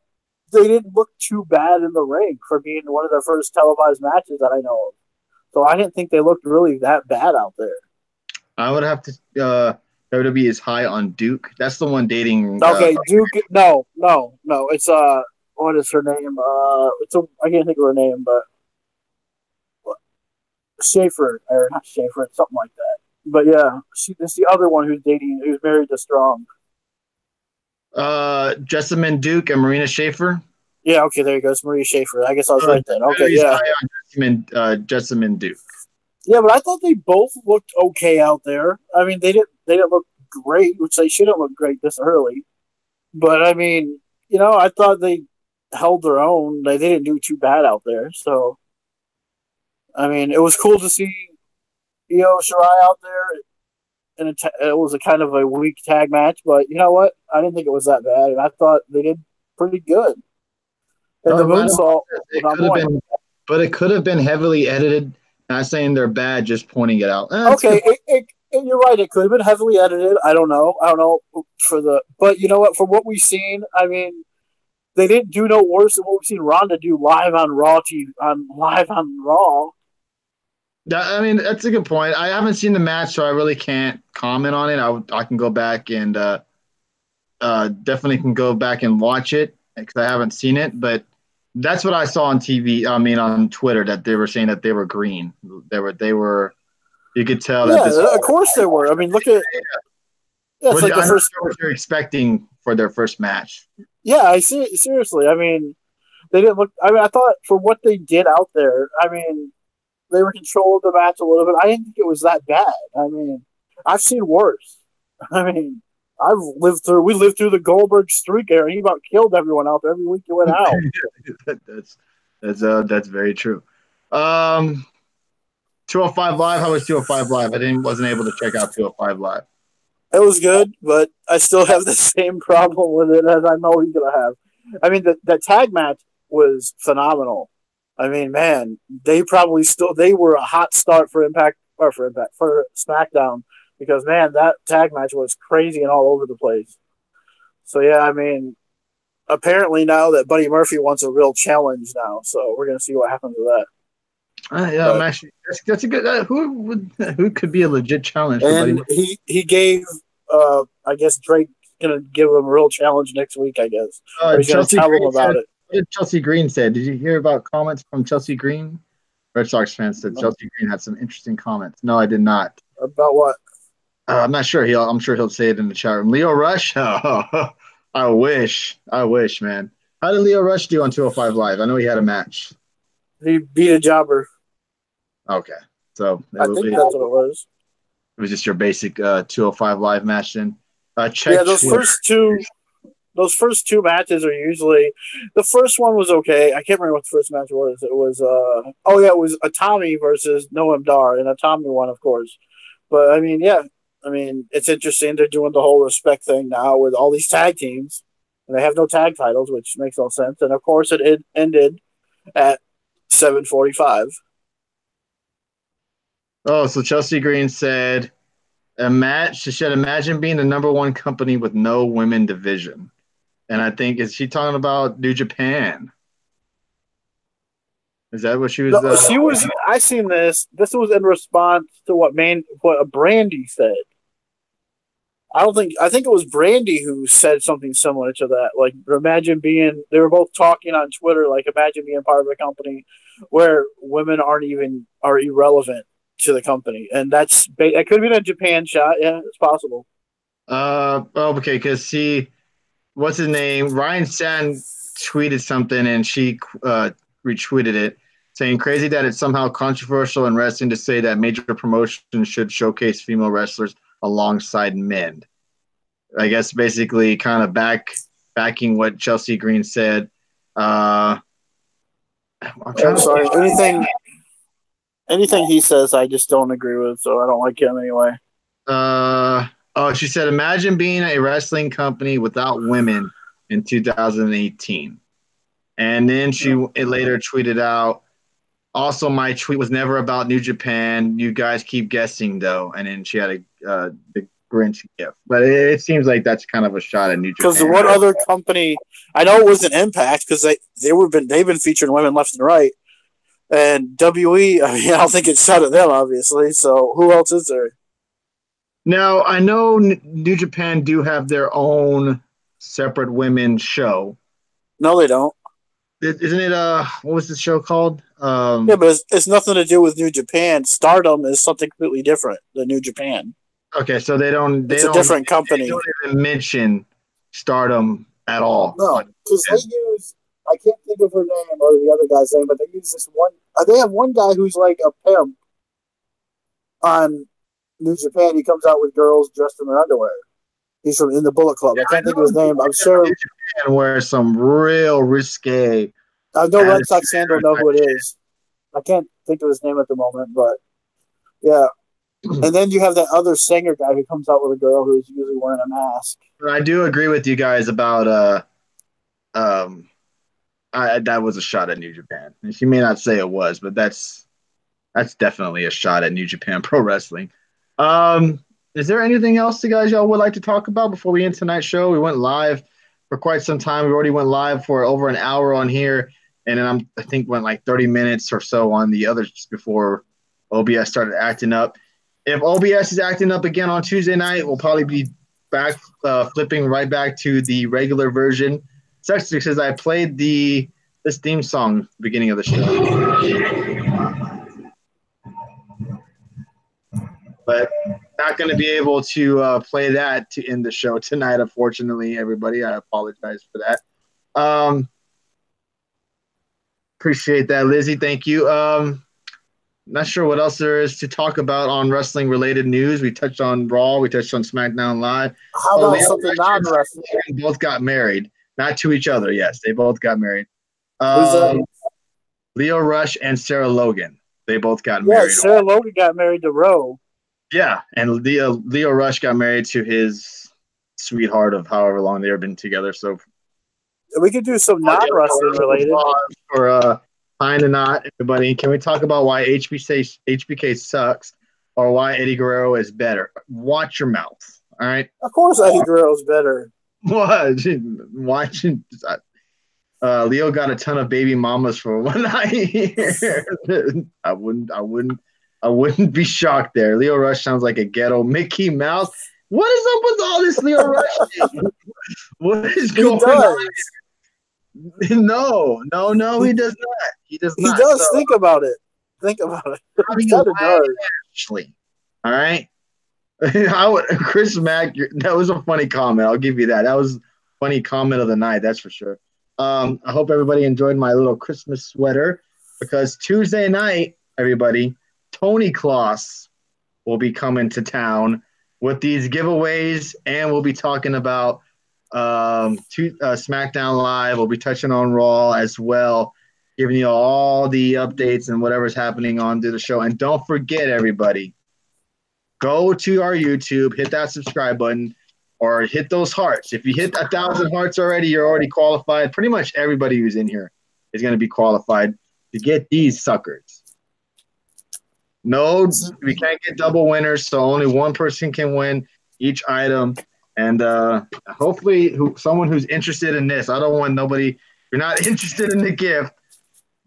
they didn't look too bad in the ring for being one of their first televised matches that I know of. So I didn't think they looked really that bad out there. I would have to WWE is high on Duke. That's the one dating. Okay, Duke. No. It's what is her name? I can't think of her name, but Schaefer or not Schaefer, something like that. But yeah, it's the other one who's married to Strong. Jessamine Duke and Marina Schaefer. Yeah, okay, there you go. It's Maria Schaefer. I guess I was right then. Okay, yeah. Jessamine Duke. Yeah, but I thought they both looked okay out there. I mean, they didn't look great, which they shouldn't look great this early. But I mean, I thought they held their own. They didn't do too bad out there. So, I mean, it was cool to see Io Shirai out there. And it was a kind of a weak tag match, but you know what? I didn't think it was that bad, and I thought they did pretty good. And the moonsault, it could have been heavily edited. Not saying they're bad, just pointing it out. Okay, you're right. It could have been heavily edited. I don't know but you know what? For what we've seen, I mean, they didn't do no worse than what we've seen Ronda do live on Raw. I mean, that's a good point. I haven't seen the match, so I really can't comment on it. I can go back and definitely can go back and watch it because I haven't seen it. But that's what I saw on TV. I mean, on Twitter, that they were saying that they were green. They were. You could tell that. Yeah, of course they were. I mean, look at. Yeah, it's like the first. What you're expecting for their first match. Yeah, I see. Seriously, I mean, they didn't look. I mean, I thought for what they did out there, I mean. They were controlling the match a little bit. I didn't think it was that bad. I mean, I've seen worse. I mean, we lived through the Goldberg streak era. He about killed everyone out there every week he went out. That's very true. 205 Live. How was 205 Live? Wasn't able to check out 205 Live. It was good, but I still have the same problem with it as I know he's gonna have. I mean, the tag match was phenomenal. I mean, man, they were a hot start for SmackDown because man, that tag match was crazy and all over the place. So yeah, I mean, apparently now that Buddy Murphy wants a real challenge now, so we're gonna see what happens with that. I'm actually that's a good. Who could be a legit challenge? And he gave, I guess Drake gonna give him a real challenge next week. I guess he's gonna tell him about it. What did Chelsea Green say? Did you hear about comments from Chelsea Green? Red Sox fans said Chelsea Green had some interesting comments. No, I did not. About what? I'm not sure. I'm sure he'll say it in the chat room. Leo Rush? I wish, man. How did Leo Rush do on 205 Live? I know he had a match. He beat a jobber. Okay. So I think that's what it was. It was just your basic 205 Live match then? Those first two matches are usually the first one was okay. I can't remember what the first match was. It was it was Atami versus Noam Dar, and Atami won, of course. But I mean, yeah, it's interesting. They're doing the whole respect thing now with all these tag teams, and they have no tag titles, which makes no sense. And of course, it ended at 7:45. Oh, so Chelsea Green said she said, imagine being the number one company with no women division. And I think, is she talking about New Japan? Is that what she was? No, she was. I seen this. This was in response to what Brandy said. I think it was Brandy who said something similar to that. Like, they were both talking on Twitter. Like, imagine being part of a company where women are irrelevant to the company, and that could have been a Japan shot. Yeah, it's possible. Okay, because what's his name? Ryan Sand tweeted something and she retweeted it saying, crazy that it's somehow controversial in wrestling to say that major promotions should showcase female wrestlers alongside men. I guess basically kind of backing what Chelsea Green said. I'm sorry. Anything he says, I just don't agree with, so I don't like him anyway. She said, imagine being a wrestling company without women in 2018. And then she later tweeted out, also, my tweet was never about New Japan. You guys keep guessing, though. And then she had the Grinch gift. But it seems like that's kind of a shot at New Japan. Because what other company? I know it was an Impact because they've been featuring women left and right. And WE, I don't think it's shot at them, obviously. So who else is there? Now, I know New Japan do have their own separate women's show. No, they don't. Isn't it, what was the show called? Yeah, but it's nothing to do with New Japan. Stardom is something completely different than New Japan. Okay, so it's a different company. They don't even mention Stardom at all. No, because they use, I can't think of her name or the other guy's name, but they use this one. They have one guy who's like a pimp on New Japan. He comes out with girls dressed in their underwear. He's from in the Bullet Club. I can't think of his name. I'm sure. New Japan wears some real risque. I know Red Sox fan don't know who it is. I can't think of his name at the moment, but yeah. And then you have that other singer guy who comes out with a girl who's usually wearing a mask. I do agree with you guys about that was a shot at New Japan. She may not say it was, but that's definitely a shot at New Japan Pro Wrestling. Is there anything else you guys y'all would like to talk about before we end tonight's show? We went live for quite some time. We already went live for over an hour on here, and then I think went like 30 minutes or so on the others before OBS started acting up. If OBS is acting up again on Tuesday night, we'll probably be back flipping right back to the regular version. Such because I played this theme song at the beginning of the show. But not going to be able to play that to end the show tonight, unfortunately, everybody. I apologize for that. Appreciate that, Lizzie. Thank you. Not sure what else there is to talk about on wrestling-related news. We touched on Raw. We touched on SmackDown Live. How about something non-wrestling? They both got married. Not to each other, yes. They both got married. Who's that? Leo Rush and Sarah Logan. They both got married. Yeah, Sarah Logan got married to Roe. Yeah, and Leo Rush got married to his sweetheart of however long they've been together. So we could do some non-wrestling related. For tying the knot, everybody. Can we talk about why HBK sucks or why Eddie Guerrero is better? Watch your mouth, all right? Of course Eddie Guerrero's better. What? Watching Leo got a ton of baby mamas for one night. I wouldn't be shocked there. Leo Rush sounds like a ghetto Mickey Mouse. What is up with all this Leo Rush? What is going on? No, he does not. He does not. He does. So, think about it. He kind of does. Actually, all right. Chris Mack, that was a funny comment. I'll give you that. That was a funny comment of the night. That's for sure. I hope everybody enjoyed my little Christmas sweater because Tuesday night, everybody, Tony Kloss will be coming to town with these giveaways, and we'll be talking about SmackDown Live. We'll be touching on Raw as well, giving you all the updates and whatever's happening on through the show. And don't forget, everybody, go to our YouTube, hit that subscribe button, or hit those hearts. If you hit 1,000 hearts already, you're already qualified. Pretty much everybody who's in here is going to be qualified to get these suckers. No, we can't get double winners, so only one person can win each item. And hopefully someone who's interested in this. I don't want nobody – if you're not interested in the gift,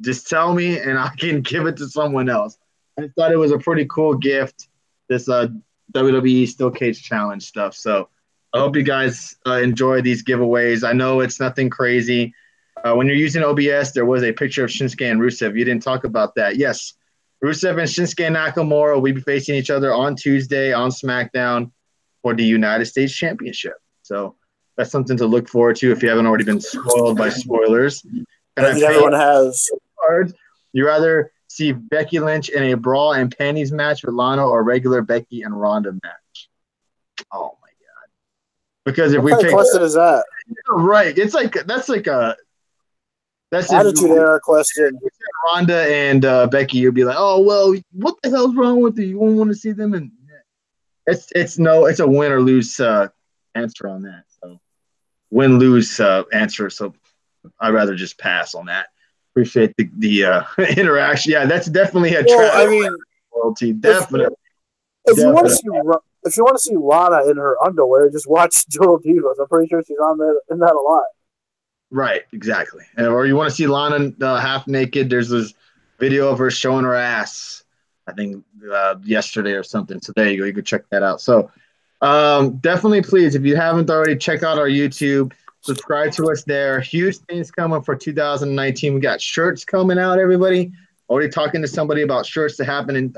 just tell me and I can give it to someone else. I thought it was a pretty cool gift, this WWE Steel Cage Challenge stuff. So I hope you guys enjoy these giveaways. I know it's nothing crazy. When you're using OBS, there was a picture of Shinsuke and Rusev. You didn't talk about that. Yes, Rusev and Shinsuke Nakamura will be facing each other on Tuesday on SmackDown for the United States Championship. So that's something to look forward to if you haven't already been spoiled by spoilers. And everyone has. You rather see Becky Lynch in a bra and panties match with Lana or regular Becky and Ronda match? Oh my god! Because if what kind of question is that? Right, it's like that's attitude era question. Ronda and Becky, you'd be like, oh well, what the hell's wrong with you? You won't want to see them, and it's a win or lose answer on that. So win lose answer. So I'd rather just pass on that. Appreciate the interaction. Yeah, that's definitely a loyalty. Definitely. If you want to see Lana in her underwear, just watch Total Divas. I'm pretty sure she's on there in that a lot. Right, exactly. Or you want to see Lana half naked? There's this video of her showing her ass. I think yesterday or something. So there you go. You can check that out. So Definitely, please, if you haven't already, check out our YouTube. Subscribe to us there. Huge things coming for 2019. We got shirts coming out, everybody. Already talking to somebody about shirts to happen in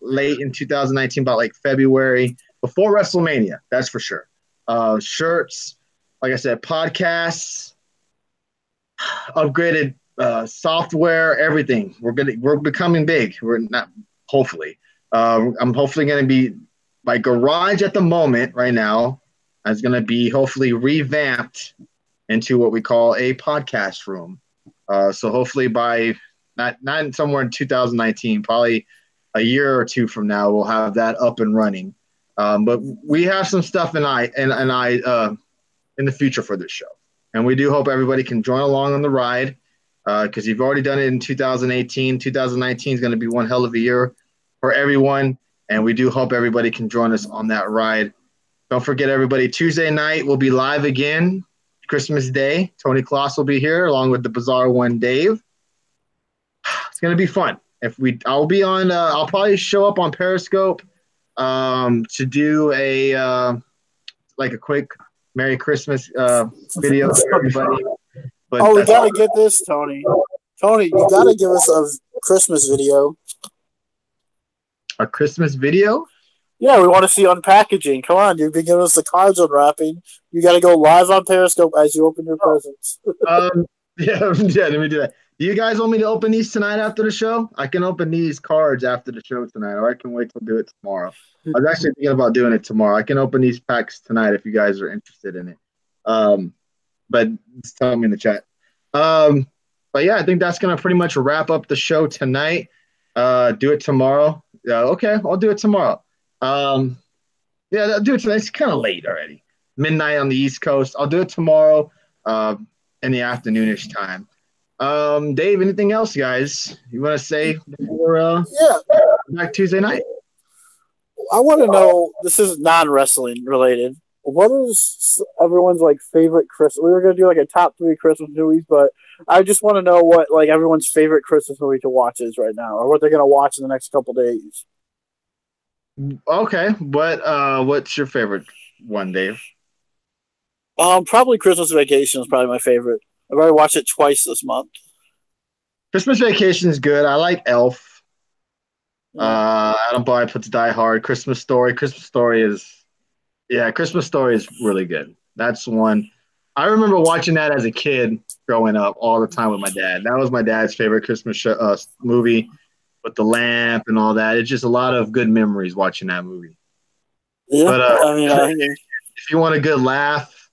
late in 2019, about like February, before WrestleMania. That's for sure. Shirts, like I said, podcasts, upgraded software, everything. We're becoming big. We're not hopefully. I'm hopefully going to be my garage at the moment right now is going to be hopefully revamped into what we call a podcast room. So hopefully by not somewhere in 2019, probably a year or two from now, we'll have that up and running. But we have some stuff in the future for this show. And we do hope everybody can join along on the ride because you've already done it in 2018. 2019 is going to be one hell of a year for everyone. And we do hope everybody can join us on that ride. Don't forget, everybody, Tuesday night we'll be live again, Christmas Day. Tony Kloss will be here along with the Bizarre One, Dave. It's going to be fun. I'll be on. I'll probably show up on Periscope to do a quick Merry Christmas video for everybody. But we gotta get this, Tony. Tony, you gotta give us a Christmas video. A Christmas video? Yeah, we want to see unpackaging. Come on, you've been giving us the cards unwrapping. You got to go live on Periscope as you open your presents. Yeah, let me do that. Do you guys want me to open these tonight after the show? I can open these cards after the show tonight, or I can wait till do it tomorrow. I was actually thinking about doing it tomorrow. I can open these packs tonight if you guys are interested in it. But just tell me in the chat. But yeah, I think that's gonna pretty much wrap up the show tonight. Do it tomorrow. Okay, I'll do it tomorrow. Yeah, I'll do it tonight. It's kind of late already. Midnight on the East Coast. I'll do it tomorrow in the afternoonish time. Dave, anything else, guys, you want to say before back Tuesday night? I want to know, this is non-wrestling related. What is everyone's favorite Christmas? We were going to do a top 3 Christmas movies, but I just want to know what everyone's favorite Christmas movie to watch is right now, or what they're going to watch in the next couple days. Okay, what's your favorite one, Dave? Probably Christmas Vacation is probably my favorite. I've already watched it twice this month. Christmas Vacation is good. I like Elf. Adam Boy puts Die Hard. Christmas Story is really good. That's one. I remember watching that as a kid growing up all the time with my dad. That was my dad's favorite Christmas movie with the lamp and all that. It's just a lot of good memories watching that movie. Yeah, but if you want a good laugh,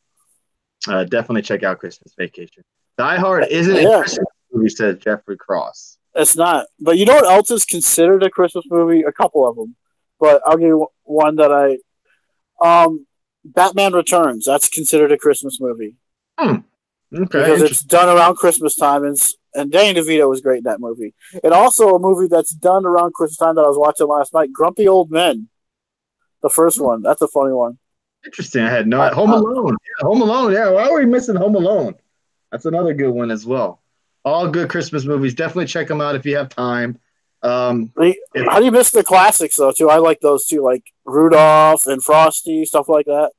definitely check out Christmas Vacation. Die Hard isn't a Christmas movie, says Jeffrey Cross. It's not. But you know what else is considered a Christmas movie? A couple of them. But I'll give you one that Batman Returns. That's considered a Christmas movie. Okay. Because it's done around Christmas time, and Danny DeVito was great in that movie. And also a movie that's done around Christmas time that I was watching last night, Grumpy Old Men. The first one. That's a funny one. Interesting. I had no Home Alone. Yeah, Home Alone. Yeah, why are we missing Home Alone? That's another good one as well. All good Christmas movies. Definitely check them out if you have time. How do you miss the classics though? Too, I like those too, like Rudolph and Frosty, stuff like that.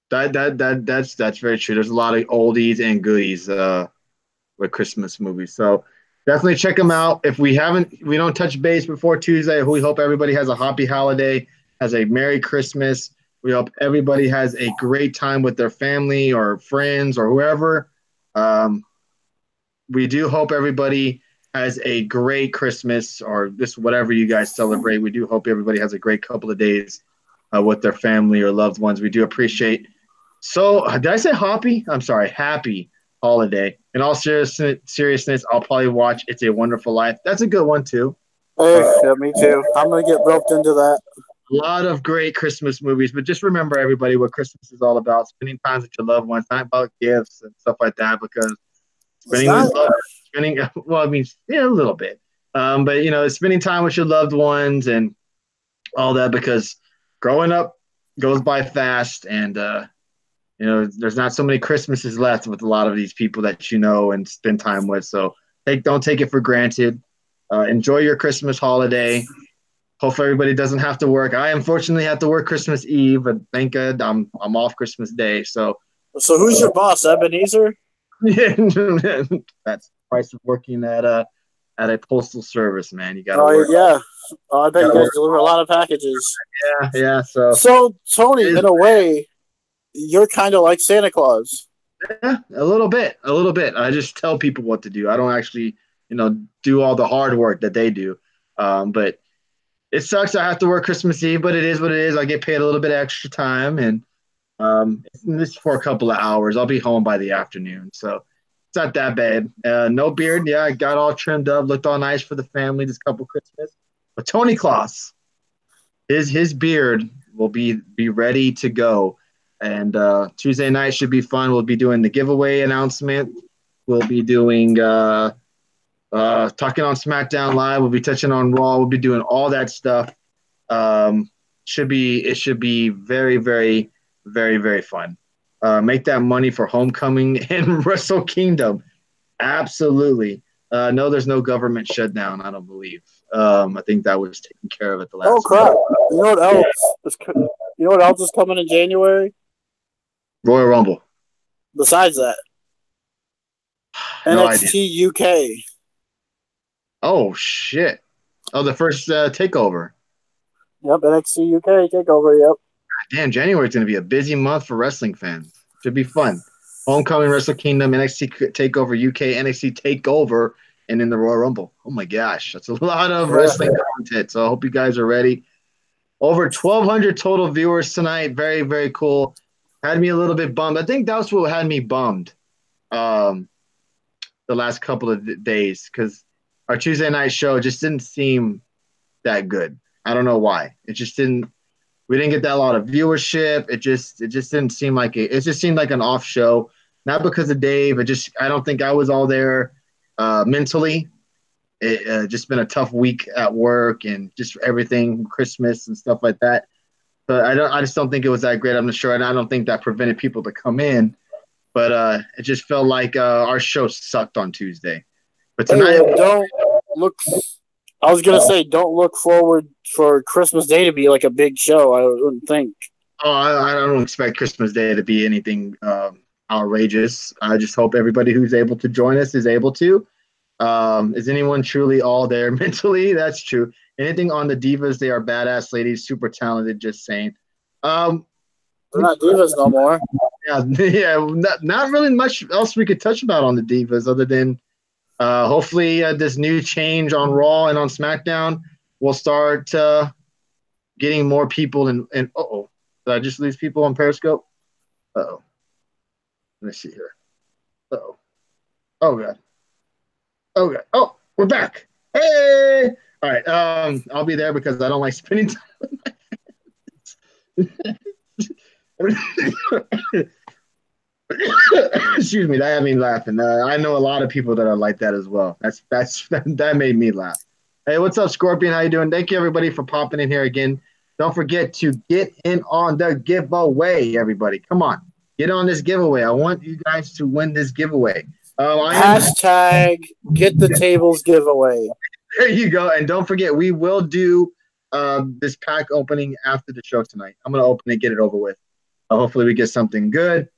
That's very true. There's a lot of oldies and goodies with Christmas movies. So definitely check them out. If we don't touch base before Tuesday, we hope everybody has a happy holiday, has a Merry Christmas. We hope everybody has a great time with their family or friends or whoever. We do hope everybody has a great Christmas or just whatever you guys celebrate. We do hope everybody has a great couple of days with their family or loved ones. We do appreciate. So did I say happy? I'm sorry, happy holiday. In all seriousness, I'll probably watch It's a Wonderful Life. That's a good one too. Yeah, me too. I'm going to get roped into that. A lot of great Christmas movies, but just remember, everybody, what Christmas is all about. Spending time with your loved ones, not about gifts and stuff like that, because a little bit. But, spending time with your loved ones and all that, because growing up goes by fast, and, there's not so many Christmases left with a lot of these people that you know and spend time with. So don't take it for granted. Enjoy your Christmas holiday. Hopefully everybody doesn't have to work. I unfortunately have to work Christmas Eve, but thank God I'm off Christmas Day. So who's your boss, Ebenezer? Yeah, that's the price of working at a postal service, man. You got to Oh work. yeah, I bet you guys deliver a lot of packages. Yeah. So Tony, in a way, you're kind of like Santa Claus. Yeah, a little bit. I just tell people what to do. I don't actually, do all the hard work that they do. But it sucks. I have to work Christmas Eve, but it is what it is. I get paid a little bit extra time, and this for a couple of hours. I'll be home by the afternoon, so it's not that bad. No beard. Yeah, I got all trimmed up, looked all nice for the family this couple Christmas. But Tony Claus, his beard will be ready to go. And Tuesday night should be fun. We'll be doing the giveaway announcement. We'll be doing talking on SmackDown Live. We'll be touching on Raw. We'll be doing all that stuff. It should be very, very, very, very fun. Make that money for Homecoming and Wrestle Kingdom. Absolutely. No, there's no government shutdown, I don't believe. I think that was taken care of at the last. Oh crap! You know what else? You know what else is coming in January? Royal Rumble. Besides that, No NXT UK. Oh shit! Oh, the first takeover. Yep, NXT UK takeover. Yep. Damn, January is going to be a busy month for wrestling fans. Should be fun. Homecoming, Wrestle Kingdom, NXT Takeover UK, NXT Takeover, and in the Royal Rumble. Oh my gosh, that's a lot of wrestling content. So I hope you guys are ready. Over 1,200 total viewers tonight. Very, very cool. Had me a little bit bummed. I think that's what had me bummed the last couple of days, because our Tuesday night show just didn't seem that good. I don't know why. It just didn't. We didn't get that lot of viewership. It just didn't seem like it. It just seemed like an off show. Not because of Dave. I don't think I was all there mentally. It just been a tough week at work and just everything, Christmas and stuff like that. But I just don't think it was that great. I'm not sure, and I don't think that prevented people to come in. But it just felt like our show sucked on Tuesday. But tonight, don't look. I was gonna say, don't look forward for Christmas Day to be like a big show. I wouldn't think. Oh, I don't expect Christmas Day to be anything outrageous. I just hope everybody who's able to join us is able to. Is anyone truly all there mentally? That's true. Anything on the Divas, they are badass ladies, super talented, just saying. They're not Divas no more. Yeah, not really much else we could touch about on the Divas other than hopefully this new change on Raw and on SmackDown will start getting more people in. Uh-oh. Did I just lose people on Periscope? Uh-oh. Let me see here. Uh-oh. Oh, God. Oh, God. Oh, we're back. Hey! All right. I'll be there because I don't like spending time with my Excuse me, that had me laughing. I know a lot of people that are like that as well. That made me laugh. Hey, what's up, Scorpion? How you doing? Thank you, everybody, for popping in here again. Don't forget to get in on the giveaway, everybody. Come on, get on this giveaway. I want you guys to win this giveaway. Hashtag get the tables giveaway. There you go. And don't forget, we will do this pack opening after the show tonight. I'm going to open it, get it over with. Hopefully we get something good.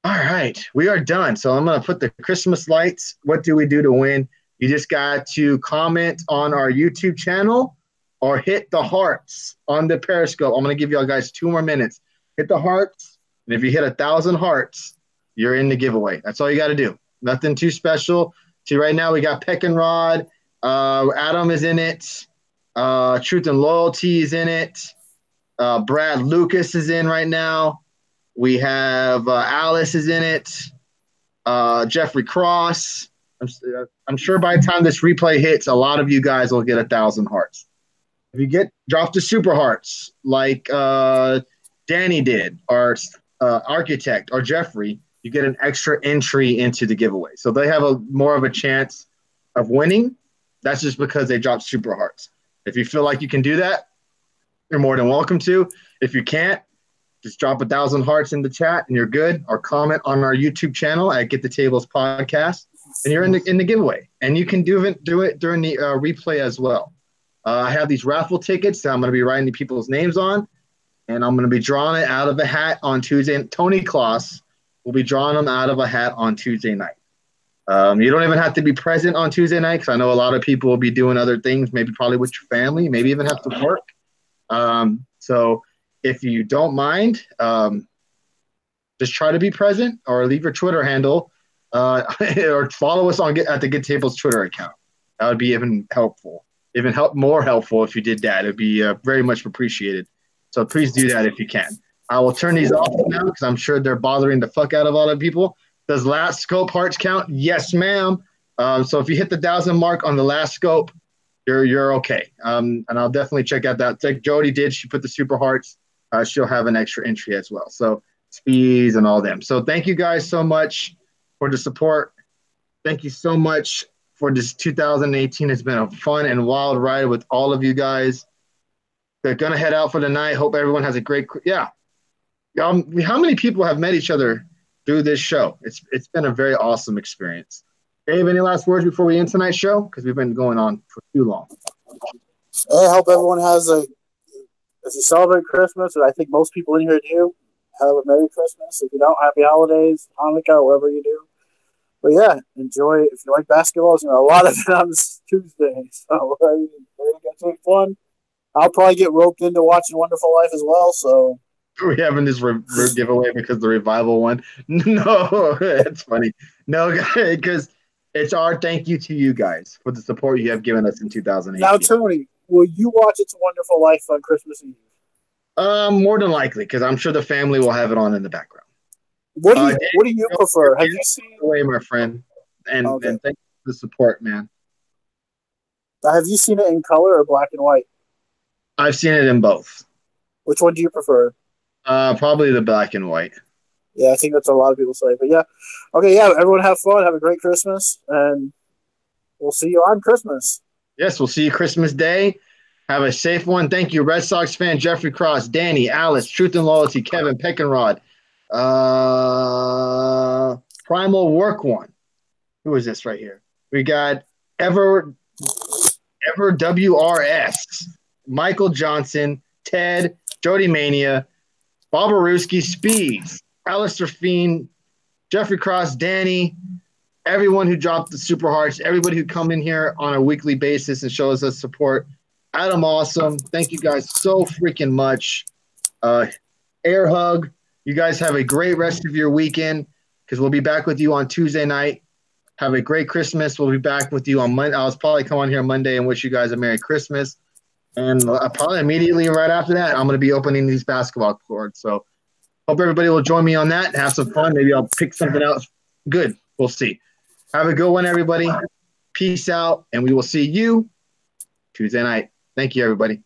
All right, we are done. So I'm going to put the Christmas lights. What do we do to win? You just got to comment on our YouTube channel or hit the hearts on the Periscope. I'm going to give you guys 2 more minutes. Hit the hearts, and if you hit 1,000 hearts, you're in the giveaway. That's all you got to do. Nothing too special. See, right now we got Peck and Rod. Adam is in it. Truth and Loyalty is in it. Brad Lucas is in right now. We have Alice is in it. Jeffrey Cross. I'm sure by the time this replay hits, a lot of you guys will get 1,000 hearts. If you drop the super hearts like Danny did, or Architect, or Jeffrey, you get an extra entry into the giveaway. So they have more of a chance of winning. That's just because they dropped super hearts. If you feel like you can do that, you're more than welcome to. If you can't, just drop 1,000 hearts in the chat and you're good, or comment on our YouTube channel at Get the Tables Podcast, and you're in the giveaway. And you can do it during the replay as well. I have these raffle tickets that I'm going to be writing people's names on, and I'm going to be drawing it out of a hat on Tuesday. Tony Kloss will be drawing them out of a hat on Tuesday night. You don't even have to be present on Tuesday night because I know a lot of people will be doing other things, maybe probably with your family, maybe even have to work. So if you don't mind, just try to be present or leave your Twitter handle or follow us at the Good Tables Twitter account. That would be even helpful, more helpful if you did that. It would be very much appreciated. So please do that if you can. I will turn these off now because I'm sure they're bothering the fuck out of a lot of people. Does last scope hearts count? Yes, ma'am. So if you hit the 1,000 mark on the last scope, you're okay. And I'll definitely check out that. Like Jody did, she put the super hearts. She'll have an extra entry as well. So speeds and all them. So thank you guys so much for the support. Thank you so much for this 2018. It's been a fun and wild ride with all of you guys. They're gonna head out for the night. Hope everyone has a great. Yeah. How many people have met each other through this show? It's been a very awesome experience. Dave, any last words before we end tonight's show? Because we've been going on for too long. I hope everyone has if you celebrate Christmas, and I think most people in here do, have a Merry Christmas. If you don't, Happy Holidays, Hanukkah, whatever you do. But yeah, enjoy. If you like basketball, there's a lot of it on Tuesday. So it's going to be fun. I'll probably get roped into watching Wonderful Life as well. So are we having this giveaway because the revival one? No, it's funny. No, because it's our thank you to you guys for the support you have given us in 2018. Now, Tony, will you watch It's a Wonderful Life on Christmas Eve? More than likely, because I'm sure the family will have it on in the background. What do you prefer? Have you seen away, my friend? And thank you for the support, man. Have you seen it in color or black and white? I've seen it in both. Which one do you prefer? Probably the black and white. Yeah, I think that's what a lot of people say. But yeah, okay, yeah. Everyone have fun. Have a great Christmas, and we'll see you on Christmas. Yes, we'll see you Christmas Day. Have a safe one. Thank you, Red Sox fan Jeffrey Cross, Danny, Alice, Truth and Loyalty, Kevin Peckenrod, Primal Work One. Who is this right here? We got Ever WRS, Michael Johnson, Ted, Jody Mania, Bobarooski, Speeds, Alistair Fiend, Jeffrey Cross, Danny, everyone who dropped the super hearts, everybody who come in here on a weekly basis and shows us support. Adam Awesome, thank you guys so freaking much. Air hug. You guys have a great rest of your weekend because we'll be back with you on Tuesday night. Have a great Christmas. We'll be back with you on Monday. I'll probably come on here Monday and wish you guys a Merry Christmas. And probably immediately right after that, I'm going to be opening these basketball courts. So hope everybody will join me on that and have some fun. Maybe I'll pick something else good. We'll see. Have a good one, everybody. Peace out, and we will see you Tuesday night. Thank you, everybody.